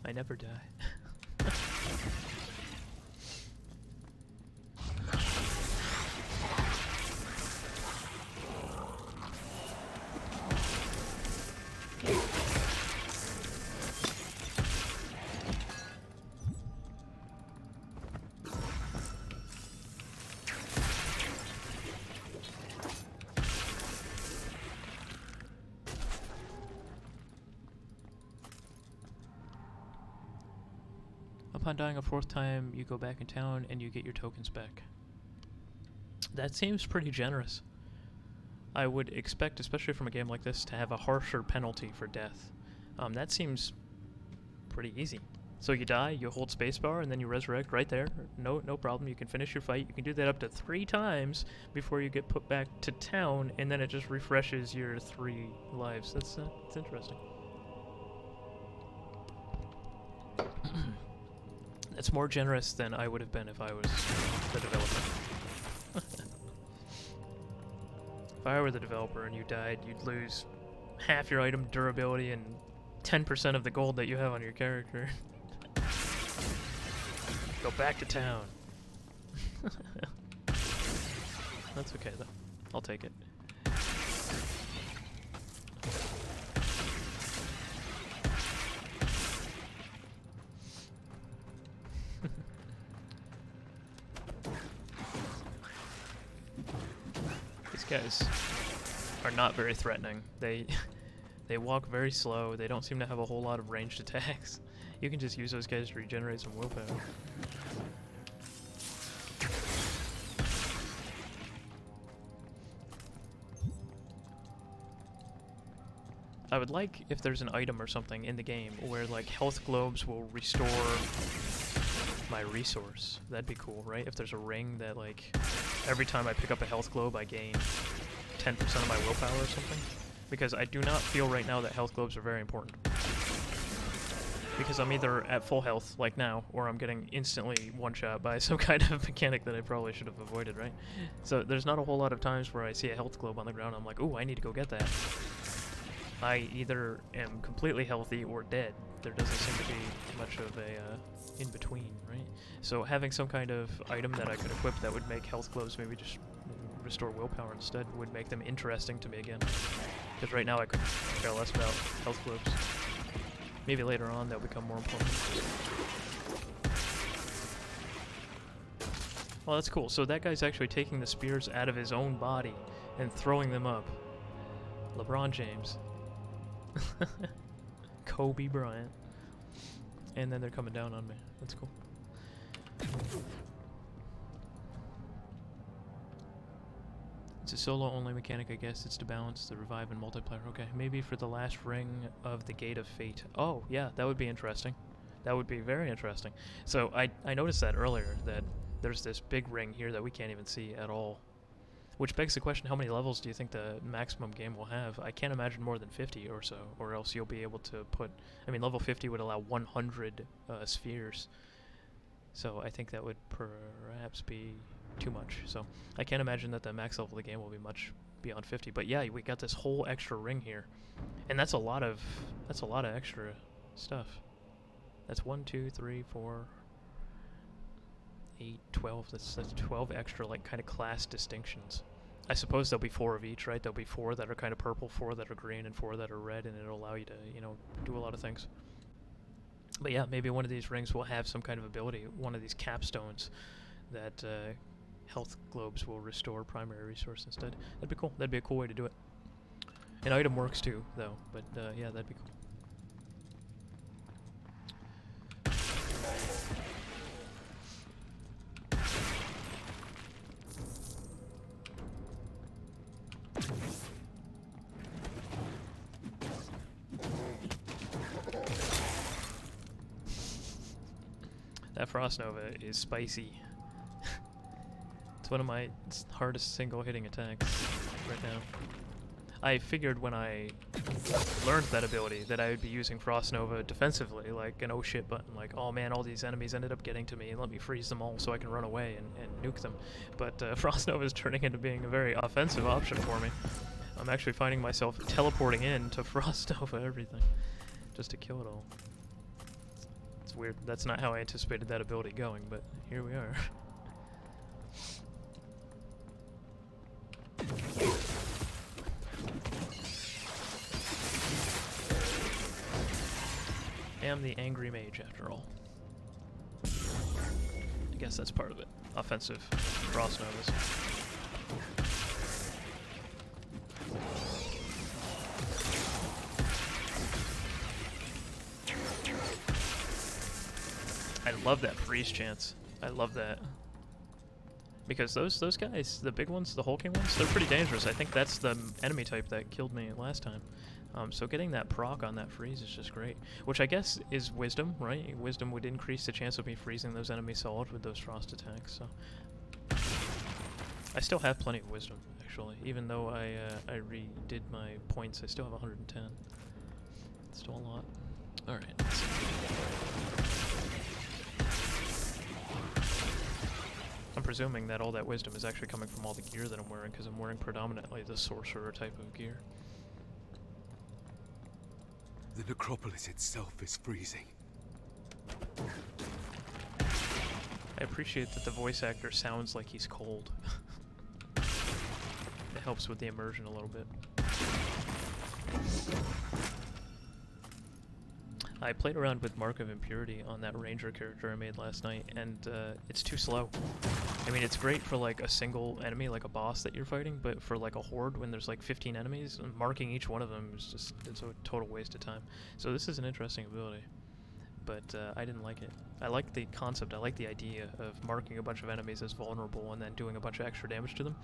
I never die. Upon dying a 4th time, you go back in town and you get your tokens back. That seems pretty generous. I would expect, especially from a game like this, to have a harsher penalty for death. That seems pretty easy. So you die, you hold spacebar, and then you resurrect right there. No problem. You can finish your fight. You can do that up to 3 times before you get put back to town, and then it just refreshes your 3 lives. That's interesting. That's more generous than I would have been if I was the developer. If I were the developer and you died, you'd lose half your item durability and 10% of the gold that you have on your character. Go back to town. That's okay though. I'll take it. These guys are not very threatening. They walk very slow. They don't seem to have a whole lot of ranged attacks. You can just use those guys to regenerate some willpower. I would like if there's an item or something in the game where like health globes will restore my resource. That'd be cool, right? If there's a ring that like every time I pick up a health globe I gain 10% of my willpower or something. Because I do not feel right now that health globes are very important. Because I'm either at full health, like now, or I'm getting instantly one-shot by some kind of mechanic that I probably should have avoided, right? So there's not a whole lot of times where I see a health globe on the ground and I'm like, ooh, I need to go get that. I either am completely healthy or dead. There doesn't seem to be much of a in-between, right? So having some kind of item that I could equip that would make health globes maybe just restore willpower instead would make them interesting to me again. Because right now I could care less about health globes. Maybe later on they'll become more important. Well, that's cool. So that guy's actually taking the spears out of his own body and throwing them up. LeBron James. Kobe Bryant. And then they're coming down on me. That's cool. It's a solo-only mechanic, I guess. It's to balance the revive and multiplayer. Okay, maybe for the last ring of the Gate of Fate. Oh, yeah, that would be interesting. That would be very interesting. So I noticed that earlier, that there's this big ring here that we can't even see at all. Which begs the question, how many levels do you think the maximum game will have? I can't imagine more than 50 or so, or else you'll be able to put... I mean, level 50 would allow 100 spheres. So I think that would perhaps be too much. So I can't imagine that the max level of the game will be much beyond 50. But yeah, we got this whole extra ring here, and that's a lot of extra stuff. That's 1, 2, 3, 4, 8, 12. That's 12 extra like kind of class distinctions. I suppose there'll be 4 of each, right? There'll be 4 that are kind of purple, 4 that are green, and 4 that are red, and it'll allow you to, you know, do a lot of things. But yeah, maybe one of these rings will have some kind of ability, one of these capstones that health globes will restore primary resource instead. That'd be cool. That'd be a cool way to do it. An item works too, though, but yeah, that'd be cool. That Frost Nova is spicy. It's one of my hardest single-hitting attacks right now. I figured when I learned that ability that I would be using Frost Nova defensively, like an oh shit button, like, oh man, all these enemies ended up getting to me, and let me freeze them all so I can run away and nuke them. But Frost Nova is turning into being a very offensive option for me. I'm actually finding myself teleporting in to Frost Nova everything, just to kill it all. It's weird. That's not how I anticipated that ability going, but here we are. I am the angry mage after all. I guess that's part of it. Offensive Frost Novas. I love that freeze chance. I love that. Because those guys, the big ones, the hulking ones, they're pretty dangerous. I think that's the enemy type that killed me last time. So getting that proc on that freeze is just great. Which I guess is wisdom, right? Wisdom would increase the chance of me freezing those enemies solid with those frost attacks. So I still have plenty of wisdom, actually. Even though I redid my points, I still have 110. Still a lot. Alright. I'm presuming that all that wisdom is actually coming from all the gear that I'm wearing, because I'm wearing predominantly the sorcerer type of gear. The necropolis itself is freezing. I appreciate that the voice actor sounds like he's cold. It helps with the immersion a little bit. I played around with Mark of Impurity on that ranger character I made last night, and it's too slow. I mean, it's great for like a single enemy, like a boss that you're fighting, but for like a horde when there's like 15 enemies, marking each one of them is just, it's a total waste of time. So this is an interesting ability, but I didn't like it. I like the concept, I like the idea of marking a bunch of enemies as vulnerable and then doing a bunch of extra damage to them,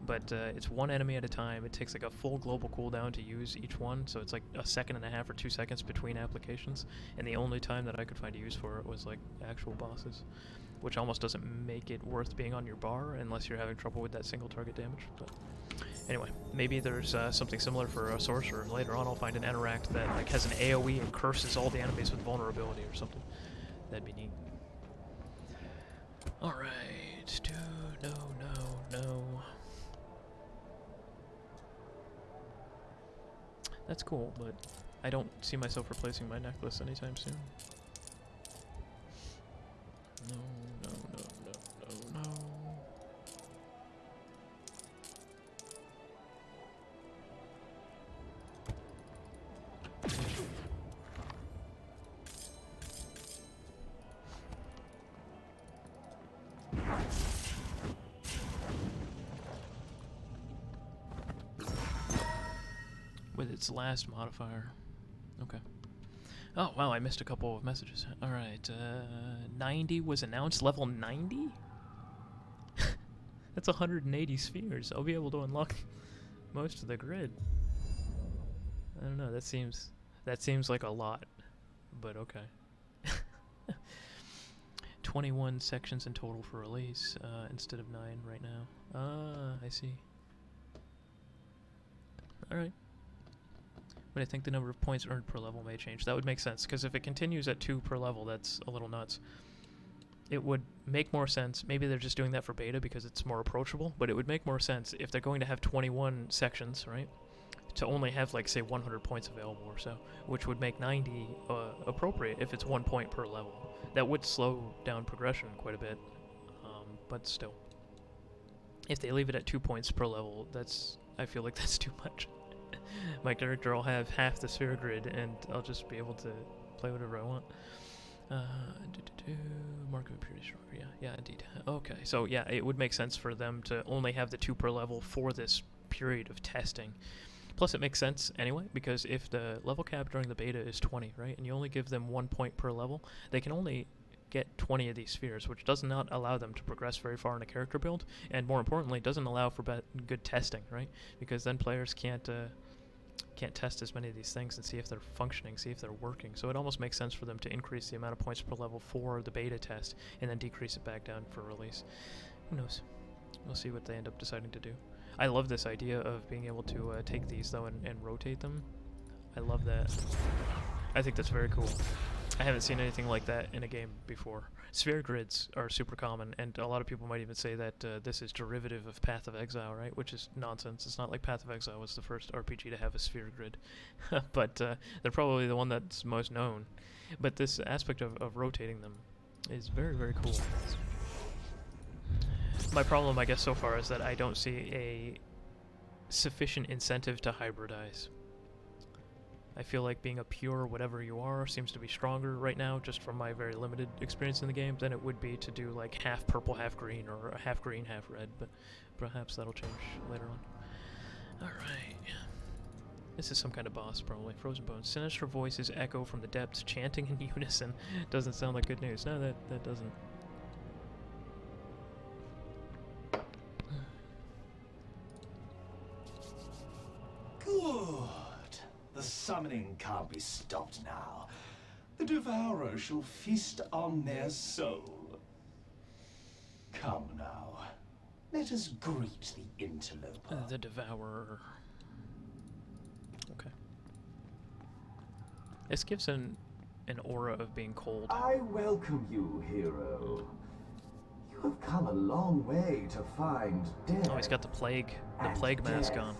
but it's one enemy at a time. It takes like a full global cooldown to use each one, so it's like a second and a half or 2 seconds between applications, and the only time that I could find a use for it was like actual bosses, which almost doesn't make it worth being on your bar unless you're having trouble with that single target damage. But anyway, maybe there's something similar for a sorcerer. Later on I'll find an interact that like has an AoE and curses all the enemies with vulnerability or something. That'd be neat. Alright, no. That's cool, but I don't see myself replacing my necklace anytime soon. No. With its last modifier. Okay. Oh, wow, I missed a couple of messages. Alright, 90 was announced. Level 90? That's 180 spheres. I'll be able to unlock most of the grid. I don't know, that seems like a lot, but okay. 21 sections in total for release, instead of 9 right now. Ah, I see. Alright. But I think the number of points earned per level may change. That would make sense, because if it continues at 2 per level, that's a little nuts. It would make more sense. Maybe they're just doing that for beta because it's more approachable, but it would make more sense if they're going to have 21 sections, right? To only have, like, say, 100 points available or so, which would make 90 appropriate if it's 1 point per level. That would slow down progression quite a bit, but still. If they leave it at 2 points per level, I feel like that's too much. My character will have half the sphere grid, and I'll just be able to play whatever I want. Mark of Impurity stronger. Yeah, indeed. Okay, so yeah, it would make sense for them to only have the 2 per level for this period of testing. Plus, it makes sense anyway, because if the level cap during the beta is 20, right, and you only give them 1 point per level, they can only get 20 of these spheres, which does not allow them to progress very far in a character build, and more importantly, doesn't allow for good testing, right? Because then players can't test as many of these things and see if they're functioning, see if they're working. So it almost makes sense for them to increase the amount of points per level for the beta test and then decrease it back down for release. Who knows? We'll see what they end up deciding to do. I love this idea of being able to take these though and rotate them. I love that. I think that's very cool. I haven't seen anything like that in a game before. Sphere grids are super common, and a lot of people might even say that this is derivative of Path of Exile, right? Which is nonsense. It's not like Path of Exile was the first RPG to have a sphere grid. But they're probably the one that's most known. But this aspect of rotating them is very, very cool. My problem, I guess, so far is that I don't see a sufficient incentive to hybridize. I feel like being a pure whatever you are seems to be stronger right now, just from my very limited experience in the game, than it would be to do like half purple, half green, or a half green, half red, but perhaps that'll change later on. Alright. This is some kind of boss, probably. Frozen Bones. Sinister voices echo from the depths, chanting in unison. Doesn't sound like good news. No, that doesn't. Good. The summoning can't be stopped now. The Devourer shall feast on their soul. Come now. Let us greet the interloper. The Devourer. Okay. This gives an aura of being cold. I welcome you, hero. You have come a long way to find death. Oh, he's got the plague mask on.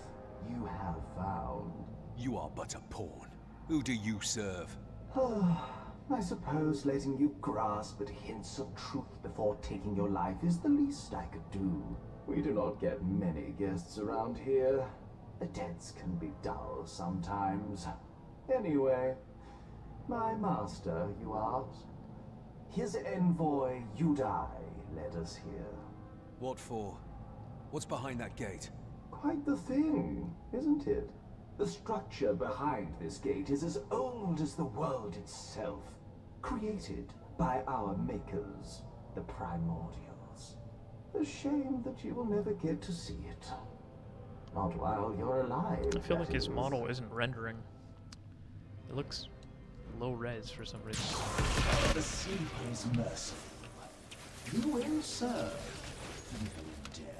You have found. You are but a pawn. Who do you serve? I suppose letting you grasp at hints of truth before taking your life is the least I could do. We do not get many guests around here. The debts can be dull sometimes. Anyway, my master, you ask? His envoy, Udai, led us here. What for? What's behind that gate? Quite the thing, isn't it? The structure behind this gate is as old as the world itself, created by our makers, the Primordials. A shame that you will never get to see it. Not while you're alive. I feel like his model isn't rendering. It looks low res for some reason. The sleeper is merciful. You will serve even death.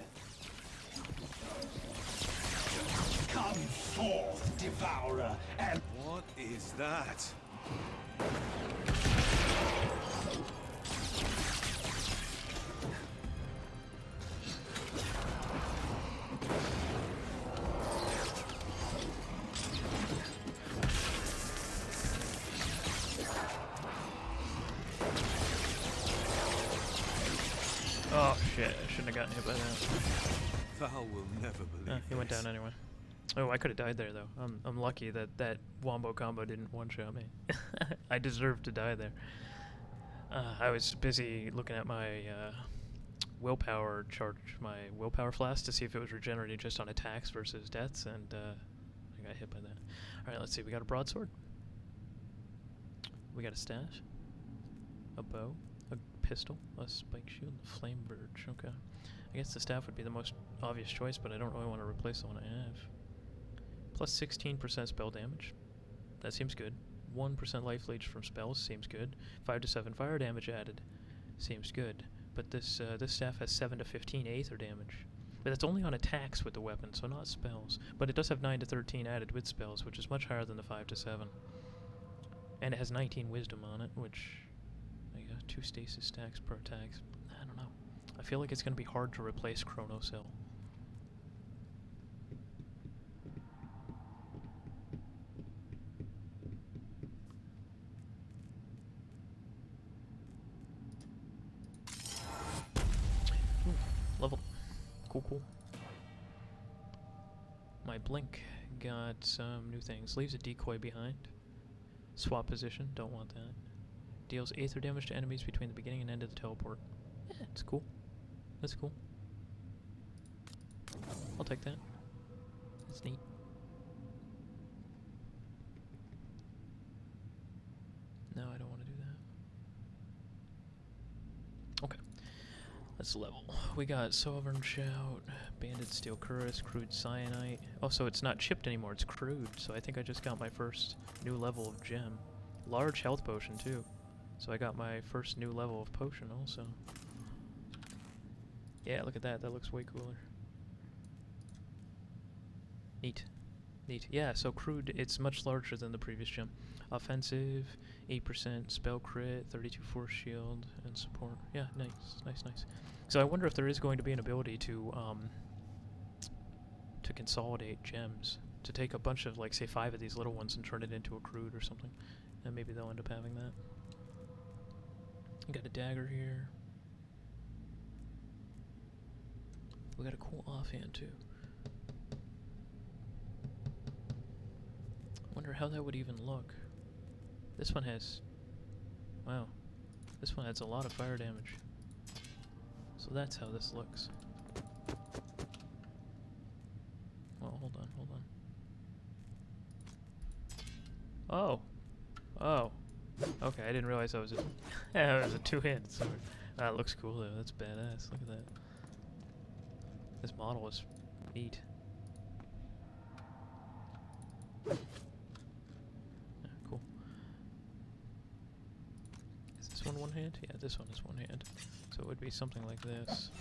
Come forth, Devourer, and... What is that? Oh shit, I shouldn't have gotten hit by that. Val will never believe He went this. down anyway. Oh, I could have died there though. I'm lucky that that wombo combo didn't one-shot me. I deserved to die there. I was busy looking at my willpower flask to see if it was regenerating just on attacks versus deaths, and I got hit by that. Alright, let's see. We got a broadsword. We got a staff. A bow. A pistol. A spike shield. A flame birch. Okay. I guess the staff would be the most obvious choice, but I don't really want to replace the one I have. Plus 16% spell damage. That seems good. 1% life leech from spells seems good. 5 to 7 fire damage added seems good. But this staff has 7 to 15 aether damage. But that's only on attacks with the weapon, so not spells. But it does have 9 to 13 added with spells, which is much higher than the 5 to 7. And it has 19 wisdom on it, which... I got 2 stasis stacks per attack. I don't know. I feel like it's going to be hard to replace Chronocell. Level. Cool. My blink got some new things. Leaves a decoy behind. Swap position. Don't want that. Deals aether damage to enemies between the beginning and end of the teleport. Yeah, it's cool. That's cool. I'll take that. That's neat. No, I don't want to do that. Okay. Let's level. We got Sovereign Shout, Banded Steel Cuirass, Crude Cyanite. Oh, so it's not chipped anymore, it's crude. So I think I just got my first new level of gem. Large health potion, too. So I got my first new level of potion, also. Yeah, look at that. That looks way cooler. Neat. Yeah, so crude, it's much larger than the previous gem. Offensive, 8% spell crit, 32 force shield, and support. Yeah, nice. So I wonder if there is going to be an ability to consolidate gems. To take a bunch of, like, say 5 of these little ones and turn it into a crude or something. And maybe they'll end up having that. We got a dagger here. We got a cool offhand, too. Wonder how that would even look. This one has... Wow. This one has a lot of fire damage. So that's how this looks. Well, hold on. Oh. Oh. Okay, I didn't realize that was a, that was a two-handed sword. That looks cool though, that's badass. Look at that. This model is neat. Yeah, cool. Is this one hand? Yeah, this one is one hand. So it would be something like this,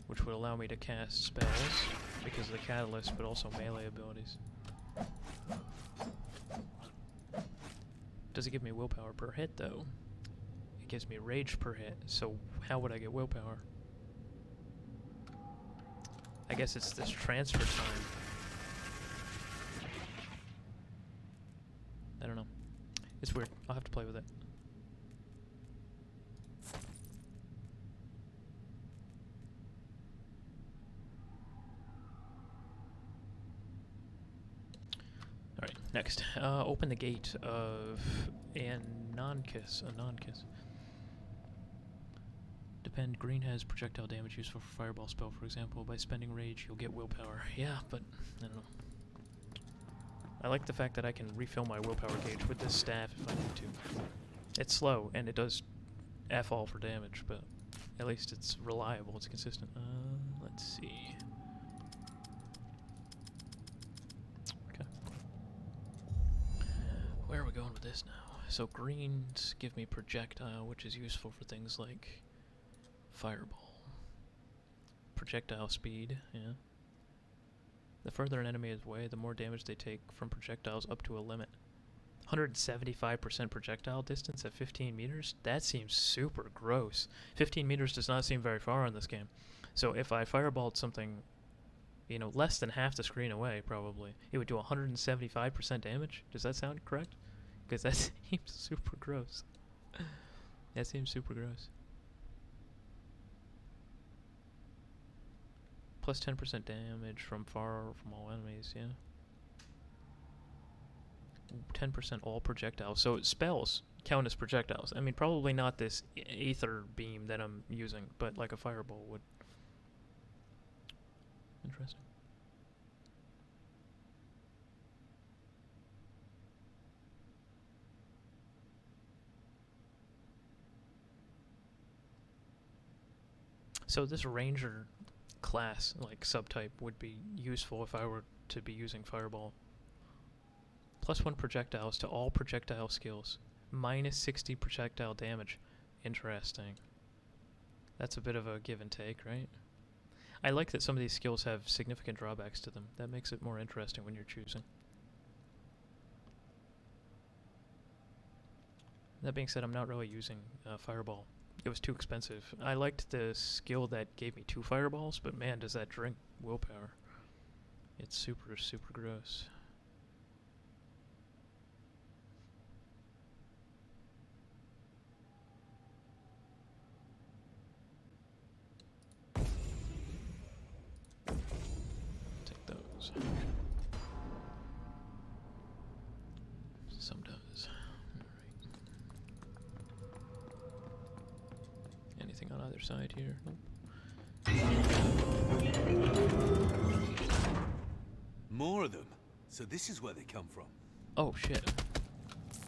which would allow me to cast spells because of the catalyst, but also melee abilities. Does it give me willpower per hit though? It gives me rage per hit, so how would I get willpower? I guess it's this transfer time. I don't know. It's weird. I'll have to play with it. Alright, next. Open the gate of Anonkiss. Depend, green has projectile damage useful for fireball spell, for example. By spending rage, you'll get willpower. Yeah, but I don't know. I like the fact that I can refill my willpower gauge with this staff if I need to. It's slow, and it does F all for damage, but at least it's reliable, it's consistent. Let's see. Okay. Where are we going with this now? So greens give me projectile, which is useful for things like fireball. Projectile speed, yeah. The further an enemy is away, the more damage they take from projectiles up to a limit. 175% projectile distance at 15 meters? That seems super gross. 15 meters does not seem very far in this game. So if I fireballed something, you know, less than half the screen away, probably, it would do 175% damage? Does that sound correct? Because that seems super gross. That seems super gross. Plus 10% damage from far from all enemies, yeah. 10% all projectiles. So spells count as projectiles. I mean, probably not this aether beam that I'm using, but like a fireball would. Interesting. So this ranger class, like subtype, would be useful if I were to be using fireball. Plus 1 projectiles to all projectile skills. Minus 60 projectile damage. Interesting. That's a bit of a give and take, right? I like that some of these skills have significant drawbacks to them. That makes it more interesting when you're choosing. That being said, I'm not really using fireball. It was too expensive. I liked the skill that gave me 2 fireballs, but man, does that drink willpower. It's super, super gross. Take those. Some does. Anything on either side here? Nope. More of them. So this is where they come from. Oh shit.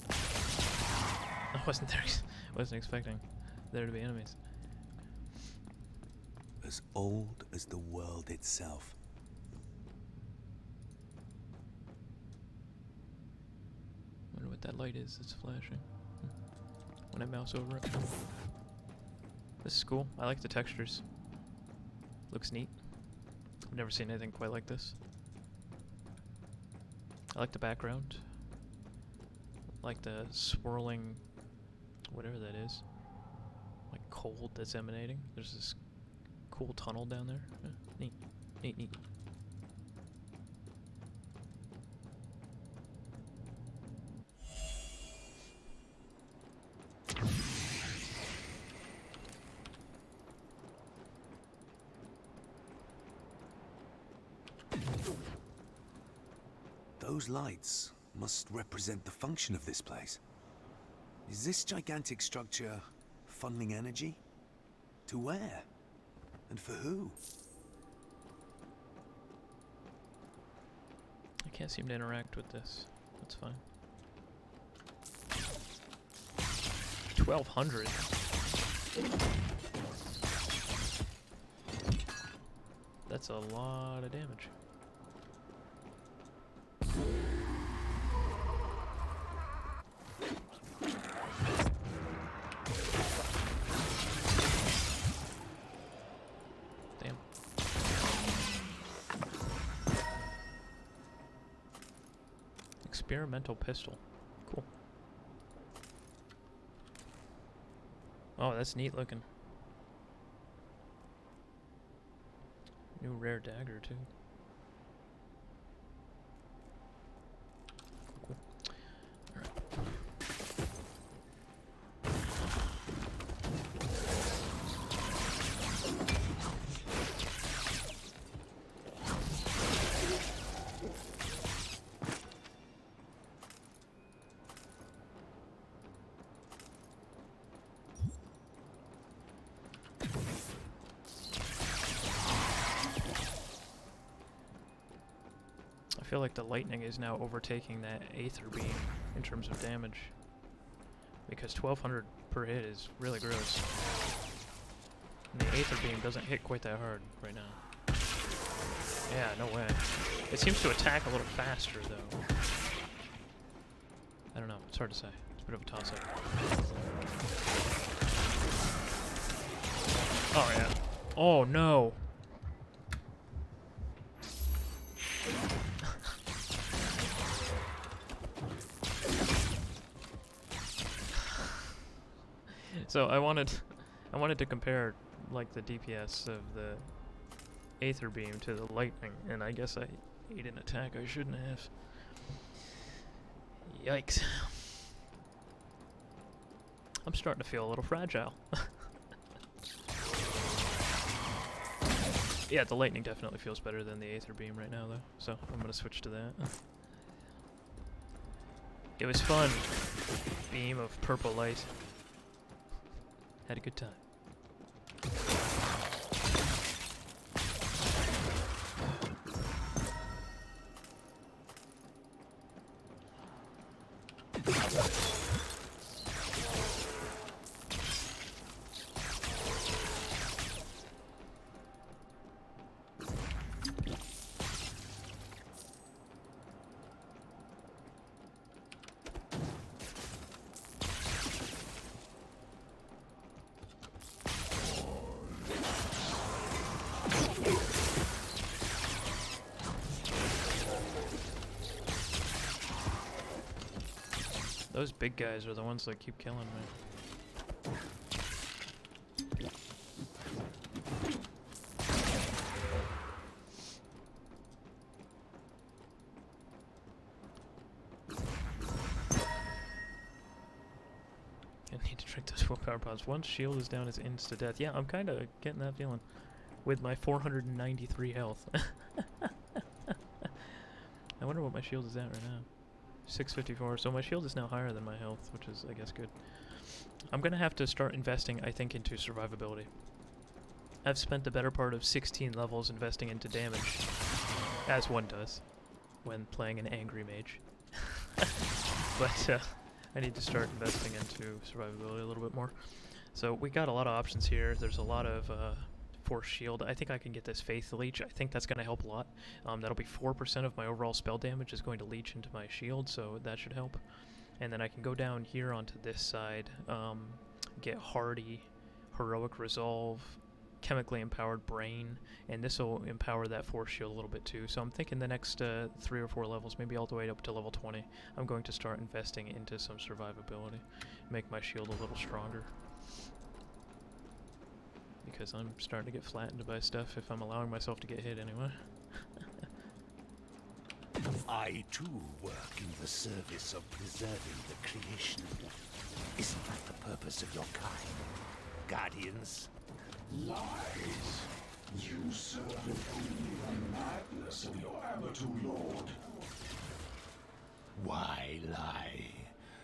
I wasn't expecting there to be enemies. As old as the world itself. Wonder what that light is that's flashing. When I mouse over it. This is cool. I like the textures. Looks neat. I've never seen anything quite like this. I like the background. I like the swirling, whatever that is. Like cold that's emanating. There's this cool tunnel down there. Yeah, neat. Neat, neat. Those lights must represent the function of this place. Is this gigantic structure funneling energy? To where? And for who? I can't seem to interact with this. That's fine. 1200. That's a lot of damage. Damn. Experimental pistol. Cool. Oh, that's neat looking. New rare dagger, too. Cool. Alright. I feel like the lightning is now overtaking that Aether Beam in terms of damage. Because 1200 per hit is really gross. And the Aether Beam doesn't hit quite that hard right now. Yeah, no way. It seems to attack a little faster, though. I don't know. It's hard to say. It's a bit of a toss-up. Oh, yeah. Oh, no. So I wanted to compare like the DPS of the Aether Beam to the lightning, and I guess I ate an attack I shouldn't have. Yikes. I'm starting to feel a little fragile. Yeah, the lightning definitely feels better than the Aether Beam right now, though, so I'm gonna switch to that. It was fun. Beam of purple light. Had a good time. Those big guys are the ones that keep killing me. I need to drink those full power pods. Once shield is down, it's insta-death. Yeah, I'm kind of getting that feeling. With my 493 health. I wonder what my shield is at right now. 654, so my shield is now higher than my health, which is, I guess, good. I'm gonna have to start investing, I think, into survivability. I've spent the better part of 16 levels investing into damage, as one does when playing an angry mage. But I need to start investing into survivability a little bit more. So we got a lot of options here. There's a lot of force shield. I think I can get this Faith Leech. I think that's going to help a lot. That'll be 4% of my overall spell damage is going to leech into my shield, so that should help. And then I can go down here onto this side, get Hardy, Heroic Resolve, Chemically Empowered Brain, and this will empower that force shield a little bit too. So I'm thinking the next 3 or 4 levels, maybe all the way up to level 20, I'm going to start investing into some survivability, make my shield a little stronger. Because I'm starting to get flattened by stuff if I'm allowing myself to get hit anyway. I too work in the service of preserving the creation. Isn't that the purpose of your kind, guardians? Lies! You serve only the madness of your Amateur Lord. Why lie,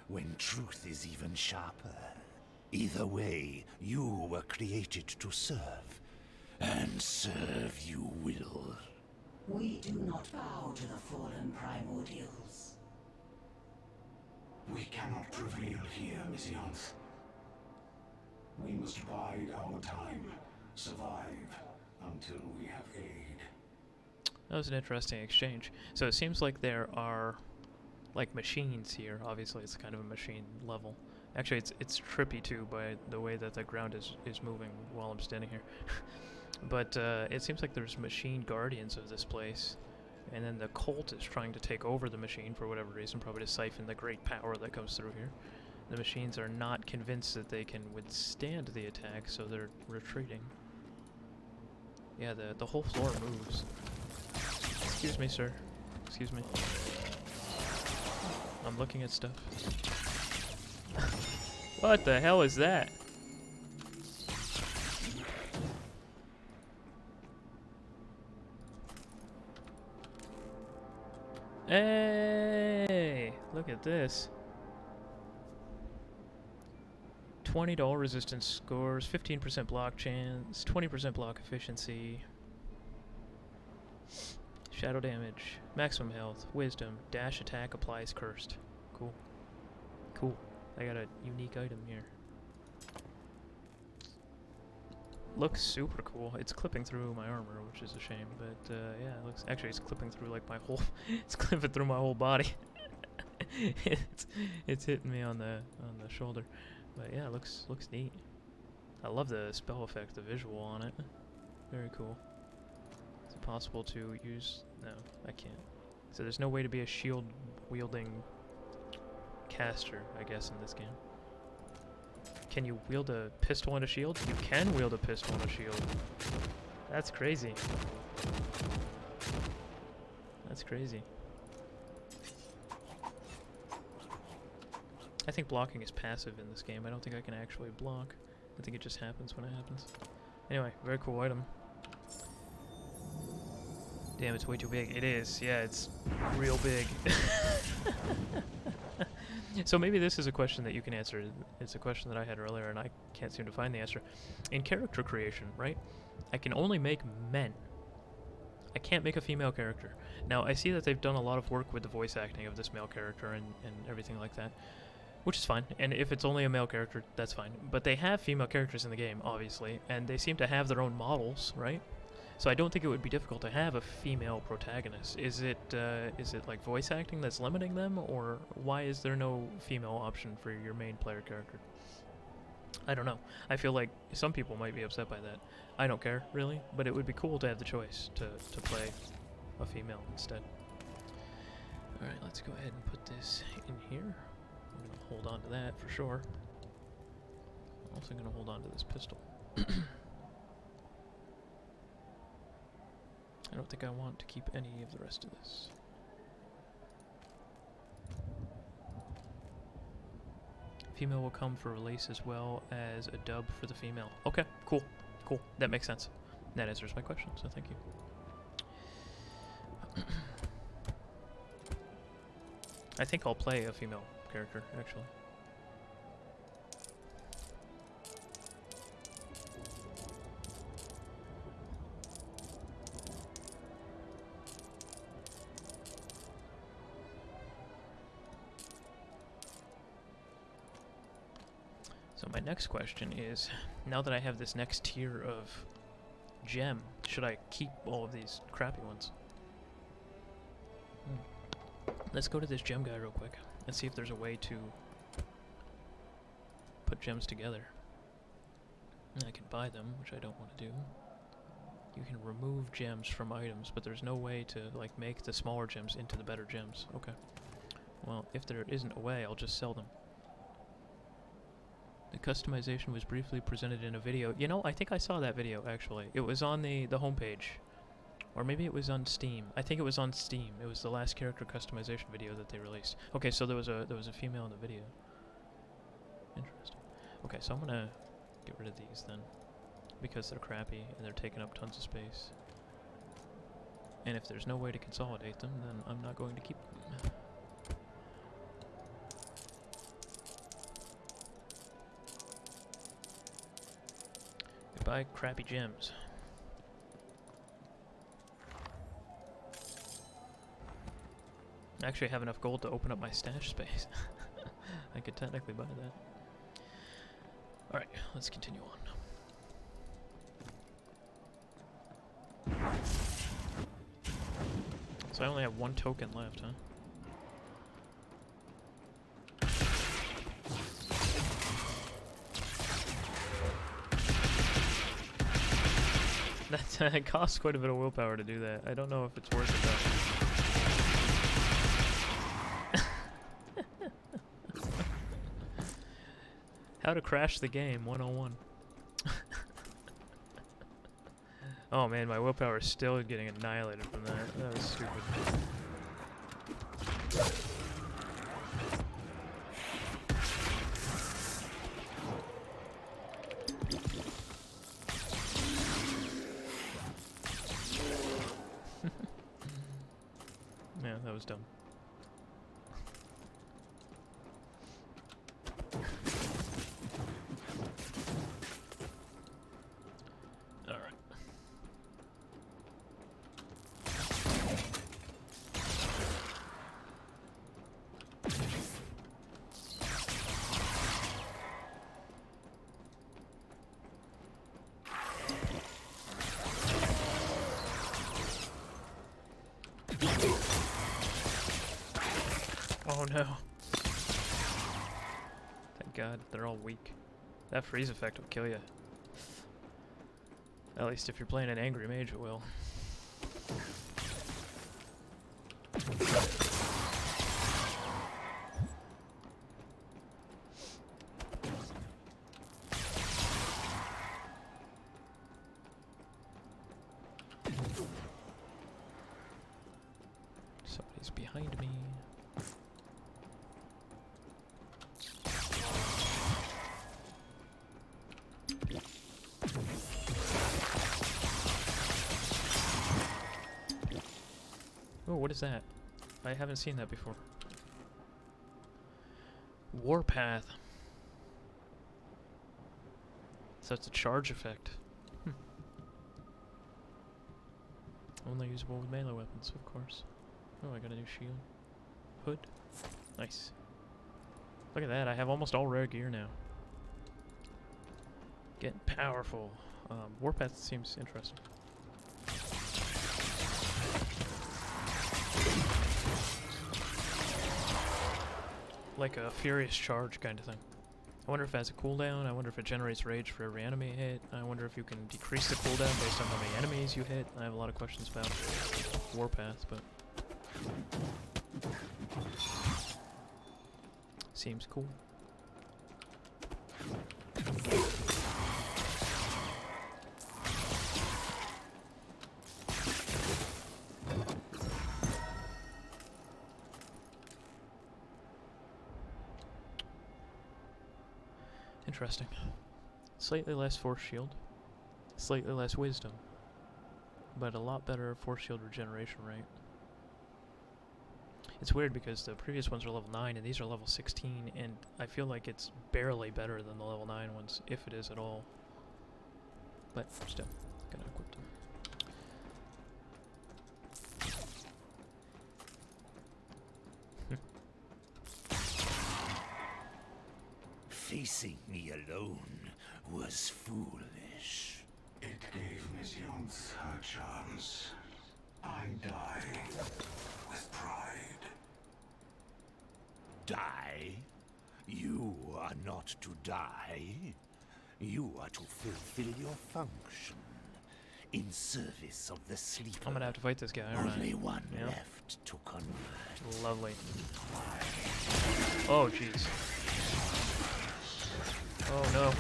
when truth is even sharper? Either way, you were created to serve, and serve you will. We do not bow to the fallen primordials. We cannot prevail here, Messians. We must bide our time, survive until we have aid. That was an interesting exchange. So it seems like there are like machines here. Obviously it's kind of a machine level. Actually it's trippy too by the way that the ground is moving while I'm standing here. But it seems like there's machine guardians of this place. And then the cult is trying to take over the machine for whatever reason, probably to siphon the great power that comes through here. The machines are not convinced that they can withstand the attack, so they're retreating. Yeah, the whole floor moves. Excuse me, sir. Excuse me. I'm looking at stuff. What the hell is that? Hey! Look at this. 20 to all resistance scores, 15% block chance, 20% block efficiency, shadow damage, maximum health, wisdom, dash attack applies cursed. Cool. Cool. I got a unique item here. Looks super cool. It's clipping through my armor, which is a shame, but yeah, it looks, actually it's clipping through like my whole, it's clipping through my whole body. it's hitting me on the shoulder. But yeah, it looks neat. I love the spell effect, the visual on it. Very cool. Is it possible to use? No, I can't. So there's no way to be a shield wielding caster, I guess, in this game. Can you wield a pistol and a shield? You can wield a pistol and a shield. That's crazy. That's crazy. I think blocking is passive in this game. I don't think I can actually block. I think it just happens when it happens. Anyway, very cool item. Damn, it's way too big. It is. Yeah, it's real big. So maybe this is a question that you can answer. It's a question that I had earlier and I can't seem to find the answer. In character creation, right? I can only make men. I can't make a female character. Now, I see that they've done a lot of work with the voice acting of this male character and everything like that, which is fine. And if it's only a male character, that's fine. But they have female characters in the game, obviously, and they seem to have their own models, right? So I don't think it would be difficult to have a female protagonist. Is it like voice acting that's limiting them, or why is there no female option for your main player character? I don't know. I feel like some people might be upset by that. I don't care, really, but it would be cool to have the choice to play a female instead. Alright, let's go ahead and put this in here. I'm going to hold on to that for sure. I'm also going to hold on to this pistol. I don't think I want to keep any of the rest of this. Female will come for release as well as a dub for the female. Okay, cool. Cool. That makes sense. That answers my question, so thank you. I think I'll play a female character, actually. So my next question is, now that I have this next tier of gem, should I keep all of these crappy ones? Let's go to this gem guy real quick and see if there's a way to put gems together. I can buy them, which I don't want to do. You can remove gems from items, but there's no way to like make the smaller gems into the better gems. Okay. Well, if there isn't a way, I'll just sell them. The customization was briefly presented in a video. You know, I think I saw that video, actually. It was on the homepage. Or maybe it was on Steam. I think it was on Steam. It was the last character customization video that they released. Okay, so there was a female in the video. Interesting. Okay, so I'm gonna get rid of these then, because they're crappy and they're taking up tons of space. And if there's no way to consolidate them, then I'm not going to keep them. Goodbye, crappy gems. I actually have enough gold to open up my stash space. I could technically buy that. Alright, let's continue on. So I only have one token left, huh? That it costs quite a bit of willpower to do that. I don't know if it's worth it though. How to crash the game 101. Oh man, my willpower is still getting annihilated from that. That was stupid. Yeah, that was dumb. Alright. Oh no. Thank God, they're all weak. That freeze effect will kill you. At least if you're playing an angry mage, it will. Somebody's behind me. Oh, what is that? I haven't seen that before. Warpath. So it's a charge effect. Only usable with melee weapons, of course. Oh, I got a new shield. Hood. Nice. Look at that, I have almost all rare gear now. Getting powerful. Warpath seems interesting. Like a furious charge kind of thing. I wonder if it has a cooldown. I wonder if it generates rage for every enemy hit. I wonder if you can decrease the cooldown based on how many enemies you hit. I have a lot of questions about Warpath, but seems cool. Interesting. Slightly less force shield, slightly less wisdom, but a lot better force shield regeneration rate. It's weird because the previous ones are level 9 and these are level 16, and I feel like it's barely better than the level 9 ones, if it is at all. But still, gonna equip them. Facing me alone was foolish. It gave Miss Younce her chance. I die with pride. Die? You are not to die. You are to fulfill your function in service of the sleeper. I'm gonna have to fight this guy, aren't I? Only one Yeah. left to convert. Lovely. Oh, jeez. Oh no.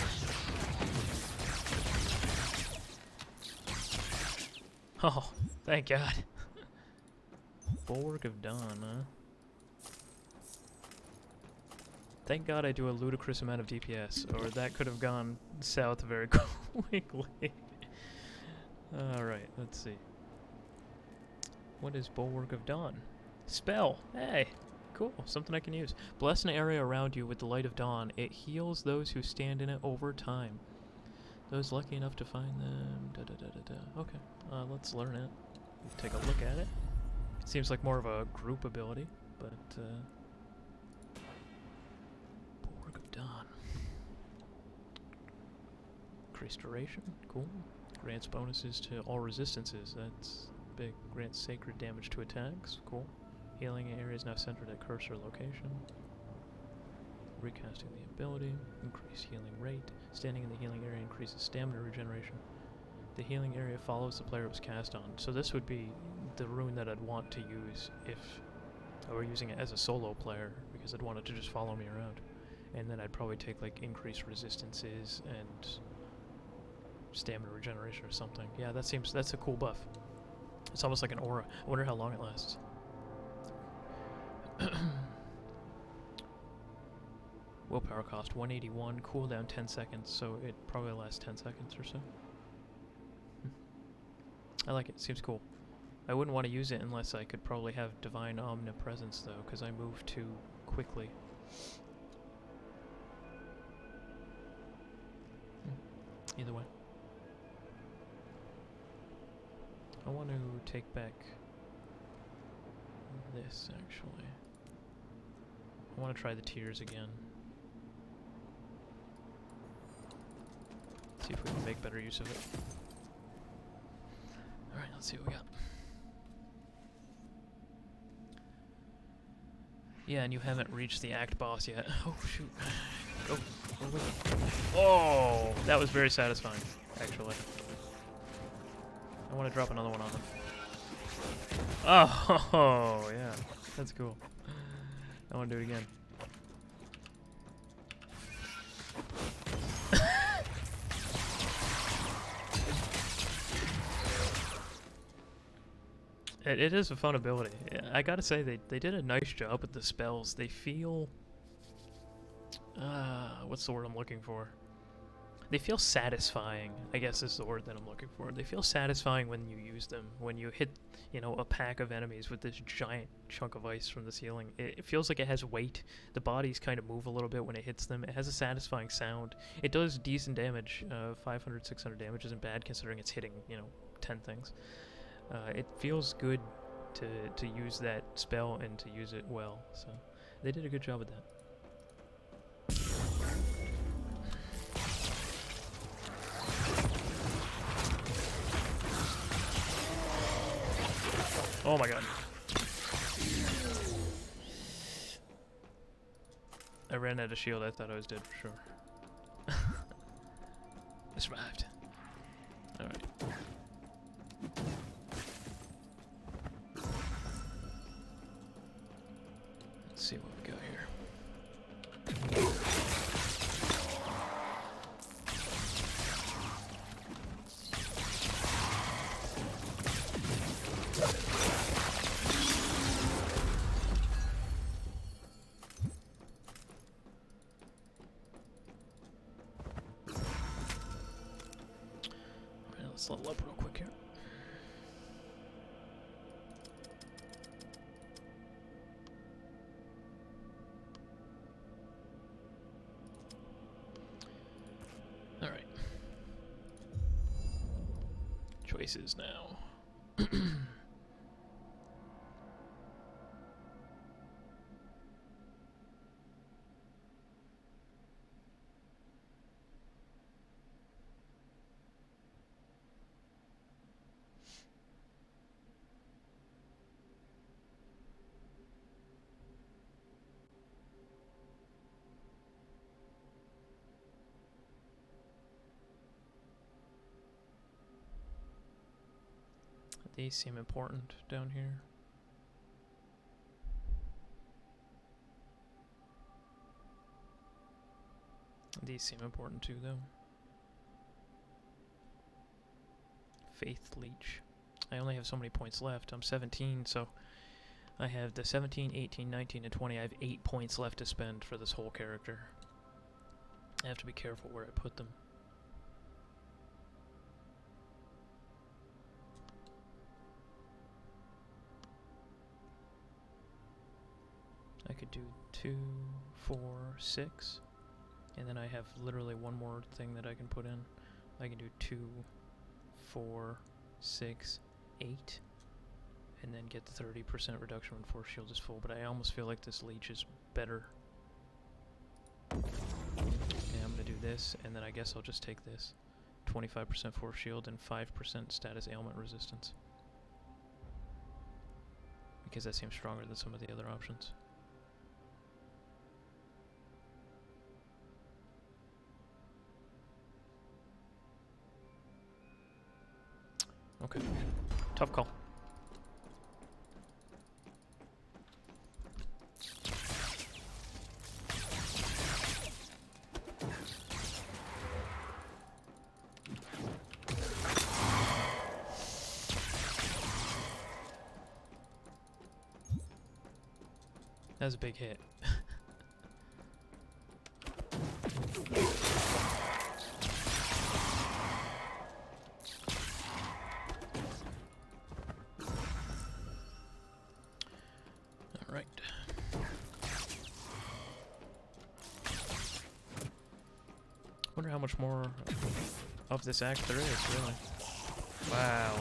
Oh, thank God. Bulwark of Dawn, huh? Thank God I do a ludicrous amount of DPS, or that could have gone south very quickly. Alright, let's see. What is Bulwark of Dawn? Spell! Hey! Cool, something I can use. Bless an area around you with the light of dawn. It heals those who stand in it over time. Those lucky enough to find them. Okay, let's learn it. Take a look at it. Seems like more of a group ability, but Increased duration, cool. Grants bonuses to all resistances, that's big. Grants sacred damage to attacks, cool. Healing area is now centered at cursor location. Recasting the ability, increase healing rate. Standing in the healing area increases stamina regeneration. The healing area follows the player it was cast on. So this would be the rune that I'd want to use if I were using it as a solo player, because I'd want it to just follow me around. And then I'd probably take like increased resistances and stamina regeneration or something. Yeah, that's a cool buff. It's almost like an aura. I wonder how long it lasts. Willpower cost 181, cooldown 10 seconds, so it probably lasts 10 seconds or so. I like it, seems cool. I wouldn't want to use it unless I could probably have Divine Omnipresence though, because I move too quickly. Either way. I want to take back this, actually. I want to try the tiers again. See if we can make better use of it. Alright, let's see what we got. Yeah, and you haven't reached the act boss yet. Oh, shoot. Go. Go with it. Oh! That was very satisfying, actually. I want to drop another one on them. Oh, yeah. That's cool. I want to do it again. It is a fun ability. I gotta say, they did a nice job with the spells. They feel... what's the word I'm looking for? They feel satisfying, I guess is the word that I'm looking for. They feel satisfying when you use them. When you hit, you know, a pack of enemies with this giant chunk of ice from the ceiling. It feels like it has weight. The bodies kind of move a little bit when it hits them. It has a satisfying sound. It does decent damage. 500, 600 damage isn't bad considering it's hitting, you know, 10 things. It feels good to use that spell and to use it well. So they did a good job with that. Oh my god. I ran out of shield, I thought I was dead for sure. I survived. Alright. Let's see what we got here. Let's level up real quick here. Alright. Choices now. These seem important down here. These seem important too, though. Faith Leech. I only have so many points left. I'm 17, so I have the 17, 18, 19, and 20. I have 8 points left to spend for this whole character. I have to be careful where I put them. I could do 2, 4, 6, and then I have literally one more thing that I can put in. I can do 2, 4, 6, 8, and then get the 30% reduction when Force Shield is full, but I almost feel like this Leech is better. Yeah, I'm gonna do this, and then I guess I'll just take this. 25% force shield, and 5% status ailment resistance. Because that seems stronger than some of the other options. Okay. Tough call. That was a big hit. Alright. Wonder how much more of this act there is, really. Wow.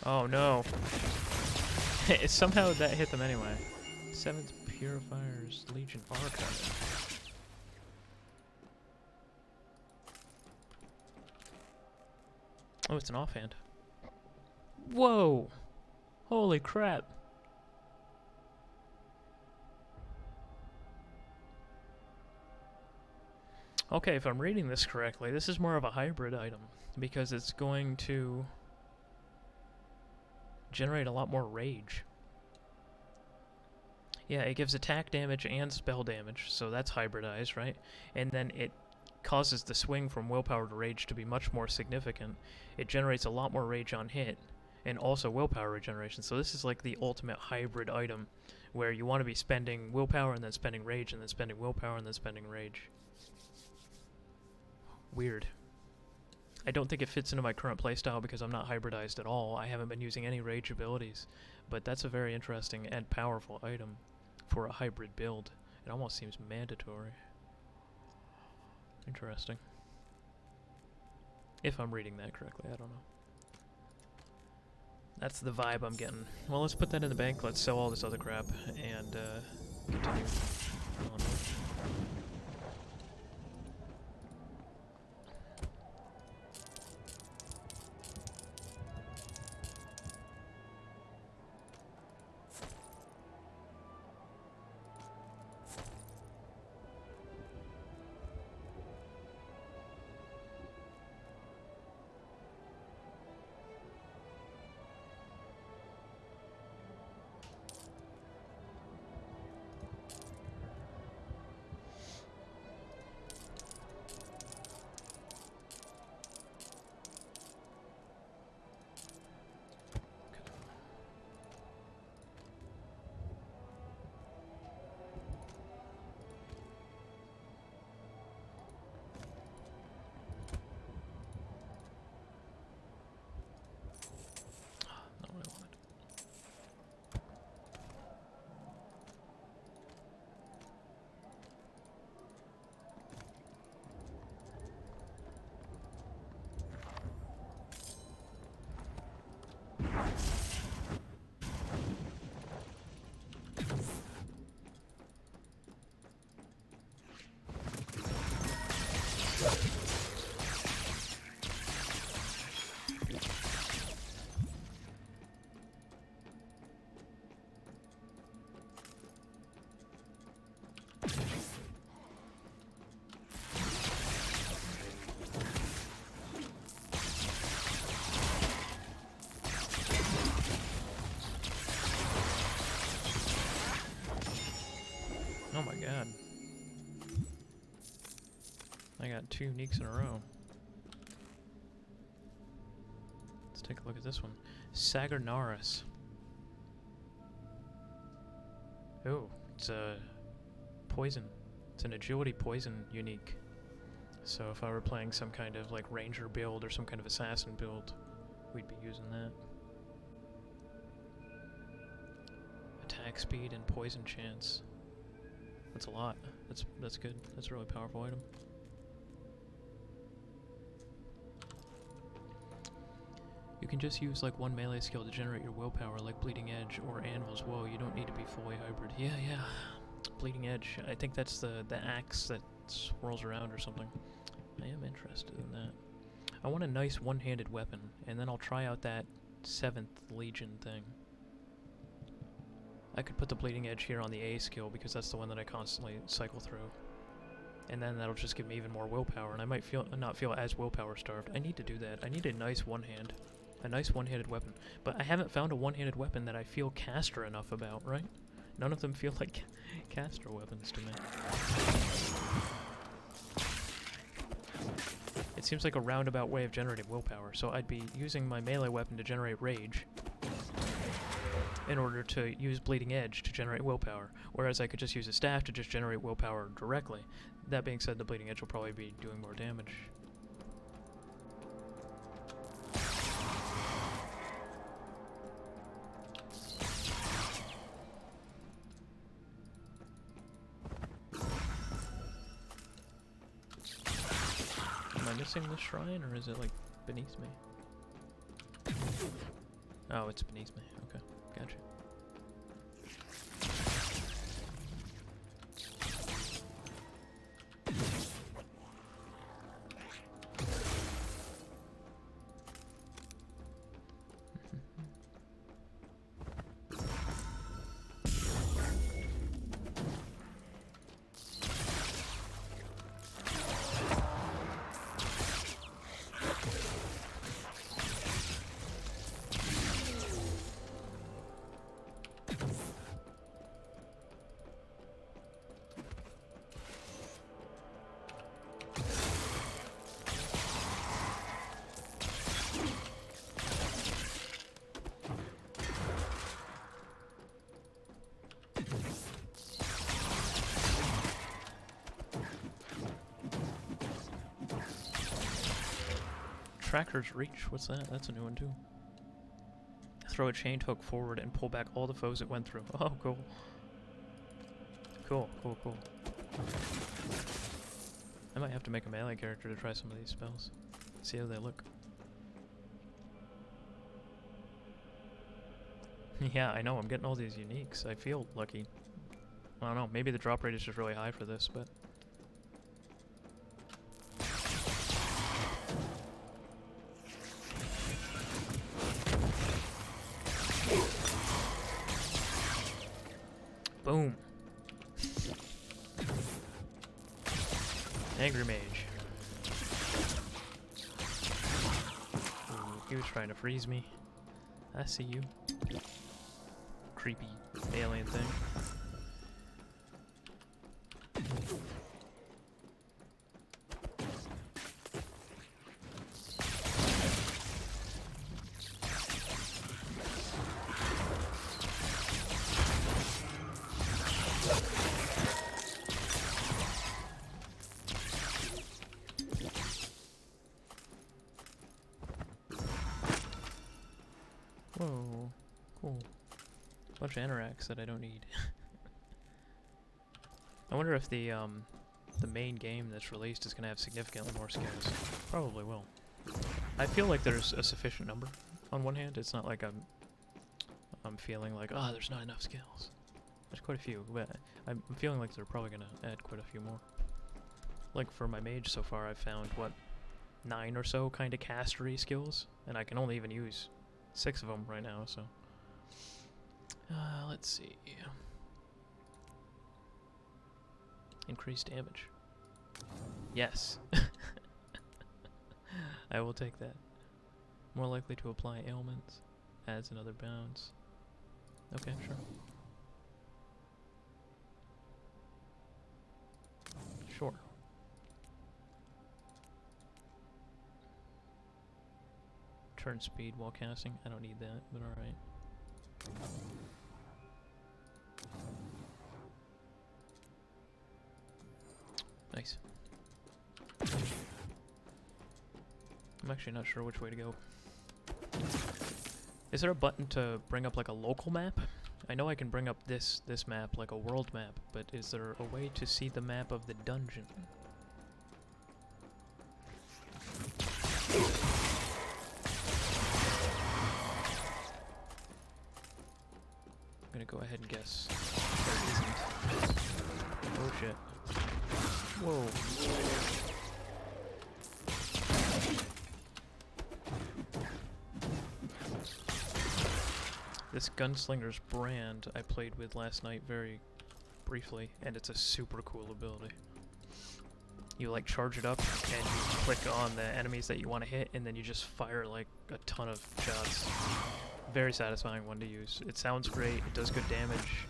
Oh no. Somehow that hit them anyway. 7th Purifier's Legion Archive. Oh, it's an offhand. Whoa! Holy crap. Okay, if I'm reading this correctly, this is more of a hybrid item because it's going to generate a lot more rage. Yeah, it gives attack damage and spell damage, so that's hybridized, right? And then it causes the swing from willpower to rage to be much more significant. It generates a lot more rage on hit, and also willpower regeneration. So this is like the ultimate hybrid item, where you want to be spending willpower and then spending rage, and then spending willpower and then spending rage. Weird. I don't think it fits into my current playstyle because I'm not hybridized at all. I haven't been using any rage abilities, but that's a very interesting and powerful item for a hybrid build. It almost seems mandatory. Interesting. If I'm reading that correctly, I don't know. That's the vibe I'm getting. Well, let's put that in the bank, let's sell all this other crap, and continue on. Oh my god. I got 2 neeks in a row. Let's take a look at this one. Sagarnaris. Oh, it's a poison. It's an agility poison unique. So if I were playing some kind of like ranger build or some kind of assassin build, we'd be using that. Attack speed and poison chance. That's a lot. That's good. That's a really powerful item. You can just use like one melee skill to generate your willpower, like Bleeding Edge or Anvil's Woe. You don't need to be fully hybrid. Yeah. Bleeding Edge. I think that's the axe that swirls around or something. I am interested in that. I want a nice one-handed weapon, and then I'll try out that 7th Legion thing. I could put the Bleeding Edge here on the A skill because that's the one that I constantly cycle through. And then that'll just give me even more willpower, and I might not feel as willpower starved. I need to do that. I need a nice one-hand. A nice one-handed weapon. But I haven't found a one-handed weapon that I feel caster enough about, right? None of them feel like caster weapons to me. It seems like a roundabout way of generating willpower, so I'd be using my melee weapon to generate rage in order to use Bleeding Edge to generate willpower, whereas I could just use a staff to just generate willpower directly. That being said, the Bleeding Edge will probably be doing more damage. Missing the shrine, or is it like beneath me? Oh, it's beneath me. Okay, gotcha. Tracker's Reach, what's that? That's a new one too. Throw a chain hook forward and pull back all the foes it went through. Oh, cool. Cool. I might have to make a melee character to try some of these spells. See how they look. Yeah, I know, I'm getting all these uniques. I feel lucky. I don't know, maybe the drop rate is just really high for this, but... Boom. Angry Mage. Ooh, he was trying to freeze me. I see you. Creepy alien thing. Whoa, cool. Bunch of anoraks that I don't need. I wonder if the main game that's released is gonna have significantly more skills. Probably will. I feel like there's a sufficient number. On one hand, it's not like I'm feeling like, oh, there's not enough skills. There's quite a few, but I'm feeling like they're probably gonna add quite a few more. Like for my mage so far, I've found what 9 or so kind of castery skills, and I can only even use 6 of them right now, so. Let's see. Increased damage. Yes. I will take that. More likely to apply ailments. Adds another bounce. Okay, sure. Sure. Turn speed while casting. I don't need that, but alright. Nice. I'm actually not sure which way to go. Is there a button to bring up like a local map? I know I can bring up this map, like a world map, but is there a way to see the map of the dungeon? I'm gonna go ahead and guess there isn't. Oh shit. Whoa. This Gunslinger's Brand I played with last night very briefly, and it's a super cool ability. You like charge it up and you click on the enemies that you want to hit, and then you just fire like a ton of shots. Very satisfying one to use. It sounds great, it does good damage.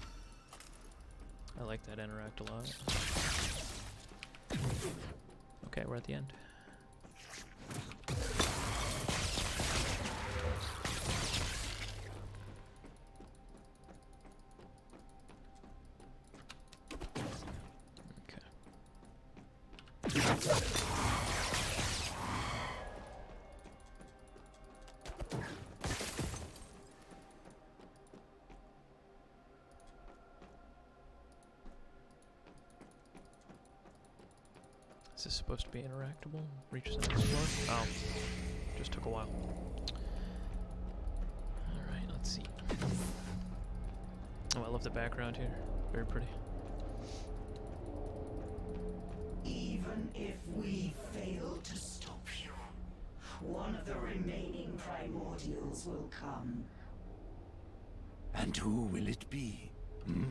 I like that interact a lot. Okay, we're at the end. Is this supposed to be interactable? Reach the next floor? Oh, just took a while. Alright, let's see. Oh, I love the background here. Very pretty. Even if we fail to stop you, one of the remaining primordials will come. And who will it be? Hmm?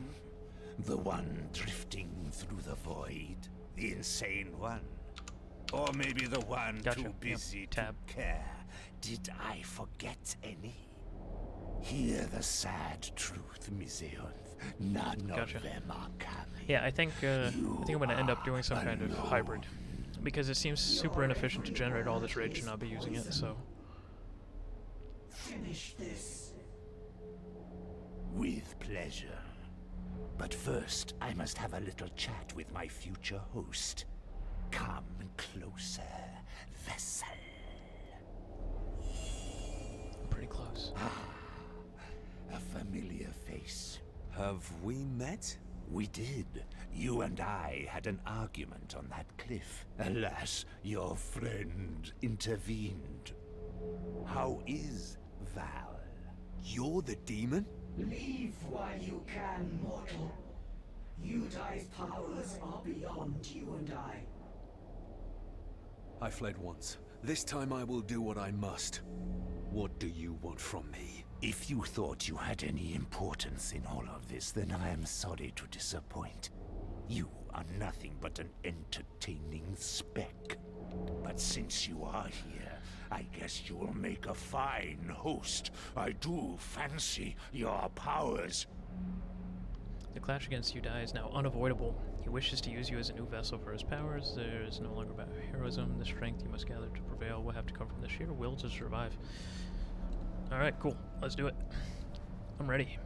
The one drifting through the void? The insane one? Or maybe the one too busy to care? Did I forget any? Hear the sad truth, Miseonth. None of them are coming. Yeah, I think I'm gonna end up doing some kind of hybrid, because it seems super inefficient to generate all this rage and not be using it. So. Finish this. With pleasure. But first, I must have a little chat with my future host. Come closer, vessel. Pretty close. Ah, a familiar face. Have we met? We did. You and I had an argument on that cliff. Alas, your friend intervened. How is Val? You're the demon? Leave while you can, mortal. Udai's powers are beyond you and I. I fled once. This time I will do what I must. What do you want from me? If you thought you had any importance in all of this, then I am sorry to disappoint. You are nothing but an entertaining speck. But since you are here, I guess you'll make a fine host. I do fancy your powers. The clash against Udai is now unavoidable. He wishes to use you as a new vessel for his powers. There is no longer about heroism. The strength you must gather to prevail will have to come from the sheer will to survive. Alright, cool. Let's do it. I'm ready.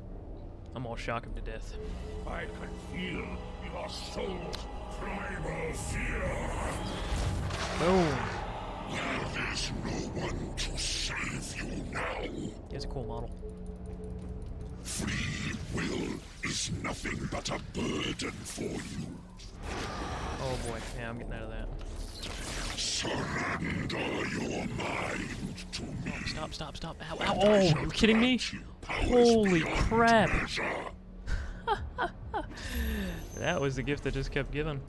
I'm all shock him to death. I can feel your soul's primal fear. Boom. There is no one to save you now. He has a cool model. Free will is nothing but a burden for you. Oh boy, yeah, I'm getting out of that. Surrender your mind to me. Stop, stop, stop. Ow, ow. Oh, are you kidding me? Holy crap. That was the gift that just kept giving.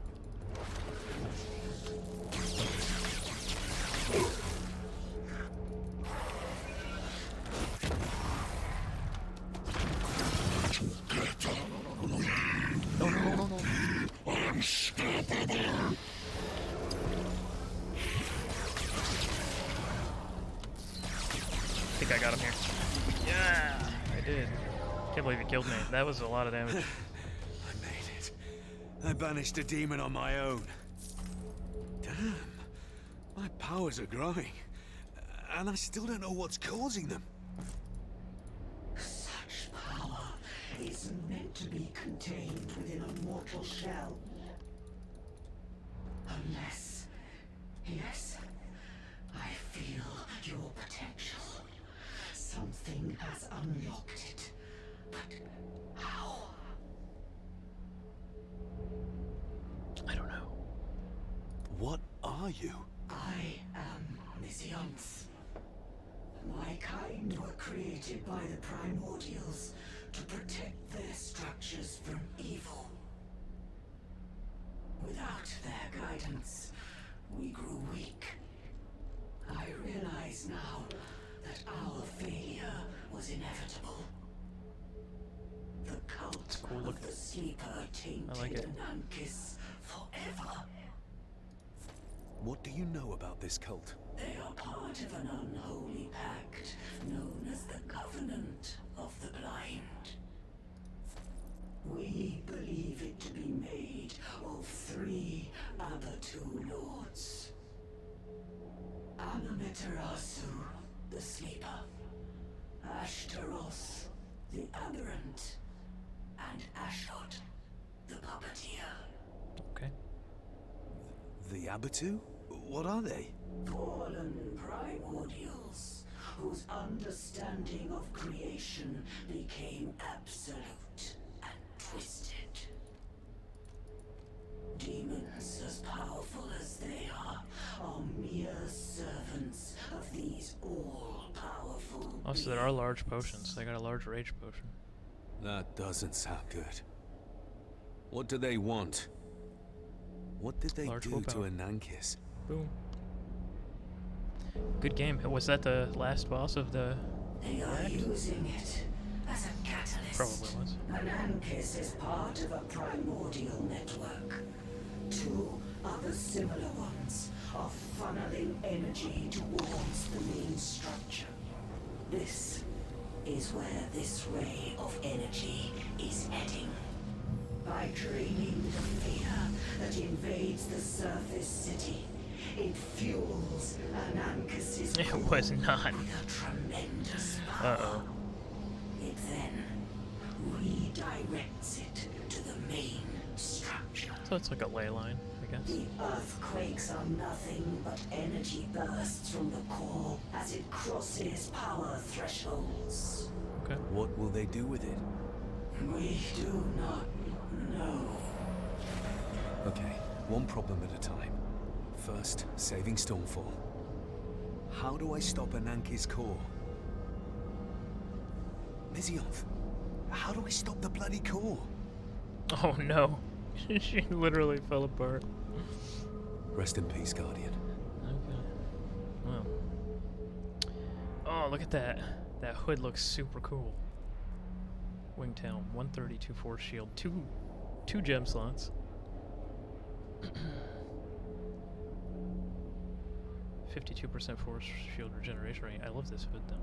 No. Unstoppable. I think I got him here. Yeah, I did. Can't believe he killed me. That was a lot of damage. I made it. I banished a demon on my own. Damn. My powers are growing. And I still don't know what's causing them. Such power isn't meant to be contained within a mortal shell. Unless... Yes, I feel your potential. Something What are you? I am Misiones. My kind were created by the Primordials to protect their structures from evil. Without their guidance, we grew weak. I realize now that our failure was inevitable. The cult of the Sleeper tainted Anankis forever. What do you know about this cult? They are part of an unholy pact known as the Covenant of the Blind. We believe it to be made of 3 Abatu lords. Anamitarasu, the Sleeper, Ashtaroth, the Aberrant, and Ashot, the Puppeteer. Okay. The Abatu? What are they? Fallen primordials, whose understanding of creation became absolute and twisted. Demons as powerful as they are mere servants of these all-powerful Also, there are large potions. They got a large rage potion. That doesn't sound good. What do they want? What did they do to Anankis? Boom. Good game. Was that the last boss of the They are using it as a catalyst. Probably was. Anankis is part of a primordial network. 2 other similar ones are funneling energy towards the main structure. This is where this ray of energy is heading. By draining the fear that invades the surface city, it fuels Anankis' It was not. with a tremendous power. Uh-oh. It then redirects it to the main structure. So it's like a ley line, I guess. The earthquakes are nothing but energy bursts from the core as it crosses power thresholds. Okay. What will they do with it? We do not know. Okay, one problem at a time. First, saving Stormfall. How do I stop Anankis' core? Misioth, how do I stop the bloody core? Oh no. She literally fell apart. Rest in peace, Guardian. Okay. Well. Oh, look at that. That hood looks super cool. Wingtail, 132 force shield, two gem slots. 52% force shield regeneration rate. I love this hood though.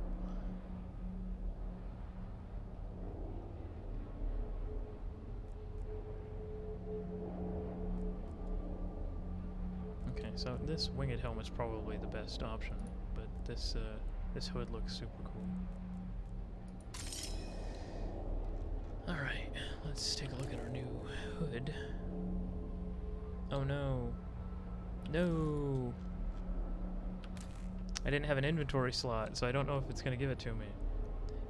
Okay, so this winged helmet is probably the best option, but this hood looks super cool. Alright, let's take a look at our new hood. Oh no. No! I didn't have an inventory slot, so I don't know if it's gonna give it to me.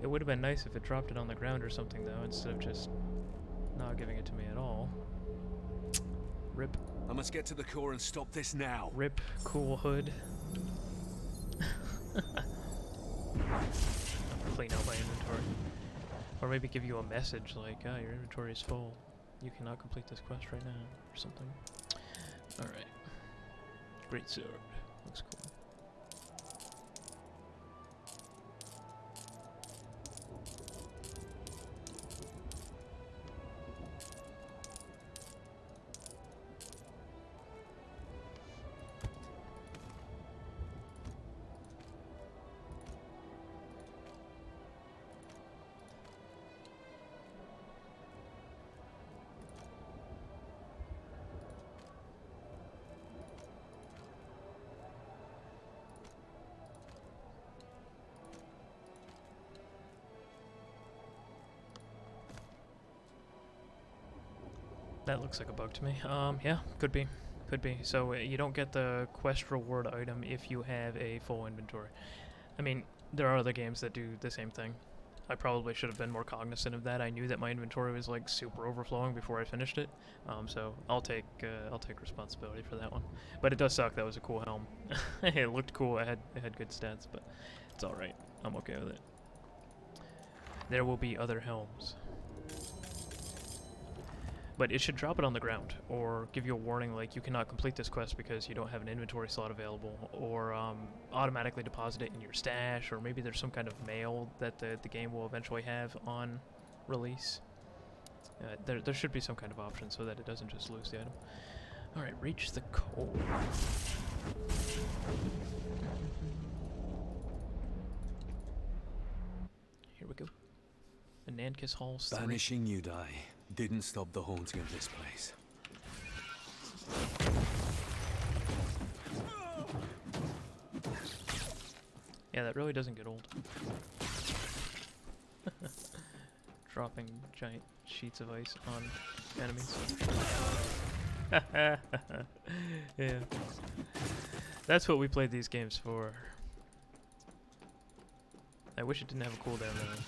It would have been nice if it dropped it on the ground or something though, instead of just not giving it to me at all. Rip. I must get to the core and stop this now. Rip, cool hood. Clean out my inventory. Or maybe give you a message like, ah, your inventory is full. You cannot complete this quest right now, or something. Alright. Great sword. Looks cool. That looks like a bug to me. Yeah, could be. Could be. So you don't get the quest reward item if you have a full inventory. I mean, there are other games that do the same thing. I probably should have been more cognizant of that. I knew that my inventory was like super overflowing before I finished it, so I'll take responsibility for that one. But it does suck. That was a cool helm. It looked cool. It had good stats, but it's all right. I'm okay with it. There will be other helms, but it should drop it on the ground or give you a warning like you cannot complete this quest because you don't have an inventory slot available, or automatically deposit it in your stash, or maybe there's some kind of mail that the game will eventually have on release. There should be some kind of option so that it doesn't just lose the item. Alright, reach the coal. Here we go. Anankiss Hall 3. Banishing Udai didn't stop the haunting of this place. Yeah, that really doesn't get old. Dropping giant sheets of ice on enemies. Yeah. That's what we played these games for. I wish it didn't have a cooldown though.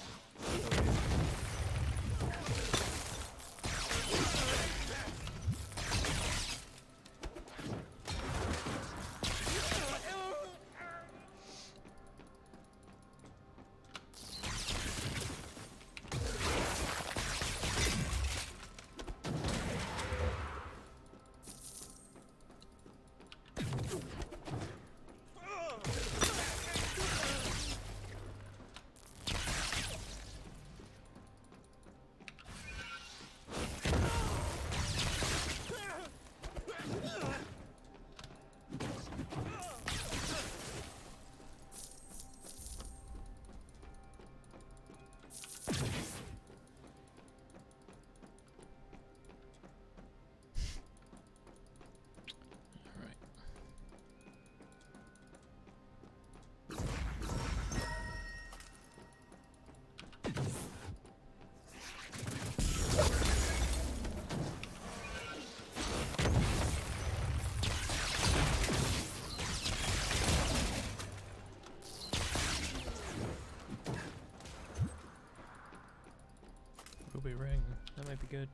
Ruby ring. That might be good.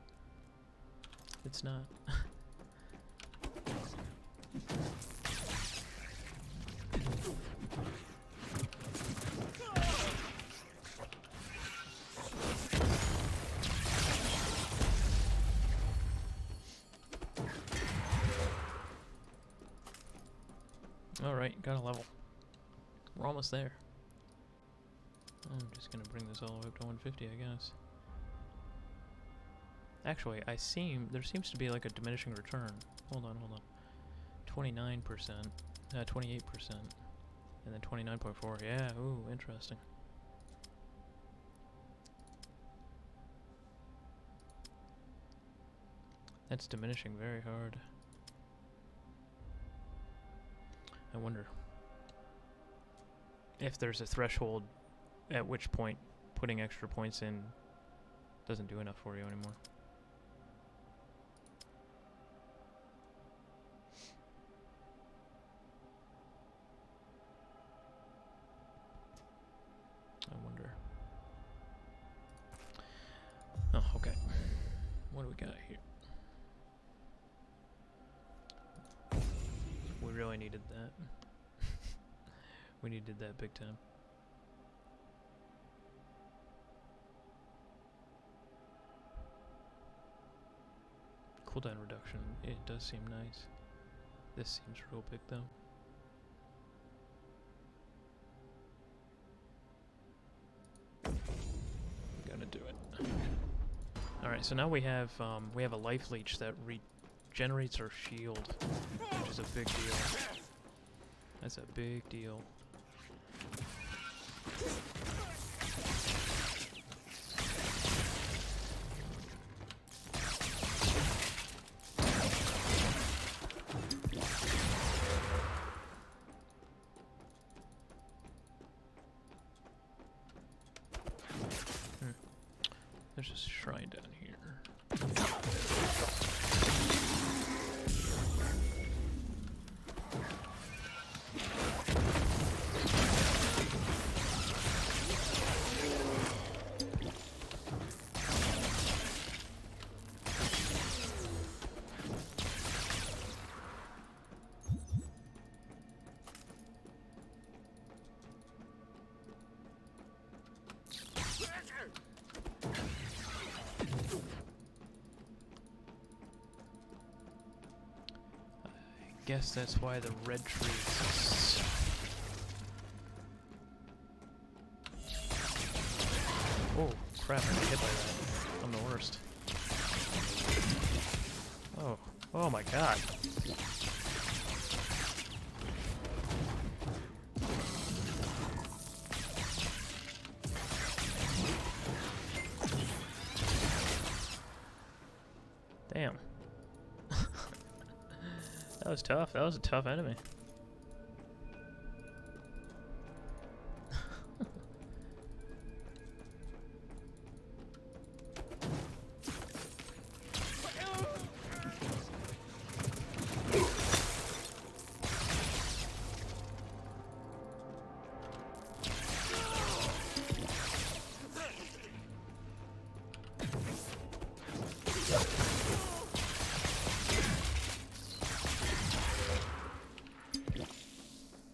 It's not. Alright, got a level. We're almost there. I'm just gonna bring this all the way up to 150, I guess. Actually, there seems to be like a diminishing return. Hold on. 29%, 28%, and then 29.4. Yeah, ooh, interesting. That's diminishing very hard. I wonder if there's a threshold at which point putting extra points in doesn't do enough for you anymore. I wonder. Oh, okay. What do we got here? We really needed that. We needed that big time. Cooldown reduction, it does seem nice. This seems real big though. Gonna do it. Alright, so now we have a life leech that regenerates our shield, which is a big deal. That's a big deal. There's a shrine down here. guess that's why the red tree exists. Oh, crap, I got hit by that. I'm the worst. Oh. Oh my god. Damn. That was tough. That was a tough enemy.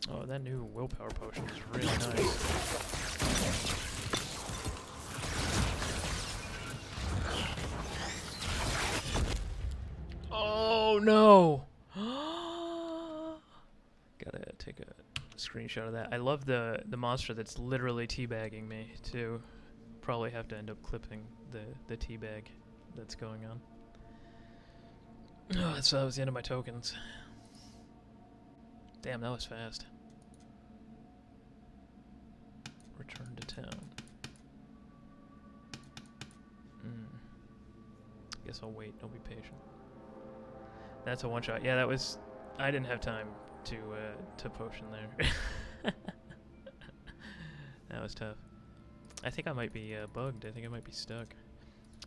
Oh, that new willpower potion is really nice. Oh no! Gotta take a screenshot of that. I love the monster that's literally teabagging me too. Probably have to end up clipping the teabag that's going on. Oh, so that was the end of my tokens. Damn, that was fast. Return to town. Guess I'll wait. I'll be patient. That's a one-shot. Yeah, that was... I didn't have time to potion there. That was tough. I think I might be bugged. I think I might be stuck.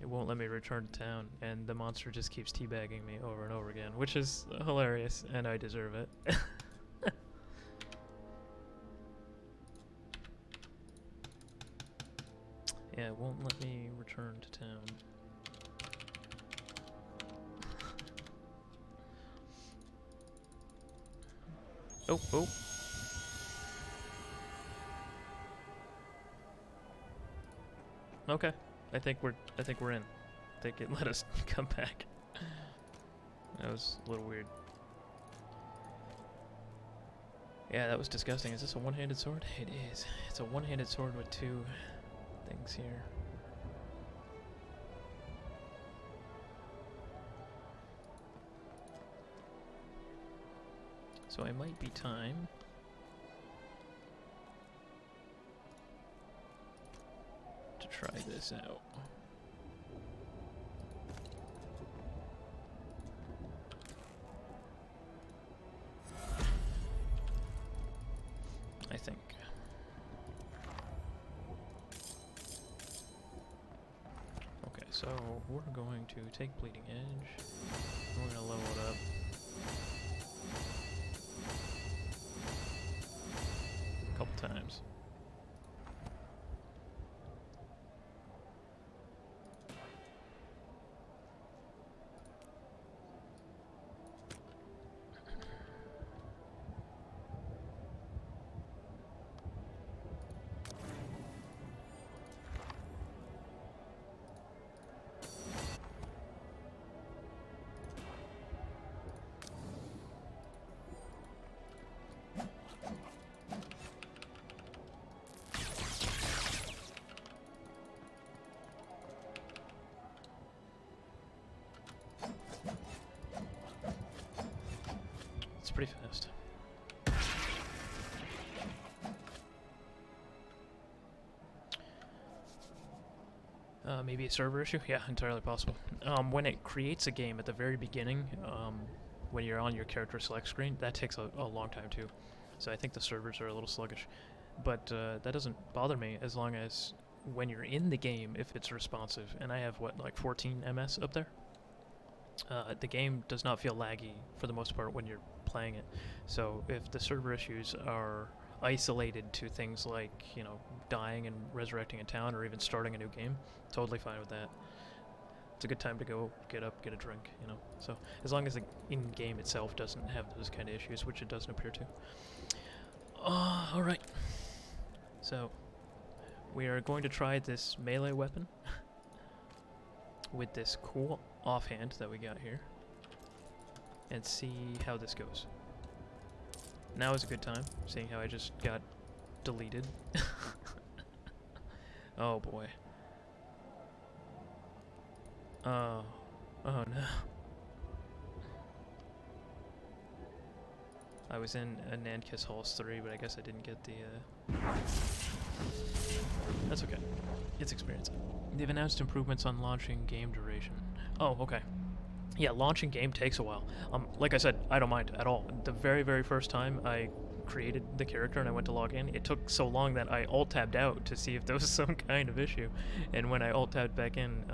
It won't let me return to town, and the monster just keeps teabagging me over and over again, which is hilarious, and I deserve it. Yeah, it won't let me return to town. Oh, oh. Okay. I think we're in. I think it let us come back. That was a little weird. Yeah, that was disgusting. Is this a one-handed sword? It is. It's a one-handed sword with two things here. So it might be time to try this out. I think. Okay, so we're going to take Bleeding Edge. We're going to level it up. A couple times. It's pretty fast. Maybe a server issue? Yeah, entirely possible. When it creates a game at the very beginning, when you're on your character select screen, that takes a long time too. So I think the servers are a little sluggish. But that doesn't bother me as long as when you're in the game, if it's responsive. And I have, what, like 14 MS up there? The game does not feel laggy for the most part when you're playing it. So if the server issues are isolated to things like, you know, dying and resurrecting a town or even starting a new game, totally fine with that. It's a good time to go get up, get a drink, you know. So as long as the in-game itself doesn't have those kind of issues, which it doesn't appear to. Alright. So we are going to try this melee weapon with this cool offhand that we got here and see how this goes. Now is a good time, seeing how I just got deleted. Oh boy. Oh. Oh no. I was in a Nankiss Halls 3, but I guess I didn't get the, That's okay. It's experience. They've announced improvements on launching game duration. Oh, okay. Yeah, launching game takes a while. Like I said, I don't mind at all. The very, very first time I created the character and I went to log in, it took so long that I alt-tabbed out to see if there was some kind of issue. And when I alt-tabbed back in,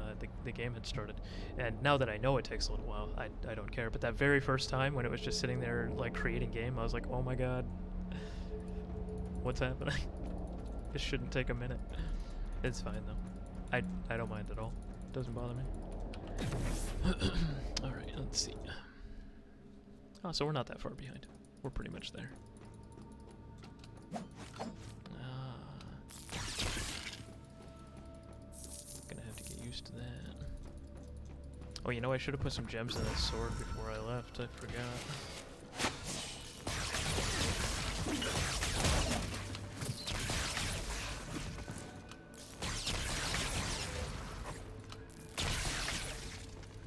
the game had started. And now that I know it takes a little while, I don't care. But that very first time when it was just sitting there, like, creating game, I was like, oh my god. What's happening? This shouldn't take a minute. It's fine, though. I don't mind at all. Doesn't bother me. Alright, let's see. Oh, so we're not that far behind. We're pretty much there. Gonna have to get used to that. Oh, you know, I should have put some gems in that sword before I left. I forgot.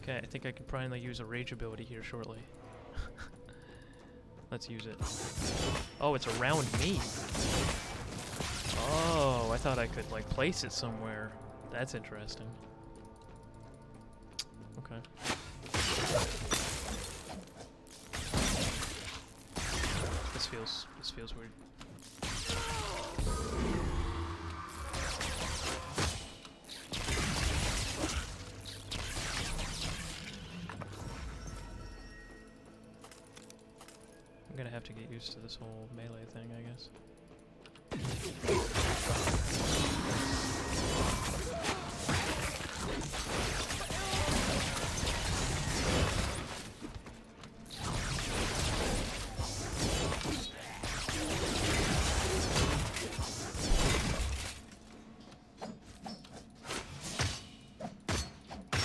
Okay, I think I can probably use a rage ability here shortly. Let's use it. Oh, it's around me. Oh, I thought I could, like, place it somewhere. That's interesting. Okay. This feels weird. I'm gonna have to get used to this whole melee thing, I guess.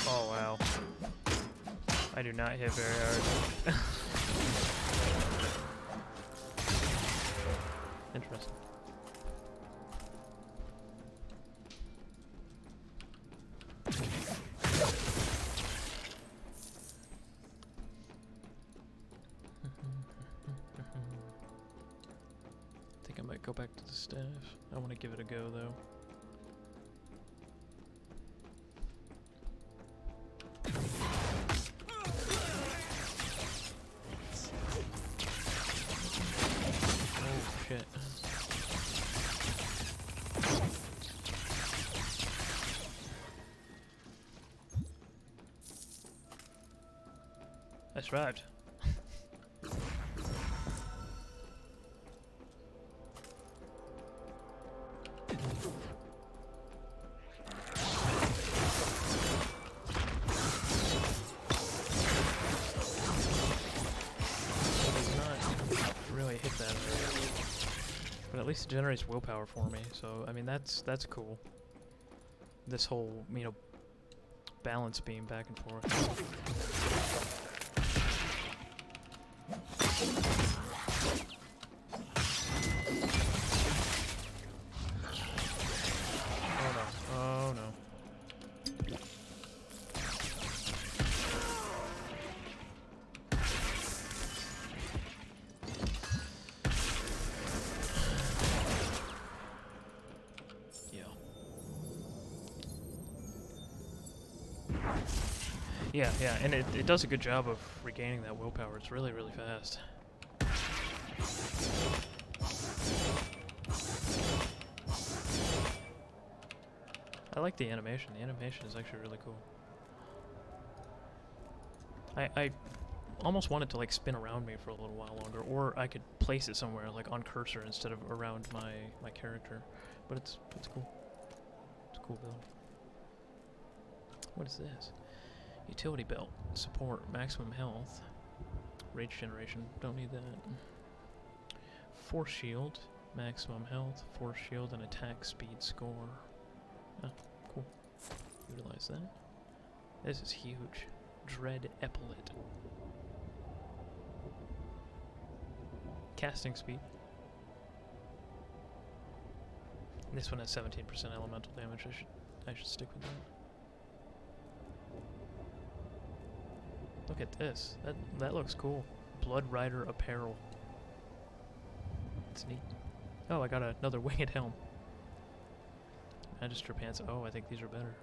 Oh wow. I do not hit very hard. Interesting. I think I might go back to the staff. I want to give it a go though. Shit. I survived. But at least it generates willpower for me, so I mean that's cool. This whole, you know, balance beam back and forth. Oh no, oh no. Yeah, and it does a good job of regaining that willpower. It's really, really fast. I like the animation. The animation is actually really cool. I almost wanted to, like, spin around me for a little while longer, or I could place it somewhere, like, on cursor instead of around my character. But it's cool. It's a cool build. What is this? Utility belt. Support. Maximum health. Rage generation. Don't need that. Force shield. Maximum health. Force shield and attack speed score. Ah, cool. Utilize that. This is huge. Dread epaulet. casting speed. This one has 17% elemental damage. I should stick with that. Look at this. That looks cool. Blood Rider apparel. It's neat. Oh, I got another winged helm. Magister pants. Oh, I think these are better.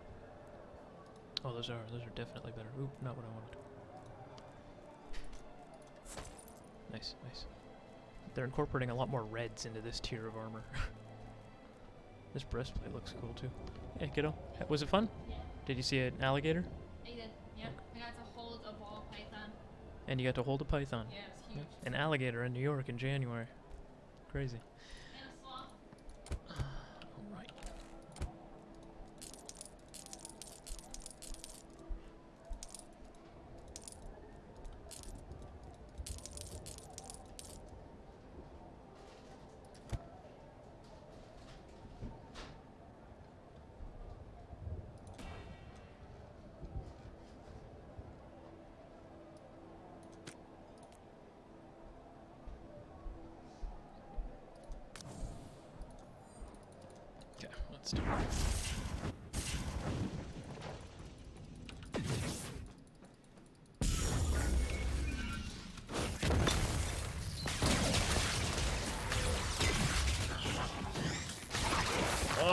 Oh, those are definitely better. Oop, not what I wanted. Nice, nice. They're incorporating a lot more reds into this tier of armor. This breastplate looks cool too. Yeah, kiddo. Was it fun? Yeah. Did you see an alligator? I did, yeah. Okay. I got to hold a ball python. And you got to hold a python. Yeah, it was huge. An alligator in New York in January. Crazy. And a sloth. Alright. Let's do it.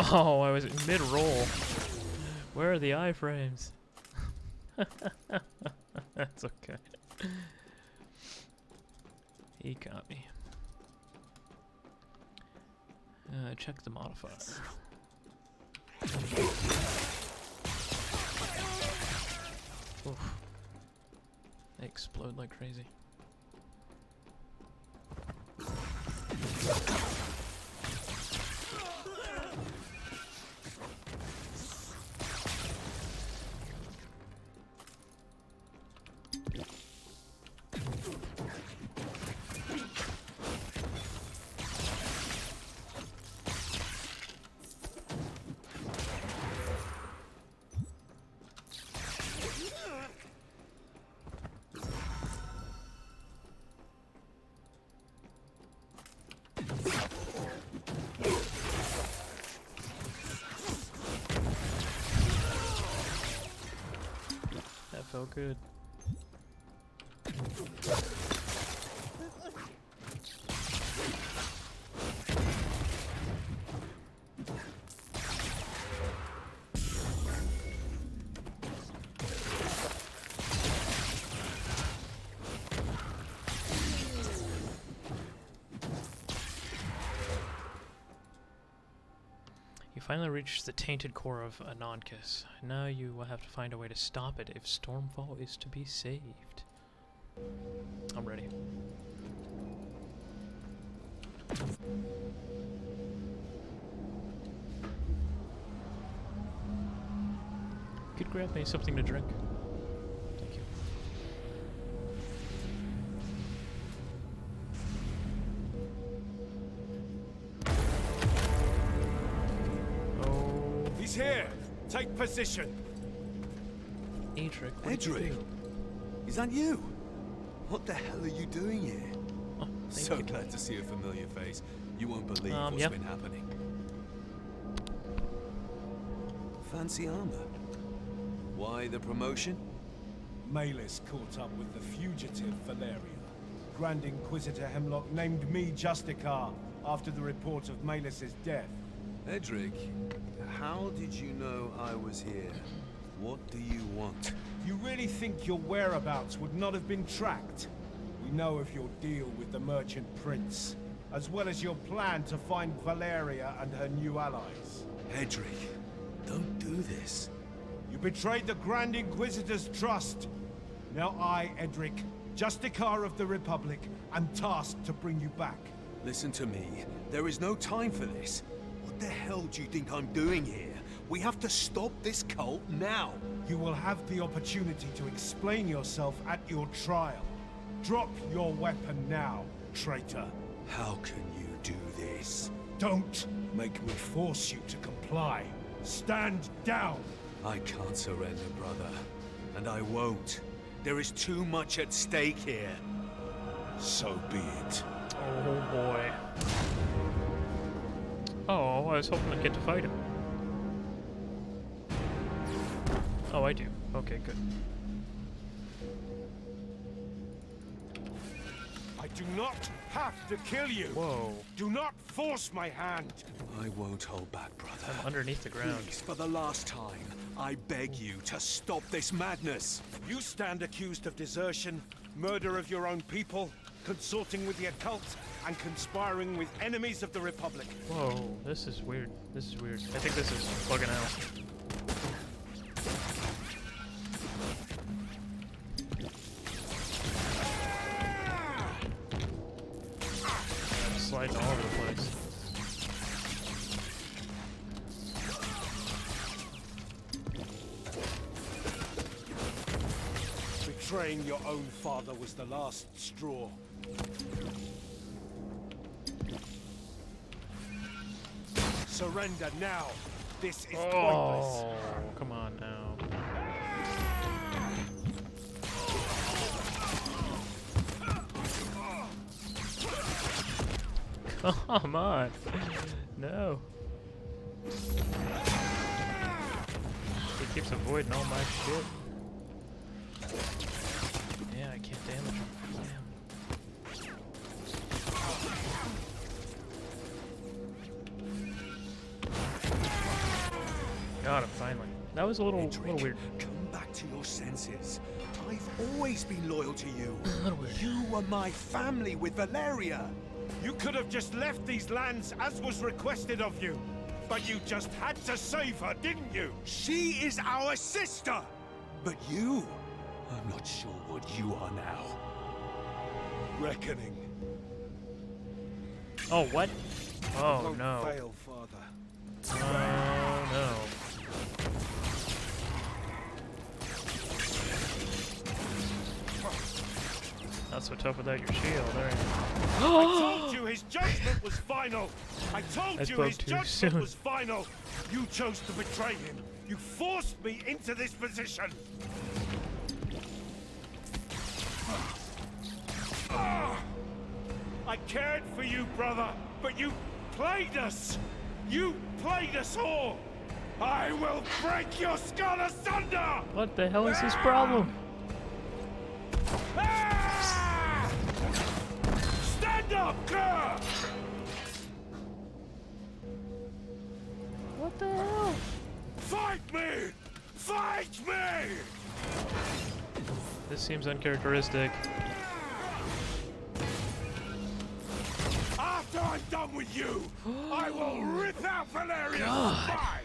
Oh, I was mid-roll. Where are the iframes? That's okay. He got me. Check the modifiers. Oof. They explode like crazy. Felt good. You finally reached the tainted core of Anonchus. Now you will have to find a way to stop it if Stormfall is to be saved. I'm ready. Could grab me something to drink. Thank you. He's here! Take position! Vedric. Vedric? Is that you? What the hell are you doing here? Oh, so glad to see a familiar face. You won't believe what's been happening. Fancy armor. Why the promotion? Malice caught up with the fugitive Valaria. Grand Inquisitor Hemlock named me Justicar after the report of Malice's death. Vedric, how did you know I was here? What do you want? You really think your whereabouts would not have been tracked? We know of your deal with the Merchant Prince, as well as your plan to find Valaria and her new allies. Vedric, don't do this. You betrayed the Grand Inquisitor's trust. Now I, Edric, Justicar of the Republic, am tasked to bring you back. Listen to me. There is no time for this. What the hell do you think I'm doing here? We have to stop this cult now. You will have the opportunity to explain yourself at your trial. Drop your weapon now, traitor. How can you do this? Don't make me force you to comply. Stand down! I can't surrender, brother. And I won't. There is too much at stake here. So be it. Oh boy. Oh, I was hoping I'd get to fight him. Oh, I do. Okay, good. I do not have to kill you. Whoa. Do not force my hand. I won't hold back, brother. I'm underneath the ground. Please, for the last time, I beg you to stop this madness. You stand accused of desertion, murder of your own people, consorting with the occult, and conspiring with enemies of the Republic. Whoa, this is weird. This is weird. I think this is bugging out. Sliding all over the place. Betraying your own father was the last straw. Surrender now. This is pointless. Oh, come on now. Come on. No. He keeps avoiding all my shit. Yeah, I can't damage him. Damn. Got him, finally. That was a little weird. Come back to your senses. I've always been loyal to you. A little weird. You were my family with Valaria. You could have just left these lands as was requested of you. But you just had to save her, didn't you? She is our sister! But you... I'm not sure what you are now. Reckoning. Oh, what? Oh, Won't no. fail, Father. Oh, no. Not so tough without your shield, there. I told you his judgment was final! I told you his judgment was final! You chose to betray him! You forced me into this position! I cared for you, brother, but you played us! You played us all! I will break your skull asunder! What the hell is his problem? Stand up, Kerr! What the hell? Fight me! Fight me! This seems uncharacteristic. After I'm done with you, I will rip out Valerius' spine!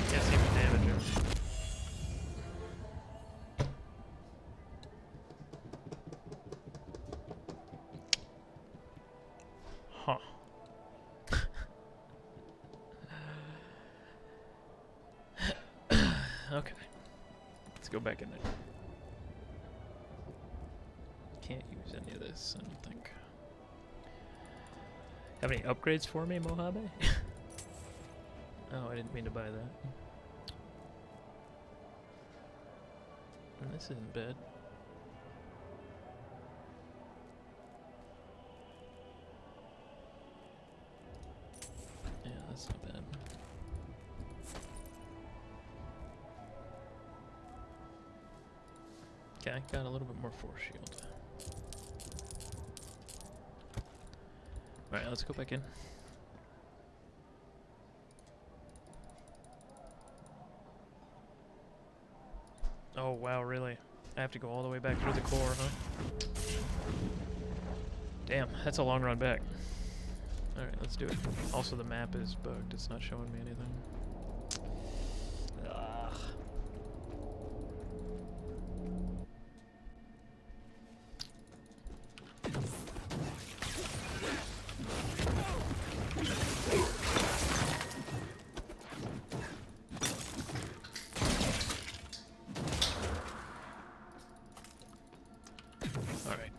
Can't seem to damage him. Huh. Okay. Let's go back in there. Can't use any of this, I don't think. Have any upgrades for me, Mojave? Oh, I didn't mean to buy that. And this isn't bad. Yeah, that's not bad. Okay, got a little bit more force shield. Alright, let's go back in. Oh wow, really? I have to go all the way back through the core, huh? Damn, that's a long run back. Alright, let's do it. Also, the map is bugged. It's not showing me anything. Ugh. Alright.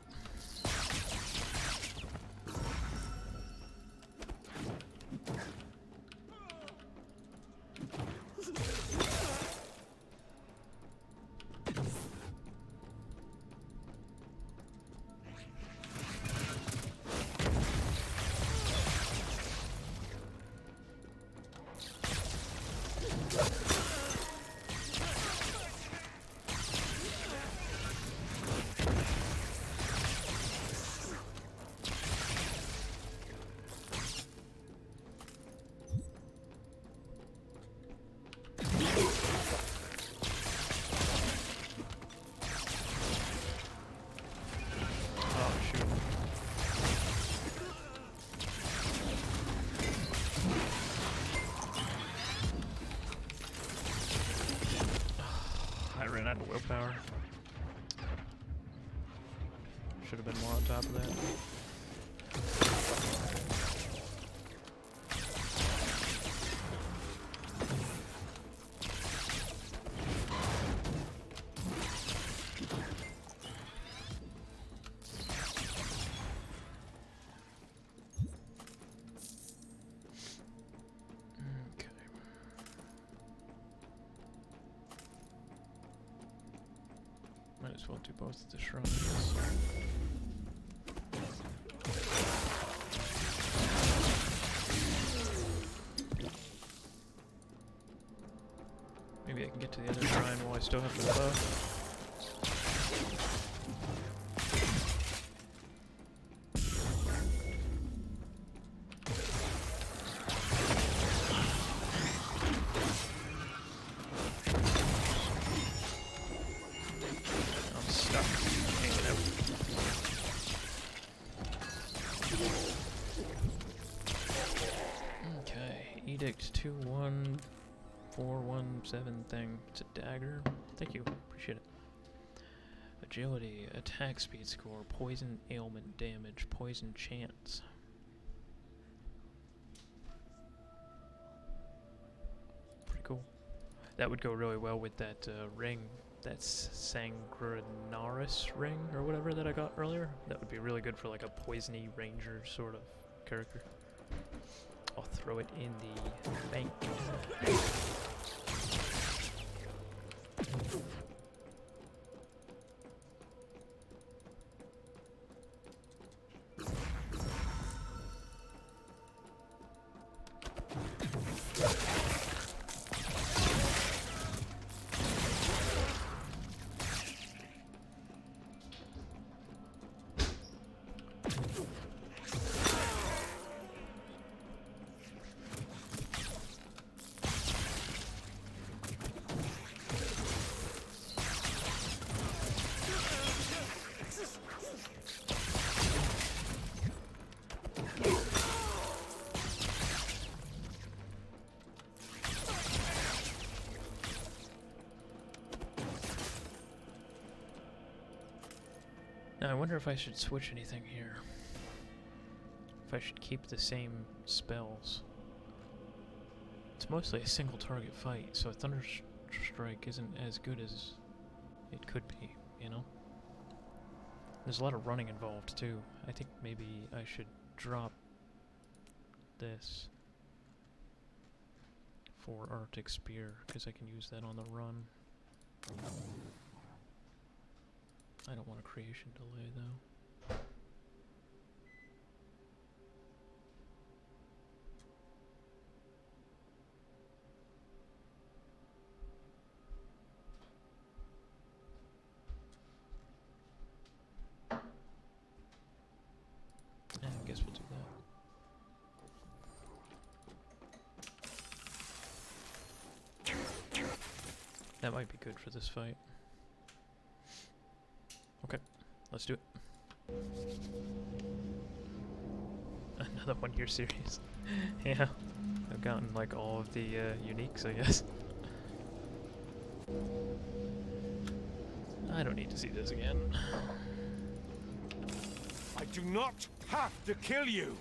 power. Should have been more on top of that. Might as well do both of the shrines. Maybe I can get to the other shrine while I still have the bow. Edict 21417 thing. It's a dagger. Thank you. Appreciate it. Agility, attack speed score, poison ailment damage, poison chance. Pretty cool. That would go really well with that ring. That's Sanguinaris ring or whatever that I got earlier. That would be really good for like a poisony ranger sort of character. I'll throw it in the bank. Now I wonder if I should switch anything here. If I should keep the same spells. It's mostly a single target fight, so a Thunder Strike isn't as good as it could be, you know? There's a lot of running involved too. I think maybe I should drop this for Arctic Spear, because I can use that on the run. I don't want a creation delay though. Yeah, I guess we'll do that. That might be good for this fight. Okay, let's do it. Another 1 year series. Yeah, I've gotten like all of the uniques, I guess. I don't need to see this again. I do not have to kill you.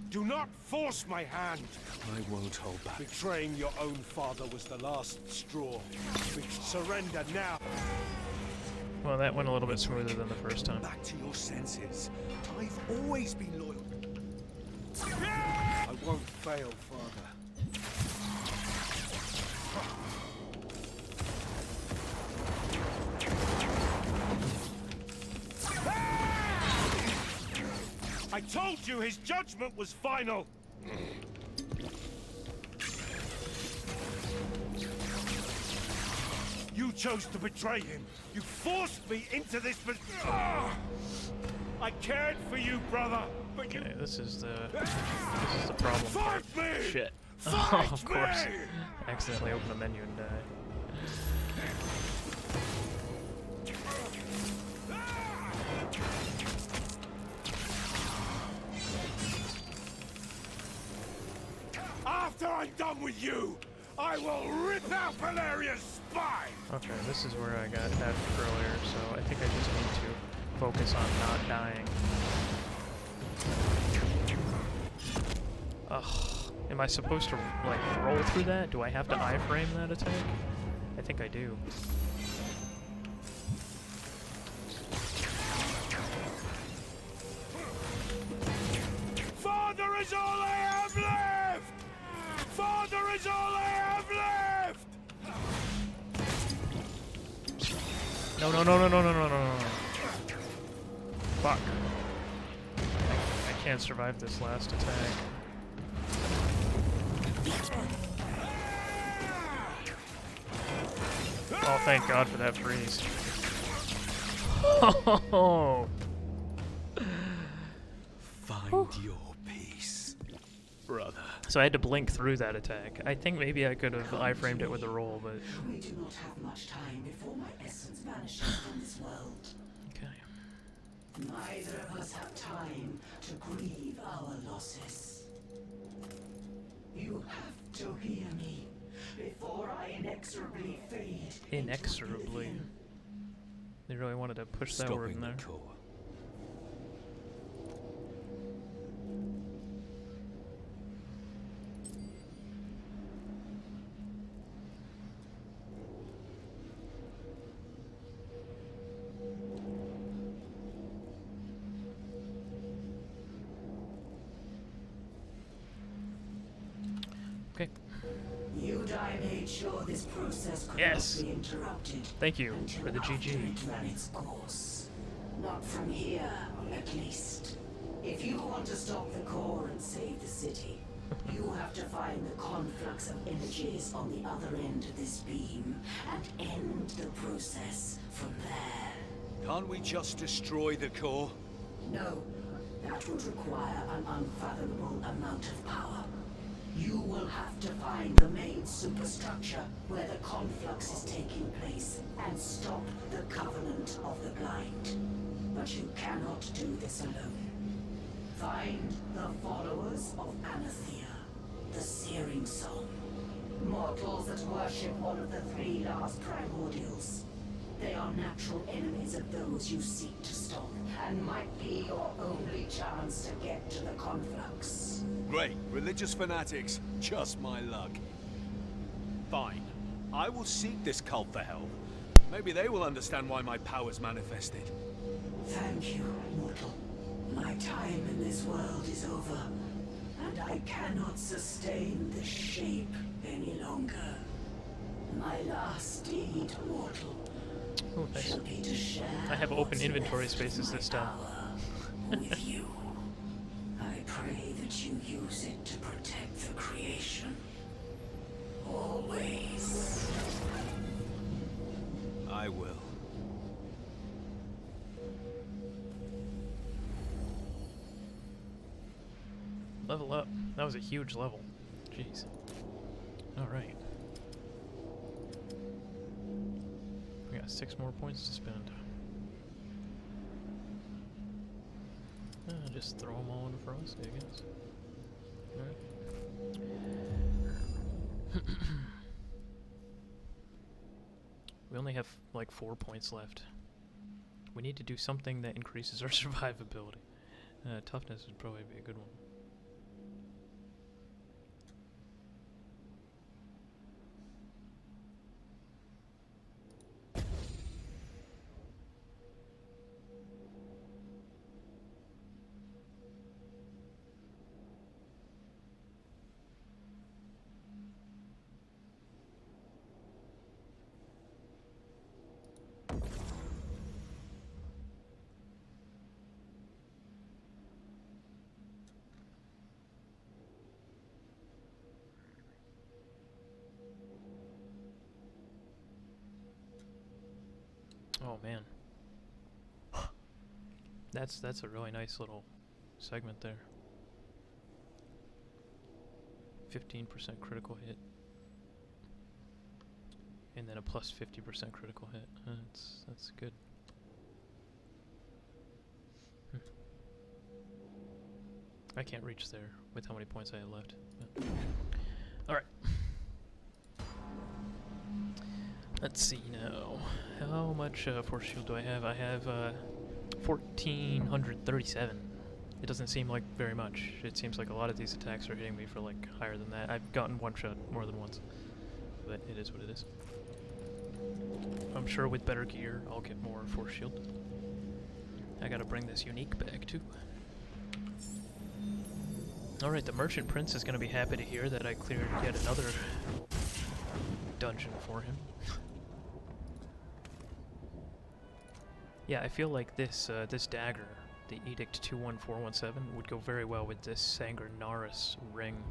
Do not force my hand. I won't hold back. Betraying your own father was the last straw. We surrender now. Well, that went a little bit smoother than the first time. Back to your senses. I've always been loyal. I won't fail, Father. I told you his judgment was final. You chose to betray him. You forced me into this. I cared for you, brother. But okay, this is the problem. Fight me! Shit. Fight of course. me! I accidentally open a menu and die. After I'm done with you, I will rip out Valeria's spine! Okay, this is where I got that earlier, so I think I just need to focus on not dying. Ugh. Am I supposed to, like, roll through that? Do I have to iframe that attack? I think I do. Father is all I have left! Father is all I have left! No, no, no, no, no, no, no, no, no. Fuck. I can't survive this last attack. Oh, thank God for that freeze. Oh. Find your peace, brother. So I had to blink through that attack. I think maybe I could have iframed it with a roll, but... We do not have much time before my essence vanishes from this world. Okay. Neither of us have time to grieve our losses. You have to hear me before I inexorably fade. Inexorably. They really wanted to push that word in there. Okay. You and I made sure this process could Yes. not be interrupted. Thank you for the GG. It ran its course. Not from here, at least. If you want to stop the core and save the city, you have to find the conflux of energies on the other end of this beam and end the process from there. Can't we just destroy the core? No, that would require an unfathomable amount of power. You will have to find the main superstructure where the conflux is taking place and stop the Covenant of the Blind. But you cannot do this alone. Find the followers of Anathea, the Searing Song. Mortals that worship one of the three last primordials. They are natural enemies of those you seek to stop, and might be your only chance to get to the conflux. Great. Religious fanatics. Just my luck. Fine. I will seek this cult for help. Maybe they will understand why my powers manifested. Thank you, mortal. My time in this world is over, and I cannot sustain this shape any longer. My last deed, mortal, Oh, nice. shall be to share I have open what's inventory left spaces of my this time. power with you. I pray that you use it to protect the creation. Always. I will. Level up. That was a huge level. Jeez. Alright. We got 6 more points to spend. Just throw them all into Frost, I guess. Alright. We only have like 4 points left. We need to do something that increases our survivability. Toughness would probably be a good one. Oh man, that's a really nice little segment there. 15% critical hit, and then a plus 50% critical hit. That's good. I can't reach there with how many points I have left. All right. Let's see now. How much force shield do I have? I have 1,437. It doesn't seem like very much. It seems like a lot of these attacks are hitting me for like higher than that. I've gotten one shot more than once, but it is what it is. I'm sure with better gear, I'll get more force shield. I gotta bring this unique back too. Alright, the Merchant Prince is gonna be happy to hear that I cleared yet another dungeon for him. Yeah, I feel like this this dagger, the Edict 21417, would go very well with this Sanguinaris ring.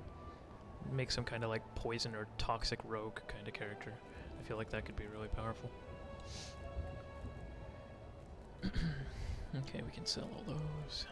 Make some kind of like poison or toxic rogue kind of character. I feel like that could be really powerful. Okay, we can sell all those.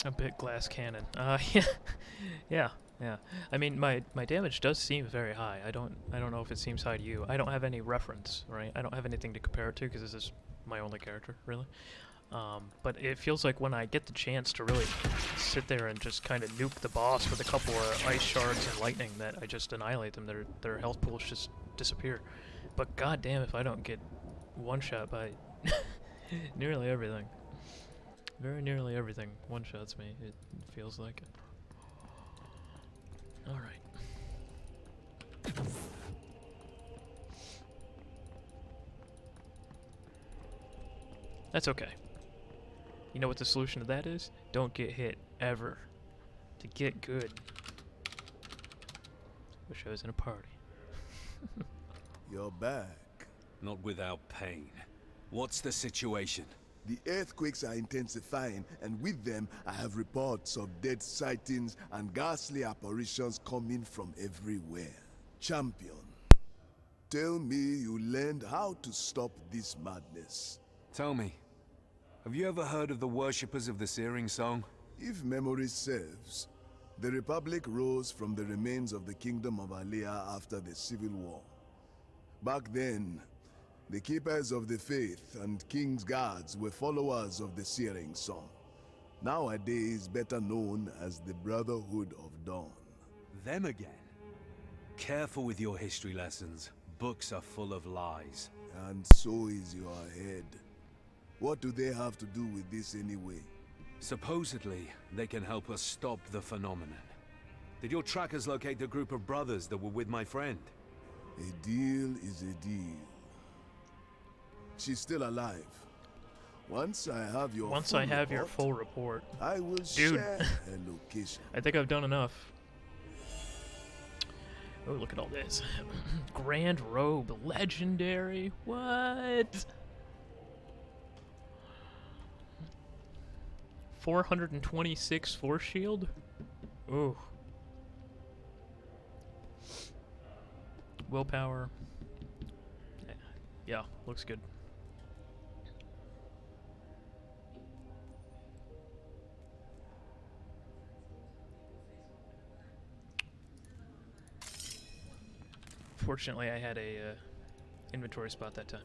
A bit glass cannon. Yeah. I mean, my damage does seem very high. I don't know if it seems high to you. I don't have any reference, right? I don't have anything to compare it to because this is my only character, really. But it feels like when I get the chance to really sit there and just kind of nuke the boss with a couple of ice shards and lightning, that I just annihilate them. Their health pools just disappear. But goddamn, if I don't get one shot by nearly everything. Very nearly everything one-shots me, it feels like it. Alright. That's okay. You know what the solution to that is? Don't get hit, ever. To get good. Wish I was in a party. You're back. Not without pain. What's the situation? The earthquakes are intensifying, and with them, I have reports of dead sightings and ghastly apparitions coming from everywhere. Champion, tell me you learned how to stop this madness. Tell me, have you ever heard of the worshippers of the Searing Song? If memory serves, the Republic rose from the remains of the Kingdom of Valaria after the Civil War. Back then, the Keepers of the Faith and King's Guards were followers of the Searing Song, nowadays better known as the Brotherhood of Dawn. Them again? Careful with your history lessons. Books are full of lies. And so is your head. What do they have to do with this anyway? Supposedly, they can help us stop the phenomenon. Did your trackers locate the group of brothers that were with my friend? A deal is a deal. She's still alive. Once I have your full report, I will share her location. I think I've done enough. Oh, look at all this. Grand Robe, legendary. What? 426 force shield? Ooh. Willpower. Yeah, looks good. Fortunately, I had a inventory spot that time.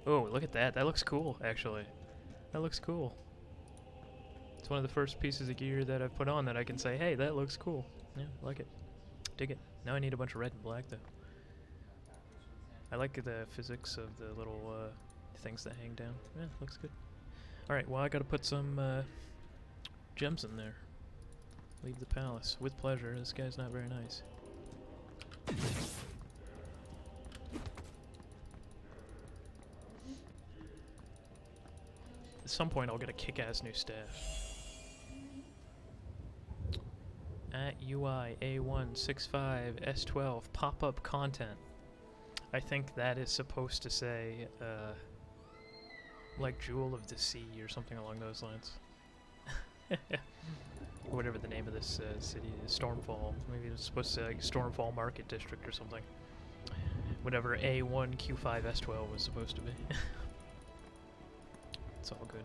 Oh, look at that. That looks cool, actually. That looks cool. It's one of the first pieces of gear that I've put on that I can say, hey, that looks cool. Yeah, I like it. Dig it. Now I need a bunch of red and black, though. I like the physics of the little things that hang down. Yeah, looks good. Alright, well, I gotta put some gems in there. Leave the palace. With pleasure. This guy's not very nice. At some point, I'll get a kick-ass new staff. At UI A165 S12 pop-up content. I think that is supposed to say, like Jewel of the Sea or something along those lines. Or whatever the name of this city is, Stormfall. Maybe it's supposed to say like Stormfall Market District or something. whatever A1 Q5 S12 was supposed to be. It's all good.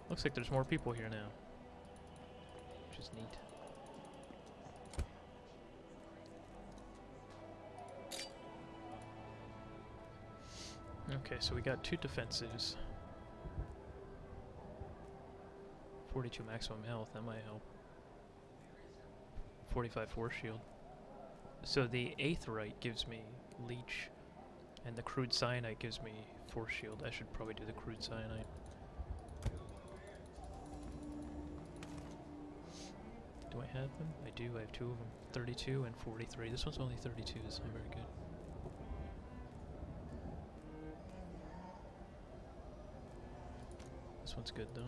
Looks like there's more people here now, which is neat. Okay, so we got 2 defenses. 42 maximum health, that might help. 45 force shield. So the Aetherite gives me leech, and the crude cyanite gives me force shield. I should probably do the crude cyanite. Do I have them? I do, I have 2 of them. 32 and 43. This one's only 32, that's not very good. This one's good though.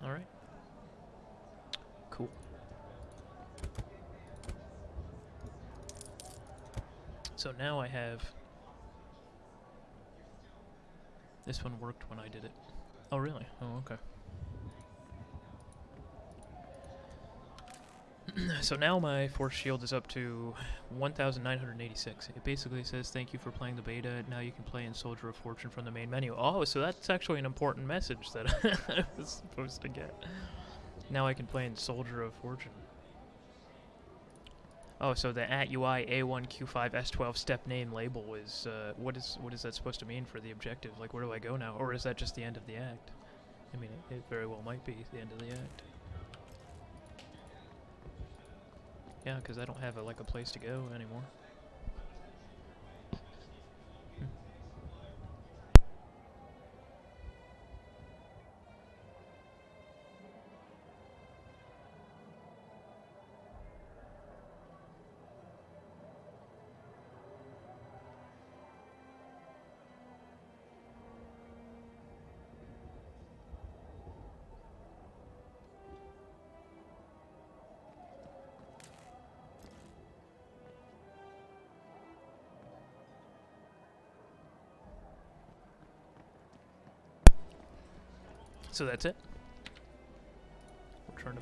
Alright. Cool. So now I have... This one worked when I did it. Oh really? Oh okay. So now my force shield is up to 1,986. It basically says, thank you for playing the beta. Now you can play in Soldier of Fortune from the main menu. Oh, so that's actually an important message that I was supposed to get. Now I can play in Soldier of Fortune. Oh, so the @UI A1Q5 S12 step name label is, what is that supposed to mean for the objective? Like, where do I go now? Or is that just the end of the act? I mean, it very well might be the end of the act. Yeah, because I don't have a place to go anymore. So that's it. Return to main.